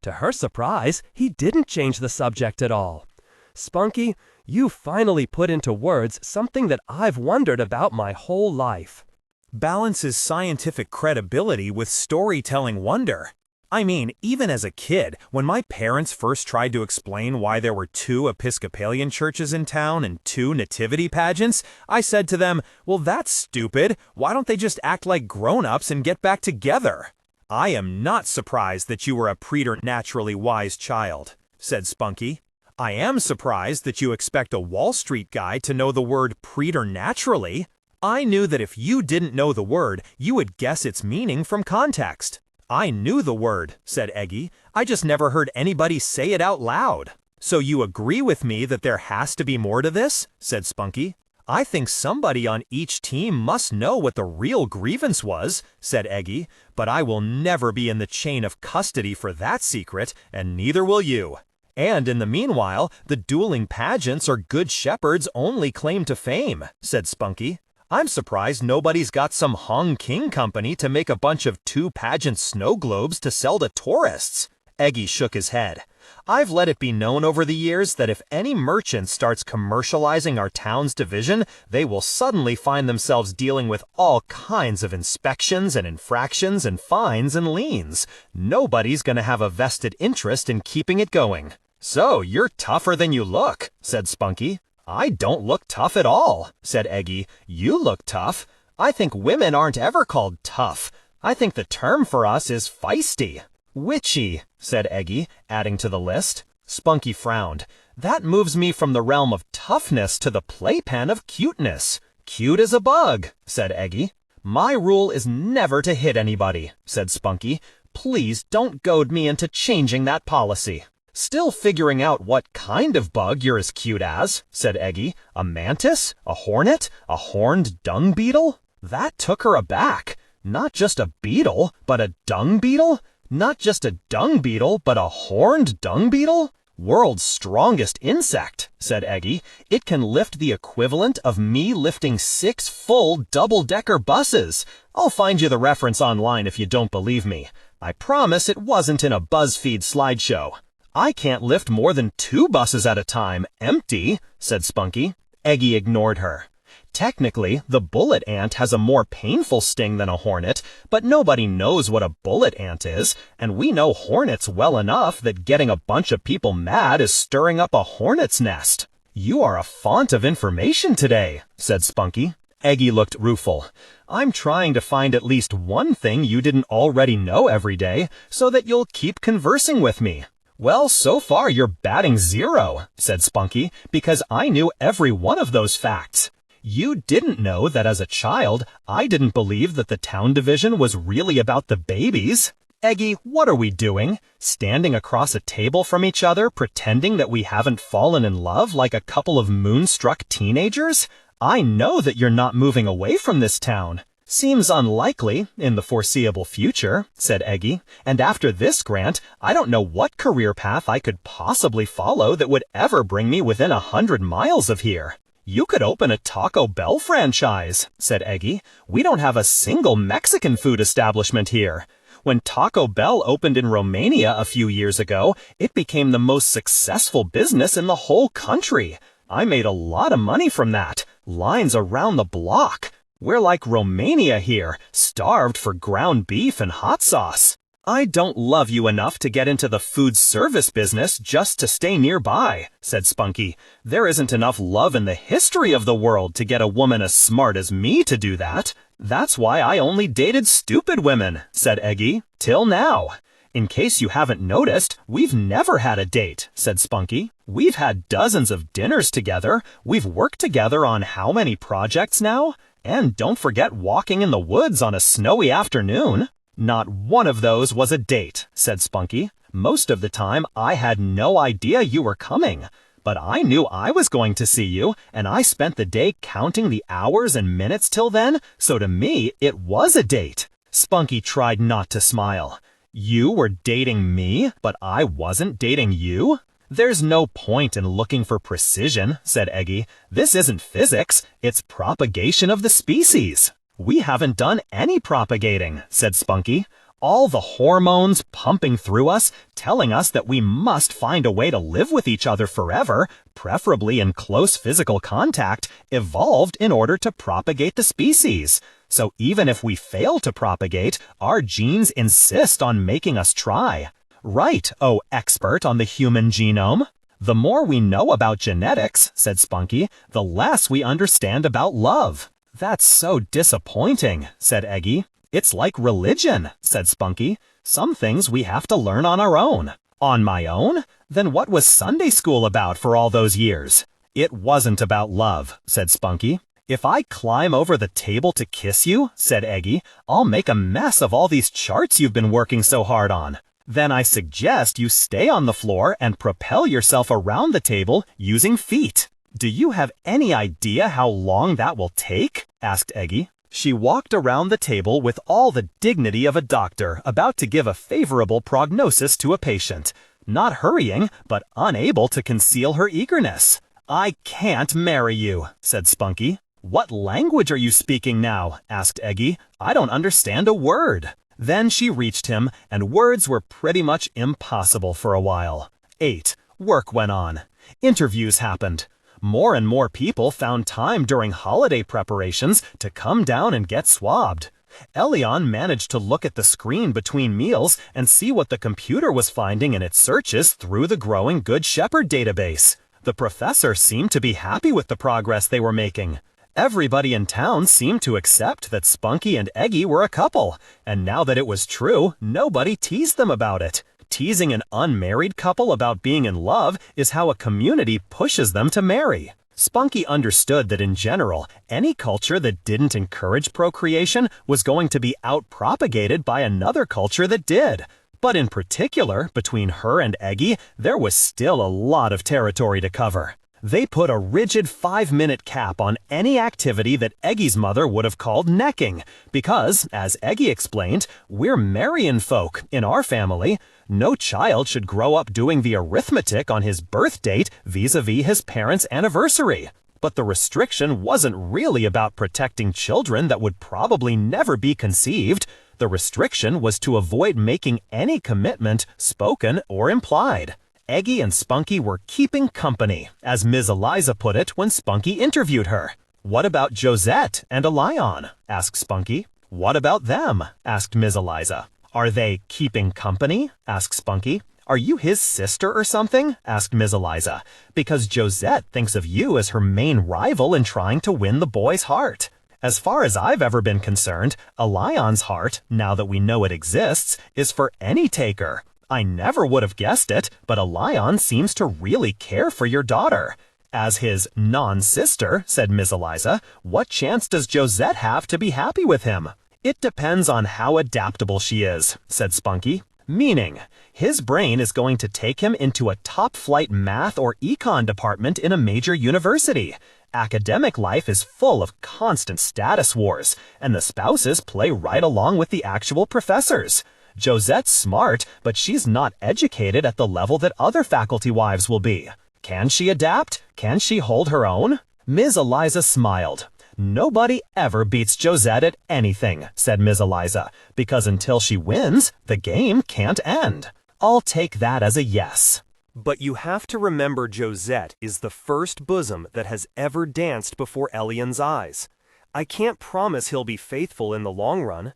To her surprise, he didn't change the subject at all. Spunky, you finally put into words something that I've wondered about my whole life. Balances scientific credibility with storytelling wonder. I mean, even as a kid, when my parents first tried to explain why there were 2 Episcopalian churches in town and 2 nativity pageants, I said to them, well, that's stupid. Why don't they just act like grown-ups and get back together? I am not surprised that you were a preternaturally wise child, said Spunky. I am surprised that you expect a Wall Street guy to know the word preternaturally. I knew that if you didn't know the word, you would guess its meaning from context. I knew the word, said Eggy. I just never heard anybody say it out loud. So you agree with me that there has to be more to this? Said Spunky. I think somebody on each team must know what the real grievance was, said Eggy, but I will never be in the chain of custody for that secret, and neither will you. And in the meanwhile, the dueling pageants are Good Shepherd's only claim to fame, said Spunky. I'm surprised nobody's got some Hong King company to make a bunch of 2-pageant snow globes to sell to tourists. Eggy shook his head. I've let it be known over the years that if any merchant starts commercializing our town's division, they will suddenly find themselves dealing with all kinds of inspections and infractions and fines and liens. Nobody's going to have a vested interest in keeping it going. So you're tougher than you look, said Spunky. I don't look tough at all, said Eggy. You look tough. I think women aren't ever called tough. I think the term for us is feisty. Witchy, said Eggy, adding to the list. Spunky frowned. That moves me from the realm of toughness to the playpen of cuteness. Cute as a bug, said Eggy. My rule is never to hit anybody, said Spunky. Please don't goad me into changing that policy. Still figuring out what kind of bug you're as cute as, said Eggy. A mantis? A hornet? A horned dung beetle? That took her aback. Not just a beetle, but a dung beetle? Not just a dung beetle, but a horned dung beetle? World's strongest insect, said Eggy. It can lift the equivalent of me lifting 6 full double-decker buses. I'll find you the reference online if you don't believe me. I promise it wasn't in a BuzzFeed slideshow. I can't lift more than 2 buses at a time, empty, said Spunky. Eggy ignored her. Technically, the bullet ant has a more painful sting than a hornet, but nobody knows what a bullet ant is, and we know hornets well enough that getting a bunch of people mad is stirring up a hornet's nest. You are a font of information today, said Spunky. Eggy looked rueful. I'm trying to find at least one thing you didn't already know every day, so that you'll keep conversing with me. Well, so far you're batting 0, said Spunky, because I knew every one of those facts. You didn't know that as a child, I didn't believe that the town division was really about the babies. Eggy, what are we doing? Standing across a table from each other, pretending that we haven't fallen in love like a couple of moonstruck teenagers? I know that you're not moving away from this town. Seems unlikely in the foreseeable future, said Eggy, and after this, Grant, I don't know what career path I could possibly follow that would ever bring me within 100 miles of here. You could open a Taco Bell franchise, said Eggy. We don't have a single Mexican food establishment here. When Taco Bell opened in Romania a few years ago, it became the most successful business in the whole country. I made a lot of money from that. Lines around the block. We're like Romania here, starved for ground beef and hot sauce. I don't love you enough to get into the food service business just to stay nearby, said Spunky. There isn't enough love in the history of the world to get a woman as smart as me to do that. That's why I only dated stupid women, said Eggy, till now. In case you haven't noticed, we've never had a date, said Spunky. We've had dozens of dinners together. We've worked together on how many projects now? And don't forget walking in the woods on a snowy afternoon. Not one of those was a date, said Spunky. Most of the time, I had no idea you were coming. But I knew I was going to see you, and I spent the day counting the hours and minutes till then, so to me, it was a date. Spunky tried not to smile. You were dating me, but I wasn't dating you? There's no point in looking for precision, said Eggy. This isn't physics, it's propagation of the species. We haven't done any propagating, said Spunky. All the hormones pumping through us, telling us that we must find a way to live with each other forever, preferably in close physical contact, evolved in order to propagate the species. So even if we fail to propagate, our genes insist on making us try. Right, oh expert on the human genome. The more we know about genetics, said Spunky, the less we understand about love. That's so disappointing, said Eggy. It's like religion, said Spunky. Some things we have to learn on our own. On my own? Then what was Sunday school about for all those years? It wasn't about love, said Spunky. If I climb over the table to kiss you, said Eggy, I'll make a mess of all these charts you've been working so hard on. Then I suggest you stay on the floor and propel yourself around the table using feet. Do you have any idea how long that will take? Asked Eggy. She walked around the table with all the dignity of a doctor about to give a favorable prognosis to a patient, not hurrying, but unable to conceal her eagerness. I can't marry you, said Spunky. What language are you speaking now? Asked Eggy. I don't understand a word. Then she reached him, and words were pretty much impossible for a while. 8. Work went on. Interviews happened. More and more people found time during holiday preparations to come down and get swabbed. Elyon managed to look at the screen between meals and see what the computer was finding in its searches through the growing Good Shepherd database. The professor seemed to be happy with the progress they were making. Everybody in town seemed to accept that Spunky and Eggy were a couple, and now that it was true, nobody teased them about it. Teasing an unmarried couple about being in love is how a community pushes them to marry. Spunky understood that in general, any culture that didn't encourage procreation was going to be outpropagated by another culture that did. But in particular, between her and Eggy, there was still a lot of territory to cover. They put a rigid 5-minute cap on any activity that Eggy's mother would have called necking, because, as Eggy explained, we're marryin' folk in our family. No child should grow up doing the arithmetic on his birth date vis-a-vis his parents' anniversary. But the restriction wasn't really about protecting children that would probably never be conceived. The restriction was to avoid making any commitment, spoken or implied. Eggy and Spunky were keeping company, as Ms. Eliza put it when Spunky interviewed her. What about Josette and Elyon? Asked Spunky. What about them? Asked Ms. Eliza. Are they keeping company? Asked Spunky. Are you his sister or something? Asked Ms. Eliza. Because Josette thinks of you as her main rival in trying to win the boy's heart. As far as I've ever been concerned, Elyon's heart, now that we know it exists, is for any taker. I never would have guessed it, but Elyon seems to really care for your daughter. As his non-sister, said Ms. Eliza, what chance does Josette have to be happy with him? It depends on how adaptable she is, said Spunky. Meaning, his brain is going to take him into a top-flight math or econ department in a major university. Academic life is full of constant status wars, and the spouses play right along with the actual professors. Josette's smart, but she's not educated at the level that other faculty wives will be. Can she adapt? Can she hold her own? Ms. Eliza smiled. Nobody ever beats Josette at anything, said Ms. Eliza, because until she wins, the game can't end. I'll take that as a yes. But you have to remember Josette is the first bosom that has ever danced before Elyon's eyes. I can't promise he'll be faithful in the long run.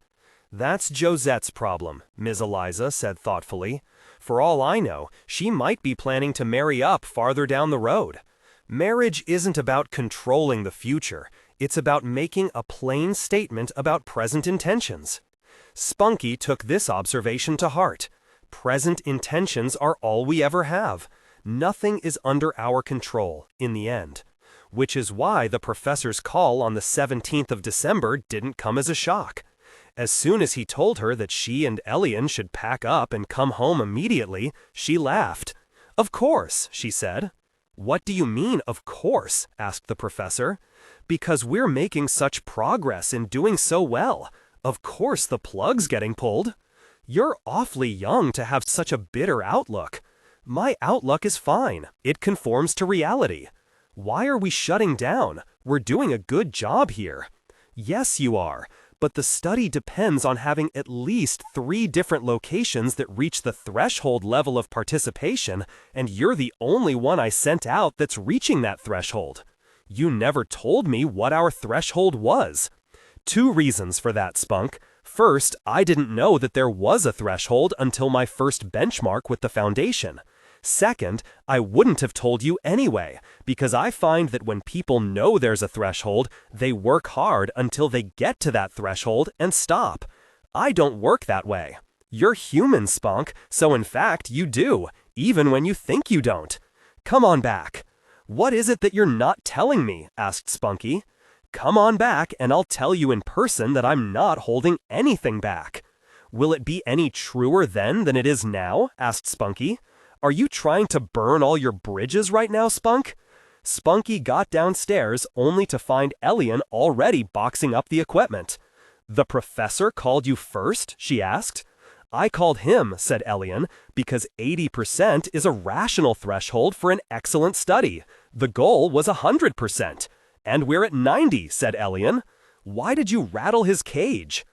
That's Josette's problem, Ms. Eliza said thoughtfully. For all I know, she might be planning to marry up farther down the road. Marriage isn't about controlling the future. It's about making a plain statement about present intentions. Spunky took this observation to heart. Present intentions are all we ever have. Nothing is under our control, in the end. Which is why the professor's call on the 17th of December didn't come as a shock. As soon as he told her that she and Elyon should pack up and come home immediately, she laughed. "Of course," she said. "What do you mean, of course?" asked the professor. "Because we're making such progress in doing so well. Of course the plug's getting pulled." "You're awfully young to have such a bitter outlook." "My outlook is fine. It conforms to reality." "Why are we shutting down? We're doing a good job here." "Yes, you are. But the study depends on having at least 3 different locations that reach the threshold level of participation, and you're the only one I sent out that's reaching that threshold." "You never told me what our threshold was." 2 reasons for that, Spunk. First, I didn't know that there was a threshold until my first benchmark with the foundation. Second, I wouldn't have told you anyway, because I find that when people know there's a threshold, they work hard until they get to that threshold and stop. I don't work that way. You're human, Spunk, so in fact you do, even when you think you don't. Come on back. "What is it that you're not telling me?" asked Spunky. "Come on back and I'll tell you in person that I'm not holding anything back." "Will it be any truer then than it is now?" asked Spunky. "Are you trying to burn all your bridges right now, Spunk?" Spunky got downstairs only to find Elyon already boxing up the equipment. "The professor called you first?" she asked. "I called him," said Elyon, "because 80% is a rational threshold for an excellent study. The goal was 100%. "And we're at 90, said Elyon. "Why did you rattle his cage?"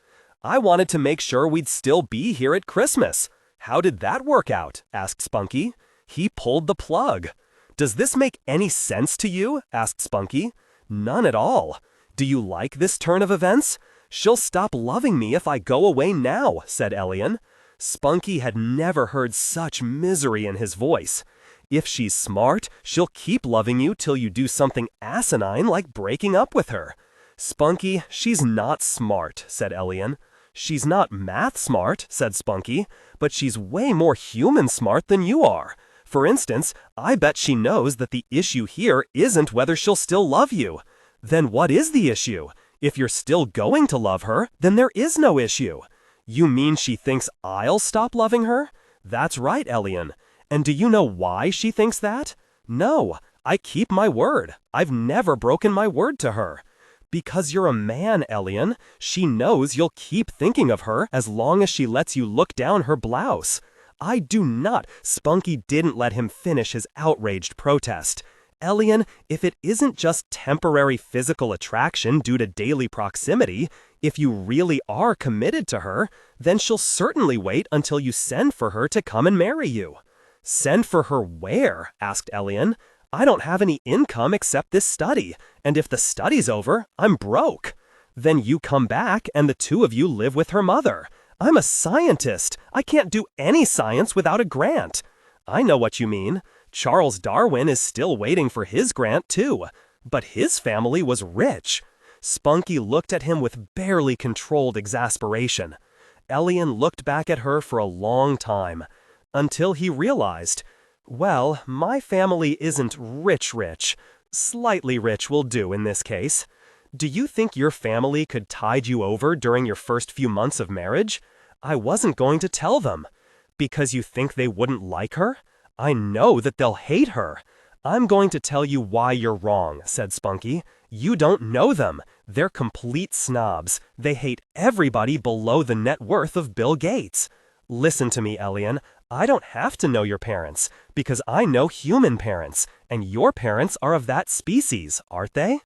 "I wanted to make sure we'd still be here at Christmas." "How did that work out?" asked Spunky. "He pulled the plug." "Does this make any sense to you?" asked Spunky. "None at all." "Do you like this turn of events?" "She'll stop loving me if I go away now," said Elyon. Spunky had never heard such misery in his voice. "If she's smart, she'll keep loving you till you do something asinine like breaking up with her." "Spunky, she's not smart," said Elyon. "She's not math smart," said Spunky, "but she's way more human smart than you are. For instance, I bet she knows that the issue here isn't whether she'll still love you." "Then what is the issue? If you're still going to love her, then there is no issue." "You mean she thinks I'll stop loving her?" "That's right, Elyon. And do you know why she thinks that?" "No, I keep my word. I've never broken my word to her." "Because you're a man, Elyon. She knows you'll keep thinking of her as long as she lets you look down her blouse." "I do not." Spunky didn't let him finish his outraged protest. "Elyon, if it isn't just temporary physical attraction due to daily proximity, if you really are committed to her, then she'll certainly wait until you send for her to come and marry you." "Send for her where?" asked Elyon. "I don't have any income except this study, and if the study's over, I'm broke." "Then you come back and the 2 of you live with her mother." "I'm a scientist. I can't do any science without a grant." "I know what you mean. Charles Darwin is still waiting for his grant too. But his family was rich." Spunky looked at him with barely controlled exasperation. Elyon looked back at her for a long time, until he realized, "Well, my family isn't rich. Slightly rich will do in this case." Do you think your family could tide you over during your first few months of marriage? I wasn't going to tell them. Because you think they wouldn't like her? I know that they'll hate her. I'm going to tell you why you're wrong, said Spunky. You don't know them. They're complete snobs. They hate everybody below the net worth of Bill Gates. Listen to me, Elyon. I don't have to know your parents, because I know human parents, and your parents are of that species, aren't they?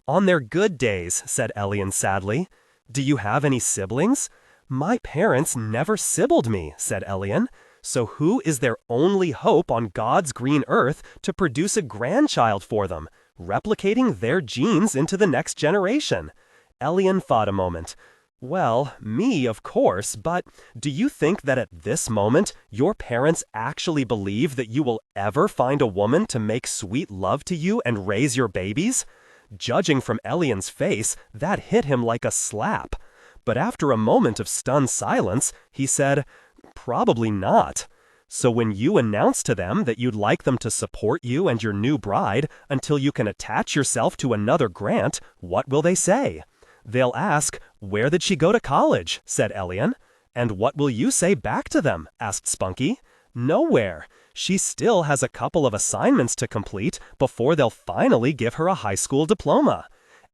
On their good days, said Elyon sadly. Do you have any siblings? My parents never sibbled me, said Elyon. So who is their only hope on God's green earth to produce a grandchild for them, replicating their genes into the next generation? Elyon thought a moment. Well, me, of course, but do you think that at this moment your parents actually believe that you will ever find a woman to make sweet love to you and raise your babies? Judging from Elyon's face, that hit him like a slap. But after a moment of stunned silence, he said, Probably not. So when you announce to them that you'd like them to support you and your new bride until you can attach yourself to another grant, what will they say? They'll ask, Where did she go to college? Said Elyon. And what will you say back to them? Asked Spunky. Nowhere. She still has a couple of assignments to complete before they'll finally give her a high school diploma.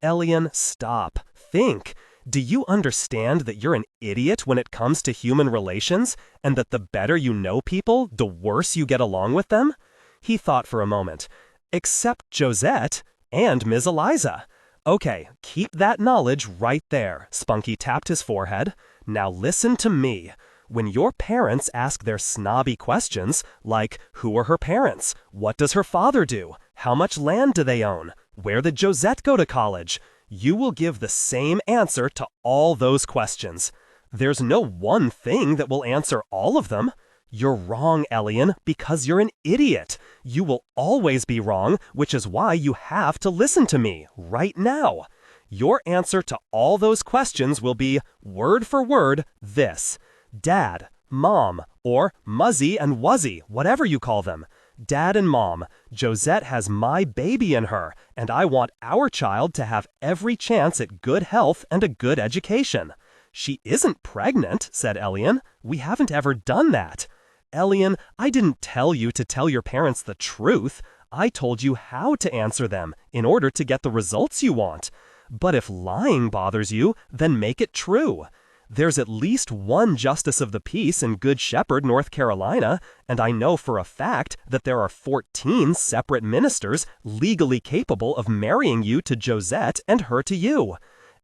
Elyon, stop. Think. Do you understand that you're an idiot when it comes to human relations, and that the better you know people, the worse you get along with them? He thought for a moment. Except Josette and Ms. Eliza. Okay, keep that knowledge right there. Spunky tapped his forehead. Now listen to me. When your parents ask their snobby questions, like, who are her parents? What does her father do? How much land do they own? Where did Josette go to college? You will give the same answer to all those questions. There's no one thing that will answer all of them. You're wrong, Elyon, because you're an idiot. You will always be wrong, which is why you have to listen to me, right now. Your answer to all those questions will be, word for word, this. Dad, Mom, or Muzzy and Wuzzy, whatever you call them. Dad and Mom, Josette has my baby in her, and I want our child to have every chance at good health and a good education. She isn't pregnant, said Elyon. We haven't ever done that. Elyon, I didn't tell you to tell your parents the truth. I told you how to answer them in order to get the results you want. But if lying bothers you, then make it true. There's at least one justice of the peace in Good Shepherd, North Carolina, and I know for a fact that there are 14 separate ministers legally capable of marrying you to Josette and her to you.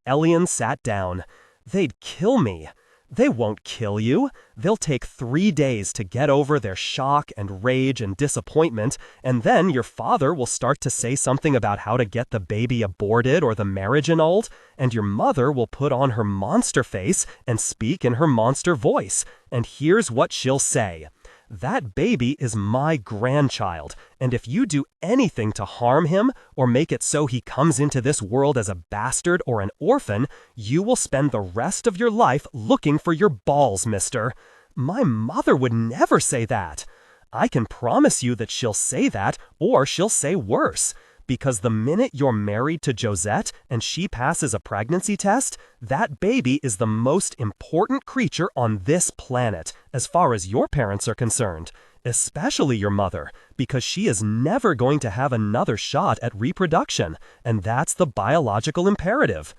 Elyon sat down. They'd kill me. They won't kill you. They'll take 3 days to get over their shock and rage and disappointment, and then your father will start to say something about how to get the baby aborted or the marriage annulled, and your mother will put on her monster face and speak in her monster voice, and here's what she'll say. That baby is my grandchild, and if you do anything to harm him or make it so he comes into this world as a bastard or an orphan, you will spend the rest of your life looking for your balls, mister. My mother would never say that. I can promise you that she'll say that, or she'll say worse. Because the minute you're married to Josette and she passes a pregnancy test, that baby is the most important creature on this planet, as far as your parents are concerned, especially your mother, because she is never going to have another shot at reproduction, and that's the biological imperative.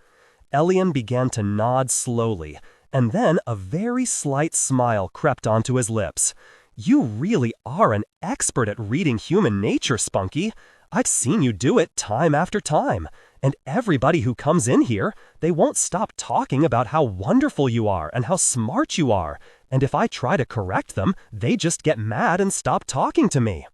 Elyon began to nod slowly, and then a very slight smile crept onto his lips. You really are an expert at reading human nature, Spunky. I've seen you do it time after time, and everybody who comes in here, they won't stop talking about how wonderful you are and how smart you are, and if I try to correct them, they just get mad and stop talking to me.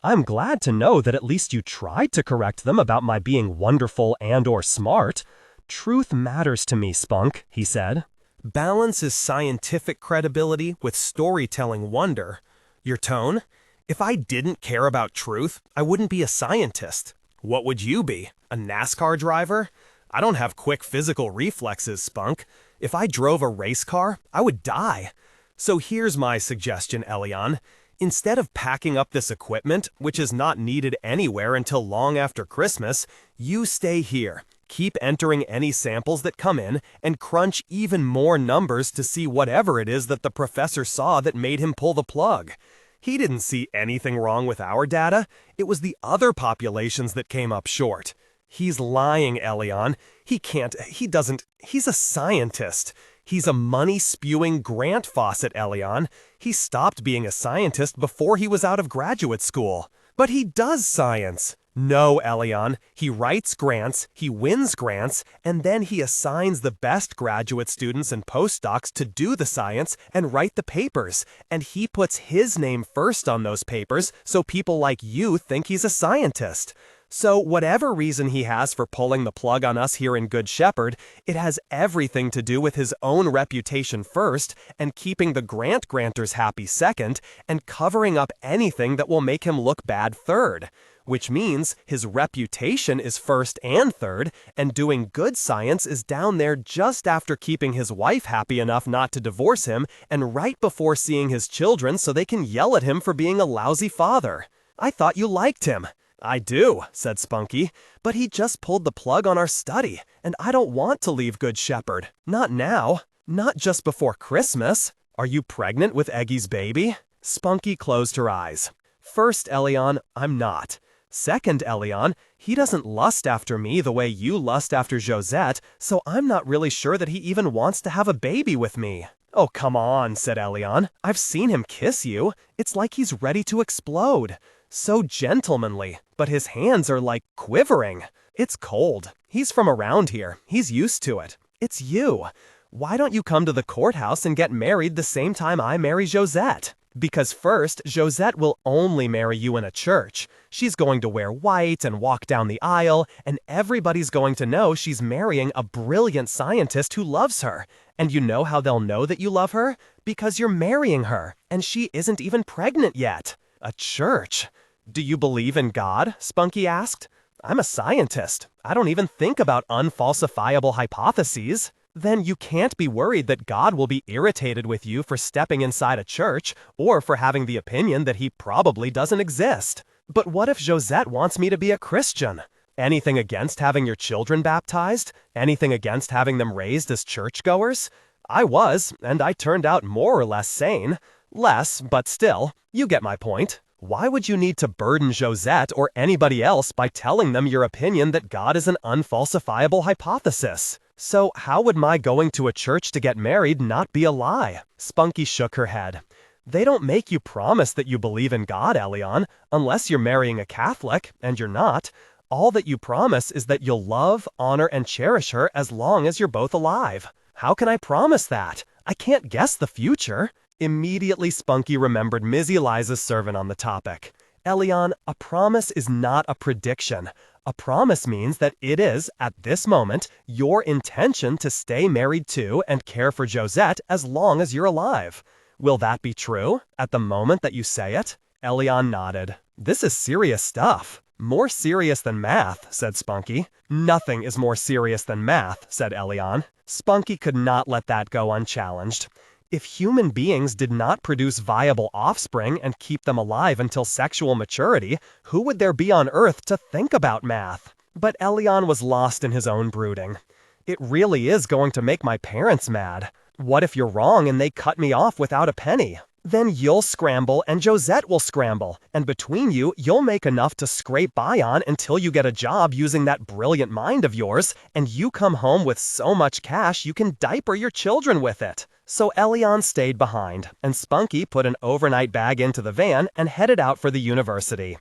I'm glad to know that at least you tried to correct them about my being wonderful and/or smart. Truth matters to me, Spunk, he said. Balance is scientific credibility with storytelling wonder. Your tone? If I didn't care about truth, I wouldn't be a scientist. What would you be? A NASCAR driver? I don't have quick physical reflexes, Spunk. If I drove a race car, I would die. So here's my suggestion, Elyon. Instead of packing up this equipment, which is not needed anywhere until long after Christmas, you stay here. Keep entering any samples that come in and crunch even more numbers to see whatever it is that the professor saw that made him pull the plug. He didn't see anything wrong with our data. It was the other populations that came up short. He's lying, Elyon. He's a scientist. He's a money-spewing grant faucet, Elyon. He stopped being a scientist before he was out of graduate school. But he does science. No, Elyon. He writes grants, he wins grants, and then he assigns the best graduate students and postdocs to do the science and write the papers. And he puts his name first on those papers so people like you think he's a scientist. So whatever reason he has for pulling the plug on us here in Good Shepherd, it has everything to do with his own reputation first, and keeping the grant grantors happy second, and covering up anything that will make him look bad third. Which means his reputation is first and third, and doing good science is down there just after keeping his wife happy enough not to divorce him, and right before seeing his children so they can yell at him for being a lousy father. I thought you liked him. I do, said Spunky, but he just pulled the plug on our study, and I don't want to leave Good Shepherd. Not now. Not just before Christmas. Are you pregnant with Eggy's baby? Spunky closed her eyes. First, Elyon, I'm not. Second, Elyon, he doesn't lust after me the way you lust after Josette, so I'm not really sure that he even wants to have a baby with me. Oh, come on, said Elyon. I've seen him kiss you. It's like he's ready to explode. So gentlemanly, but his hands are like quivering. It's cold. He's from around here. He's used to it. It's you. Why don't you come to the courthouse and get married the same time I marry Josette? Because first, Josette will only marry you in a church. She's going to wear white and walk down the aisle, and everybody's going to know she's marrying a brilliant scientist who loves her. And you know how they'll know that you love her? Because you're marrying her, and she isn't even pregnant yet. A church? Do you believe in God? Spunky asked. I'm a scientist. I don't even think about unfalsifiable hypotheses. Then you can't be worried that God will be irritated with you for stepping inside a church, or for having the opinion that he probably doesn't exist. But what if Josette wants me to be a Christian? Anything against having your children baptized? Anything against having them raised as churchgoers? I was, and I turned out more or less sane. Less, but still, you get my point. Why would you need to burden Josette or anybody else by telling them your opinion that God is an unfalsifiable hypothesis? So how would my going to a church to get married not be a lie? Spunky shook her head. They don't make you promise that you believe in God, Elyon, unless you're marrying a Catholic, and you're not. All that you promise is that you'll love, honor, and cherish her as long as you're both alive. How can I promise that? I can't guess the future. Immediately, Spunky remembered Miss Eliza's sermon on the topic. Elyon, a promise is not a prediction. A promise means that it is, at this moment, your intention to stay married to and care for Josette as long as you're alive. Will that be true, at the moment that you say it? Elyon nodded. This is serious stuff. More serious than math, said Spunky. Nothing is more serious than math, said Elyon. Spunky could not let that go unchallenged. If human beings did not produce viable offspring and keep them alive until sexual maturity, who would there be on Earth to think about math? But Elyon was lost in his own brooding. It really is going to make my parents mad. What if you're wrong and they cut me off without a penny? Then you'll scramble and Josette will scramble, and between you, you'll make enough to scrape by on until you get a job using that brilliant mind of yours, and you come home with so much cash you can diaper your children with it. So Elyon stayed behind, and Spunky put an overnight bag into the van and headed out for the university.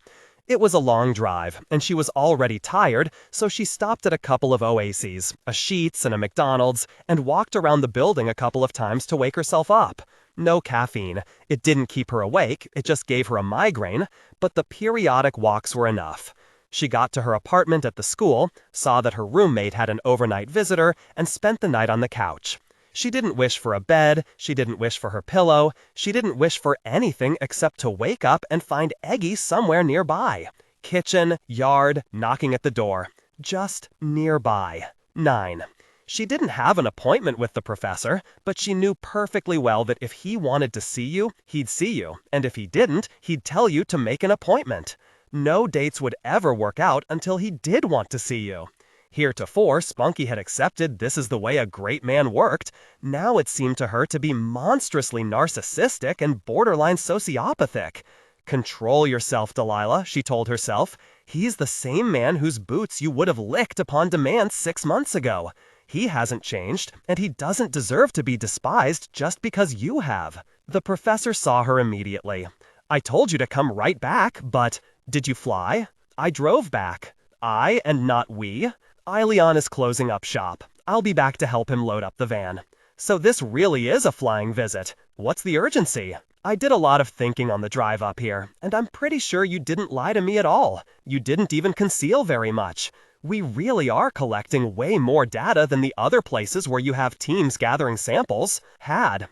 It was a long drive, and she was already tired, so she stopped at a couple of oases, a Sheetz and a McDonald's, and walked around the building a couple of times to wake herself up. No caffeine. It didn't keep her awake, it just gave her a migraine, but the periodic walks were enough. She got to her apartment at the school, saw that her roommate had an overnight visitor, and spent the night on the couch. She didn't wish for a bed, she didn't wish for her pillow, she didn't wish for anything except to wake up and find Eggy somewhere nearby. Kitchen, yard, knocking at the door. Just nearby. 9. She didn't have an appointment with the professor, but she knew perfectly well that if he wanted to see you, he'd see you, and if he didn't, he'd tell you to make an appointment. No dates would ever work out until he did want to see you. Heretofore, Spunky had accepted this is the way a great man worked. Now it seemed to her to be monstrously narcissistic and borderline sociopathic. Control yourself, Delilah, she told herself. He's the same man whose boots you would have licked upon demand 6 months ago. He hasn't changed, and he doesn't deserve to be despised just because you have. The professor saw her immediately. I told you to come right back, but did you fly? I drove back. I and not we. Elyon is closing up shop. I'll be back to help him load up the van. So this really is a flying visit. What's the urgency? I did a lot of thinking on the drive up here, and I'm pretty sure you didn't lie to me at all. You didn't even conceal very much. We really are collecting way more data than the other places where you have teams gathering samples.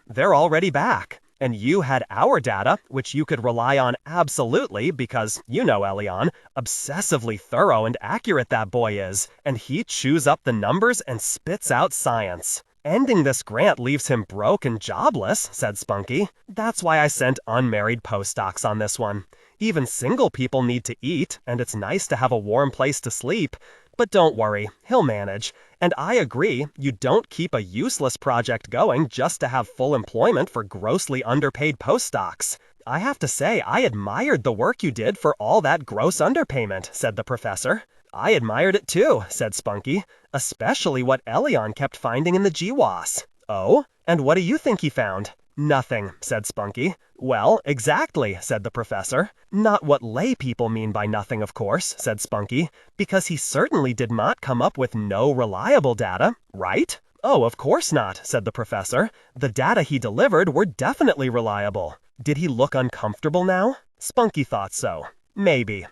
They're already back. And you had our data, which you could rely on absolutely because, you know Elyon, obsessively thorough and accurate that boy is, and he chews up the numbers and spits out science. Ending this grant leaves him broke and jobless, said Spunky. That's why I sent unmarried postdocs on this one. Even single people need to eat, and it's nice to have a warm place to sleep. But don't worry, he'll manage. And I agree, you don't keep a useless project going just to have full employment for grossly underpaid postdocs. I have to say, I admired the work you did for all that gross underpayment, said the professor. I admired it too, said Spunky, especially what Elyon kept finding in the GWAS. Oh? And what do you think he found? Nothing, said Spunky. Well, exactly, said the professor. Not what lay people mean by nothing, of course, said Spunky, because he certainly did not come up with no reliable data, right? Oh, of course not, said the professor. The data he delivered were definitely reliable. Did he look uncomfortable now? Spunky thought so. Maybe.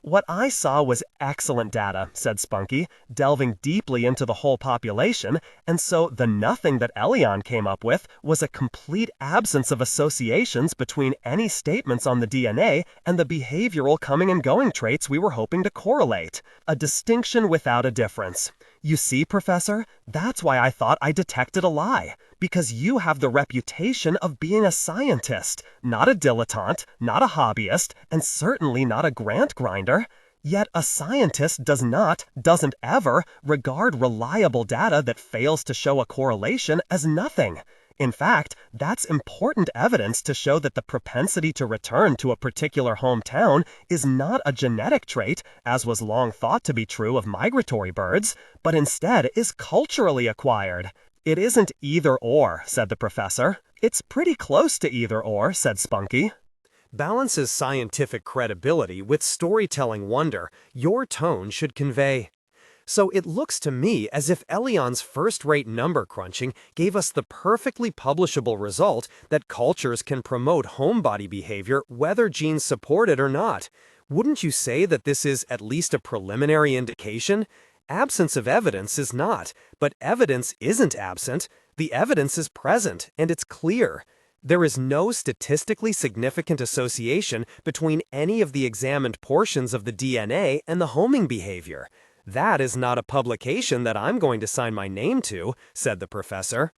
What I saw was excellent data, said Spunky, delving deeply into the whole population, and so the nothing that Elyon came up with was a complete absence of associations between any statements on the DNA and the behavioral coming and going traits we were hoping to correlate. A distinction without a difference. You see, Professor, that's why I thought I detected a lie. Because you have the reputation of being a scientist, not a dilettante, not a hobbyist, and certainly not a grant grinder. Yet a scientist doesn't ever regard reliable data that fails to show a correlation as nothing. In fact, that's important evidence to show that the propensity to return to a particular hometown is not a genetic trait, as was long thought to be true of migratory birds, but instead is culturally acquired. It isn't either or, said the professor. It's pretty close to either or, said Spunky. Balances scientific credibility with storytelling wonder. Your tone should convey. So it looks to me as if Elyon's first-rate number crunching gave us the perfectly publishable result that cultures can promote homebody behavior whether genes support it or not. Wouldn't you say that this is at least a preliminary indication? Absence of evidence is not, but evidence isn't absent. The evidence is present, and it's clear. There is no statistically significant association between any of the examined portions of the DNA and the homing behavior. That is not a publication that I'm going to sign my name to, said the professor.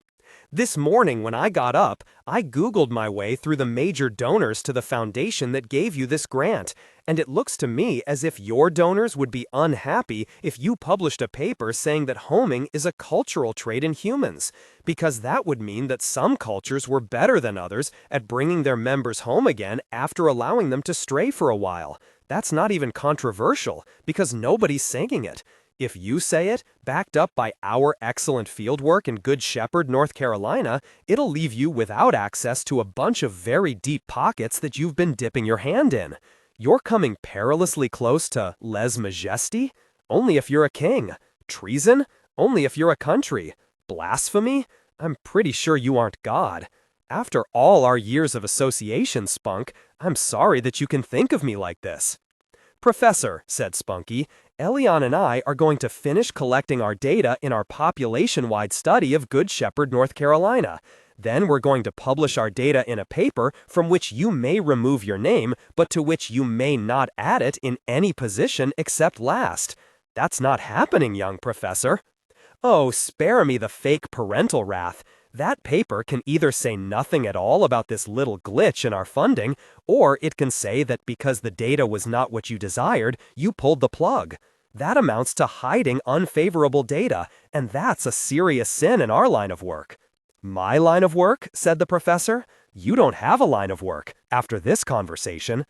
This morning when I got up, I Googled my way through the major donors to the foundation that gave you this grant, and it looks to me as if your donors would be unhappy if you published a paper saying that homing is a cultural trait in humans, because that would mean that some cultures were better than others at bringing their members home again after allowing them to stray for a while. That's not even controversial, because nobody's saying it. If you say it, backed up by our excellent fieldwork in Good Shepherd, North Carolina, it'll leave you without access to a bunch of very deep pockets that you've been dipping your hand in. You're coming perilously close to lèse majesty? Only if you're a king. Treason? Only if you're a country. Blasphemy? I'm pretty sure you aren't God. After all our years of association, Spunk, I'm sorry that you can think of me like this. Professor, said Spunky, Elyon and I are going to finish collecting our data in our population-wide study of Good Shepherd, North Carolina. Then we're going to publish our data in a paper from which you may remove your name, but to which you may not add it in any position except last. That's not happening, young professor. Oh, spare me the fake parental wrath. That paper can either say nothing at all about this little glitch in our funding, or it can say that because the data was not what you desired, you pulled the plug. That amounts to hiding unfavorable data, and that's a serious sin in our line of work. My line of work? Said the professor. You don't have a line of work after this conversation.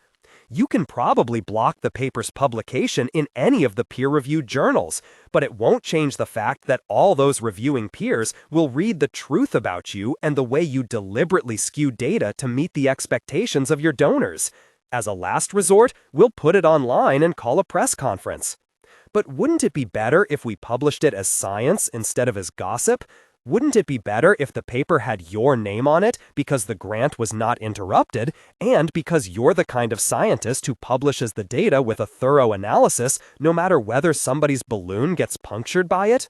You can probably block the paper's publication in any of the peer-reviewed journals, but it won't change the fact that all those reviewing peers will read the truth about you and the way you deliberately skew data to meet the expectations of your donors. As a last resort, we'll put it online and call a press conference. But wouldn't it be better if we published it as science instead of as gossip? Wouldn't it be better if the paper had your name on it because the grant was not interrupted and because you're the kind of scientist who publishes the data with a thorough analysis no matter whether somebody's balloon gets punctured by it?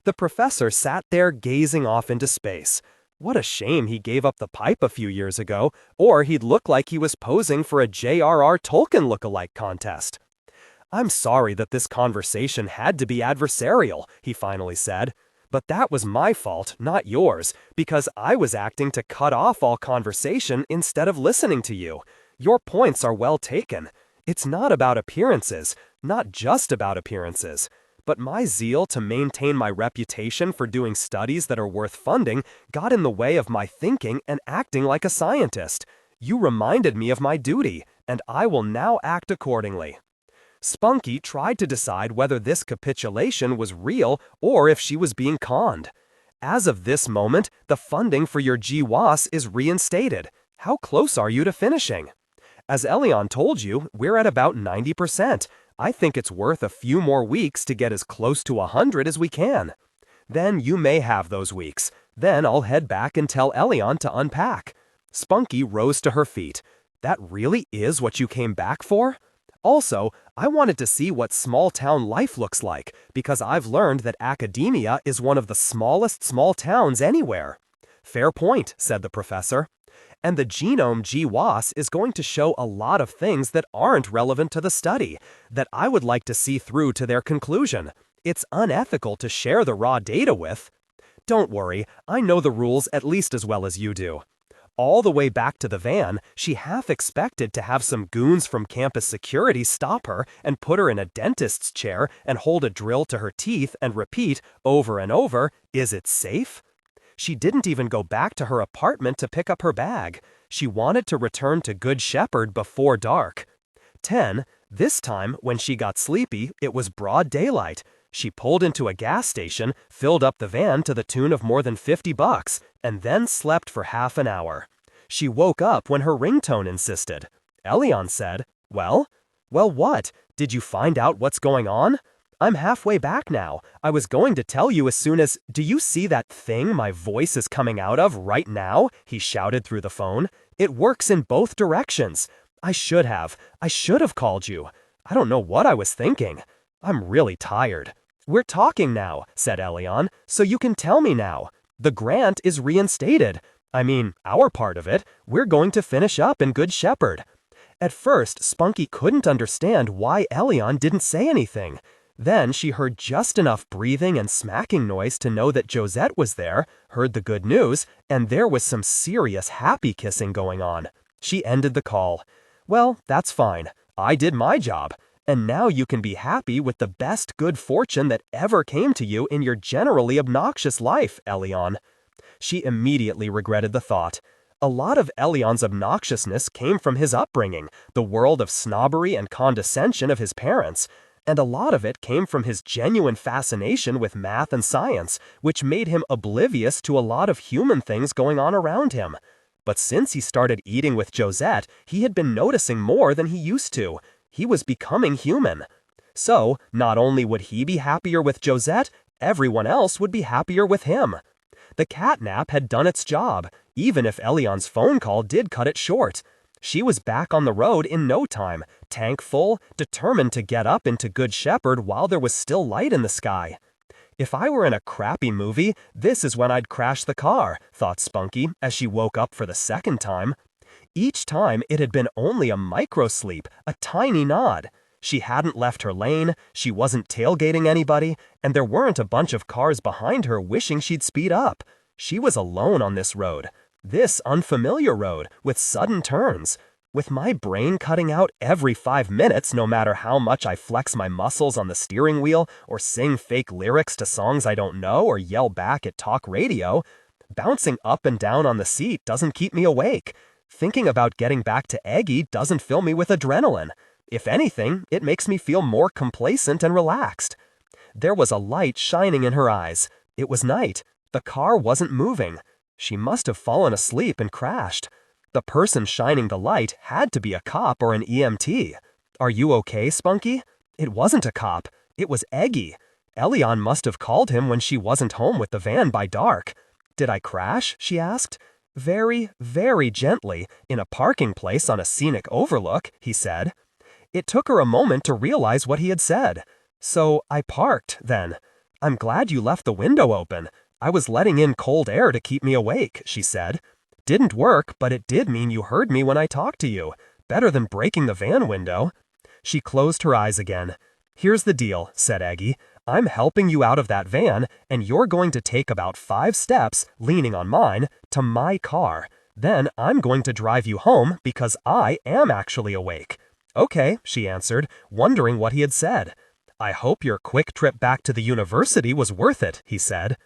The professor sat there gazing off into space. What a shame he gave up the pipe a few years ago, or he'd look like he was posing for a J.R.R. Tolkien look-alike contest. I'm sorry that this conversation had to be adversarial, he finally said. But that was my fault, not yours, because I was acting to cut off all conversation instead of listening to you. Your points are well taken. It's not about appearances, not just about appearances. But my zeal to maintain my reputation for doing studies that are worth funding got in the way of my thinking and acting like a scientist. You reminded me of my duty, and I will now act accordingly. Spunky tried to decide whether this capitulation was real or if she was being conned. As of this moment, the funding for your GWAS is reinstated. How close are you to finishing? As Elyon told you, we're at about 90%. I think it's worth a few more weeks to get as close to 100 as we can. Then you may have those weeks. Then I'll head back and tell Elyon to unpack. Spunky rose to her feet. That really is what you came back for? Also, I wanted to see what small-town life looks like, because I've learned that academia is one of the smallest small towns anywhere. Fair point, said the professor. And the genome GWAS is going to show a lot of things that aren't relevant to the study, that I would like to see through to their conclusion. It's unethical to share the raw data with. Don't worry, I know the rules at least as well as you do. All the way back to the van, she half expected to have some goons from campus security stop her and put her in a dentist's chair and hold a drill to her teeth and repeat over and over, "Is it safe?" She didn't even go back to her apartment to pick up her bag. She wanted to return to Good Shepherd before dark. 10. This time, when she got sleepy, it was broad daylight. She pulled into a gas station, filled up the van to the tune of more than $50, and then slept for half an hour. She woke up when her ringtone insisted. Elyon said, Well, what? Did you find out what's going on? I'm halfway back now. I was going to tell you as soon as... Do you see that thing my voice is coming out of right now? He shouted through the phone. It works in both directions. I should have called you. I don't know what I was thinking. I'm really tired. We're talking now, said Elyon, so you can tell me now. The grant is reinstated. I mean, our part of it. We're going to finish up in Good Shepherd. At first, Spunky couldn't understand why Elyon didn't say anything. Then she heard just enough breathing and smacking noise to know that Josette was there, heard the good news, and there was some serious happy kissing going on. She ended the call. Well, that's fine. I did my job. And now you can be happy with the best good fortune that ever came to you in your generally obnoxious life, Elyon. She immediately regretted the thought. A lot of Elyon's obnoxiousness came from his upbringing, the world of snobbery and condescension of his parents, and a lot of it came from his genuine fascination with math and science, which made him oblivious to a lot of human things going on around him. But since he started eating with Josette, he had been noticing more than he used to. He was becoming human. So, not only would he be happier with Josette, everyone else would be happier with him. The catnap had done its job, even if Elyon's phone call did cut it short. She was back on the road in no time, tank full, determined to get up into Good Shepherd while there was still light in the sky. If I were in a crappy movie, this is when I'd crash the car, thought Spunky as she woke up for the second time. Each time it had been only a micro-sleep, a tiny nod. She hadn't left her lane, she wasn't tailgating anybody, and there weren't a bunch of cars behind her wishing she'd speed up. She was alone on this road. This unfamiliar road, with sudden turns. With my brain cutting out every 5 minutes no matter how much I flex my muscles on the steering wheel or sing fake lyrics to songs I don't know or yell back at talk radio, bouncing up and down on the seat doesn't keep me awake. Thinking about getting back to Eggy doesn't fill me with adrenaline. If anything, it makes me feel more complacent and relaxed. There was a light shining in her eyes. It was night. The car wasn't moving. She must have fallen asleep and crashed. The person shining the light had to be a cop or an EMT. Are you okay, Spunky? It wasn't a cop. It was Eggy. Elyon must have called him when she wasn't home with the van by dark. Did I crash? She asked. Very, very gently, in a parking place on a scenic overlook, he said. It took her a moment to realize what he had said. So I parked, then. I'm glad you left the window open. I was letting in cold air to keep me awake, she said. Didn't work, but it did mean you heard me when I talked to you. Better than breaking the van window. She closed her eyes again. Here's the deal, said Eggy. I'm helping you out of that van, and you're going to take about 5 steps, leaning on mine, to my car. Then I'm going to drive you home because I am actually awake. Okay, she answered, wondering what he had said. I hope your quick trip back to the university was worth it, he said.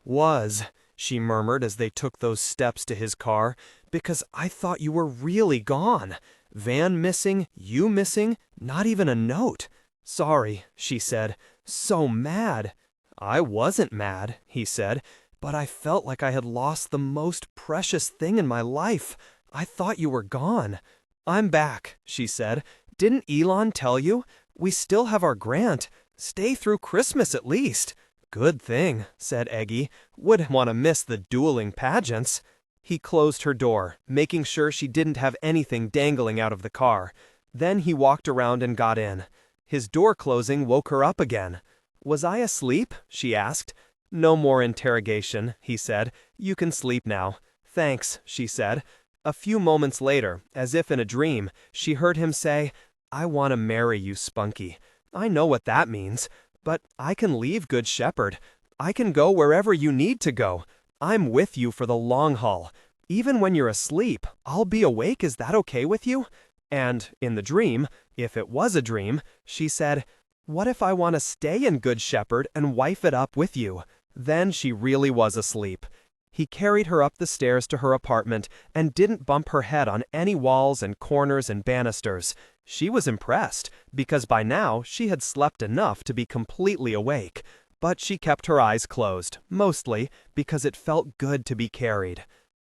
Was, she murmured as they took those steps to his car, because I thought you were really gone. Van missing, you missing, not even a note. Sorry, she said. So mad. I wasn't mad, he said, but I felt like I had lost the most precious thing in my life. I thought you were gone. I'm back, she said. Didn't Elyon tell you? We still have our grant. Stay through Christmas at least. Good thing, said Eggy. Wouldn't want to miss the dueling pageants. He closed her door, making sure she didn't have anything dangling out of the car. Then he walked around and got in. His door closing woke her up again. Was I asleep? She asked. No more interrogation, he said. You can sleep now. Thanks, she said. A few moments later, as if in a dream, she heard him say, I want to marry you, Spunky. I know what that means, but I can leave Good Shepherd. I can go wherever you need to go. I'm with you for the long haul. Even when you're asleep, I'll be awake. Is that okay with you? And in the dream, if it was a dream, she said, what if I want to stay in Good Shepherd and wife it up with you? Then she really was asleep. He carried her up the stairs to her apartment and didn't bump her head on any walls and corners and banisters. She was impressed, because by now she had slept enough to be completely awake. But she kept her eyes closed, mostly because it felt good to be carried.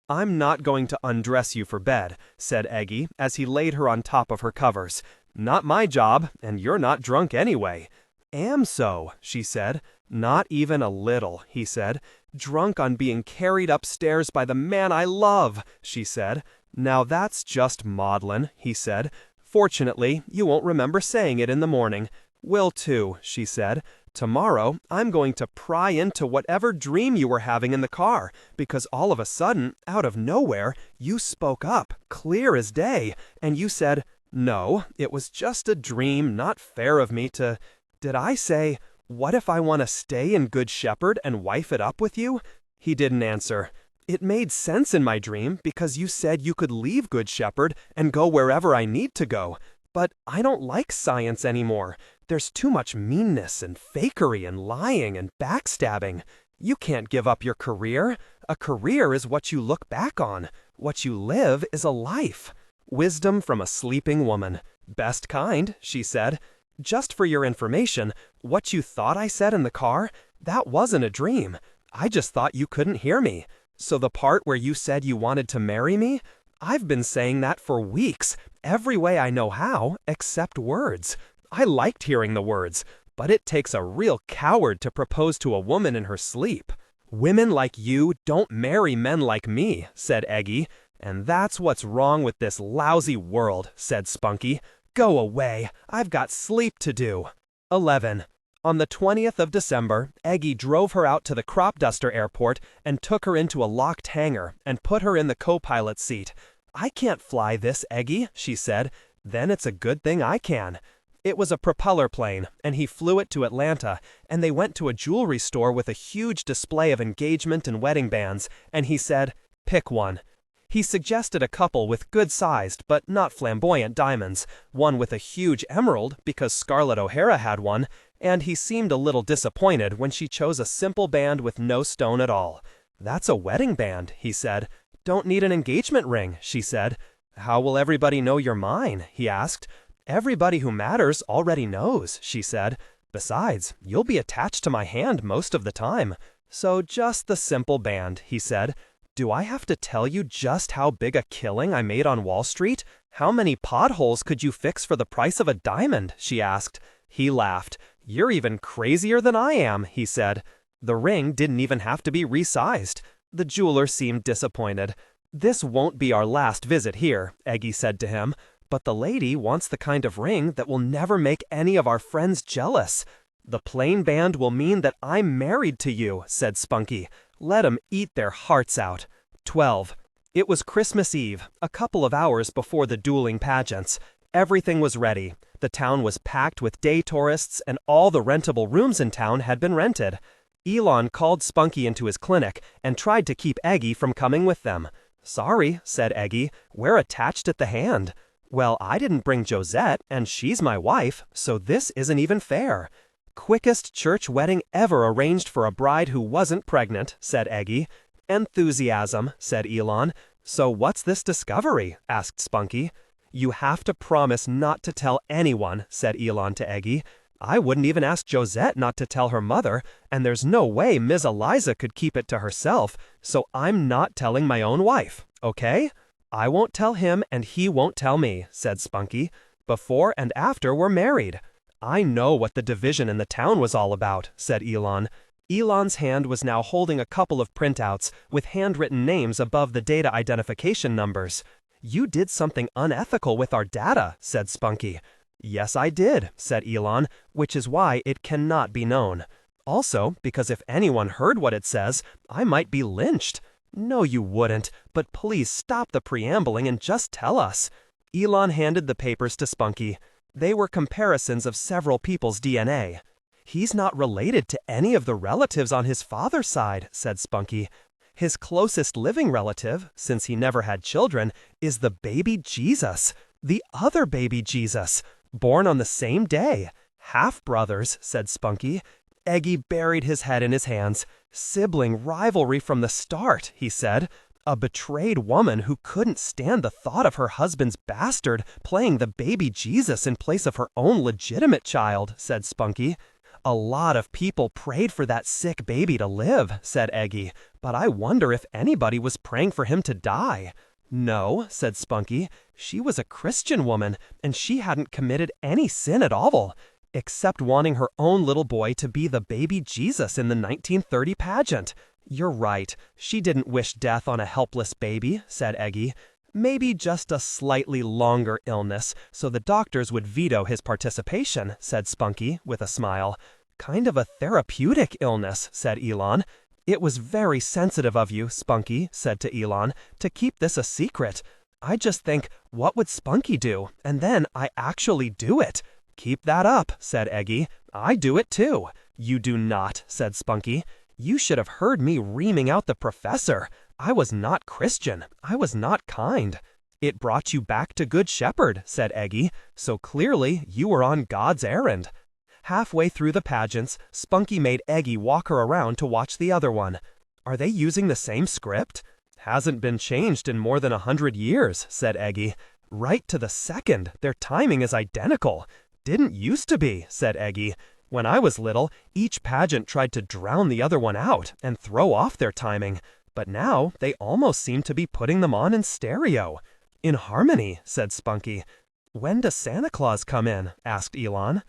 I'm not going to undress you for bed, said Eggy as he laid her on top of her covers. Not my job, and you're not drunk anyway. Am so, she said. Not even a little, he said. Drunk on being carried upstairs by the man I love, she said. Now that's just maudlin, he said. Fortunately, you won't remember saying it in the morning. Will too, she said. Tomorrow, I'm going to pry into whatever dream you were having in the car, because all of a sudden, out of nowhere, you spoke up, clear as day, and you said, no, it was just a dream, not fair of me to... Did I say, what if I want to stay in Good Shepherd and wife it up with you? He didn't answer. It made sense in my dream because you said you could leave Good Shepherd and go wherever I need to go. But I don't like science anymore. There's too much meanness and fakery and lying and backstabbing. You can't give up your career. A career is what you look back on. What you live is a life. Wisdom from a sleeping woman. Best kind, she said. Just for your information, what you thought I said in the car, that wasn't a dream. I just thought you couldn't hear me. So the part where you said you wanted to marry me, I've been saying that for weeks, every way I know how, except words. I liked hearing the words, but it takes a real coward to propose to a woman in her sleep. Women like you don't marry men like me, said Eggy. And that's what's wrong with this lousy world, said Spunky. Go away, I've got sleep to do. 11. On the 20th of December, Eggy drove her out to the crop duster airport and took her into a locked hangar and put her in the co-pilot seat. I can't fly this, Eggy, she said. Then it's a good thing I can. It was a propeller plane, and he flew it to Atlanta, and they went to a jewelry store with a huge display of engagement and wedding bands, and he said, pick one. He suggested a couple with good-sized but not flamboyant diamonds, one with a huge emerald because Scarlett O'Hara had one, and he seemed a little disappointed when she chose a simple band with no stone at all. "That's a wedding band," he said. "Don't need an engagement ring," she said. "How will everybody know you're mine?" he asked. "Everybody who matters already knows," she said. "Besides, you'll be attached to my hand most of the time. So just the simple band," he said. "Do I have to tell you just how big a killing I made on Wall Street? How many potholes could you fix for the price of a diamond?" she asked. He laughed. "You're even crazier than I am," he said. The ring didn't even have to be resized. The jeweler seemed disappointed. "This won't be our last visit here," Eggy said to him. "But the lady wants the kind of ring that will never make any of our friends jealous." "The plain band will mean that I'm married to you," said Spunky. "Let 'em eat their hearts out." 12. It was Christmas Eve, a couple of hours before the dueling pageants. Everything was ready. The town was packed with day tourists, and all the rentable rooms in town had been rented. Elyon called Spunky into his clinic and tried to keep Eggy from coming with them. "Sorry," said Eggy, "we're attached at the hand." "Well, I didn't bring Josette, and she's my wife, so this isn't even fair." "Quickest church wedding ever arranged for a bride who wasn't pregnant," said Eggy. "Enthusiasm," said Elyon. "So what's this discovery?" asked Spunky. "You have to promise not to tell anyone," said Elyon to Eggy. "I wouldn't even ask Josette not to tell her mother, and there's no way Ms. Eliza could keep it to herself, so I'm not telling my own wife, okay? I won't tell him and he won't tell me," said Spunky. "Before and after we're married." "I know what the division in the town was all about," said Elyon. Elon's hand was now holding a couple of printouts with handwritten names above the data identification numbers. "You did something unethical with our data," said Spunky. "Yes, I did," said Elyon, "which is why it cannot be known. Also, because if anyone heard what it says, I might be lynched." "No, you wouldn't, but please stop the preambling and just tell us." Elyon handed the papers to Spunky. They were comparisons of several people's DNA. "He's not related to any of the relatives on his father's side," said Spunky. "His closest living relative, since he never had children, is the baby Jesus, the other baby Jesus, born on the same day. Half-brothers," said Spunky. Eggy buried his head in his hands. "Sibling rivalry from the start," he said. "A betrayed woman who couldn't stand the thought of her husband's bastard playing the baby Jesus in place of her own legitimate child," said Spunky. "A lot of people prayed for that sick baby to live," said Eggy, "but I wonder if anybody was praying for him to die." "No," said Spunky. "She was a Christian woman, and she hadn't committed any sin at all, except wanting her own little boy to be the baby Jesus in the 1930 pageant. You're right, she didn't wish death on a helpless baby," said Eggy. "Maybe just a slightly longer illness, so the doctors would veto his participation," said Spunky, with a smile. "Kind of a therapeutic illness," said Elyon. "It was very sensitive of you," Spunky said to Elyon, "to keep this a secret. I just think, what would Spunky do? And then I actually do it." "Keep that up," said Eggy. "I do it too." "You do not," said Spunky. "You should have heard me reaming out the professor. I was not Christian. I was not kind." "It brought you back to Good Shepherd," said Eggy. "So clearly you were on God's errand." Halfway through the pageants, Spunky made Eggy walk her around to watch the other one. "Are they using the same script?" "Hasn't been changed in more than 100 years," said Eggy. "Right to the second, their timing is identical." "Didn't used to be," said Eggy. "When I was little, each pageant tried to drown the other one out and throw off their timing. But now, they almost seem to be putting them on in stereo." "In harmony," said Spunky. "When does Santa Claus come in?" asked Elyon.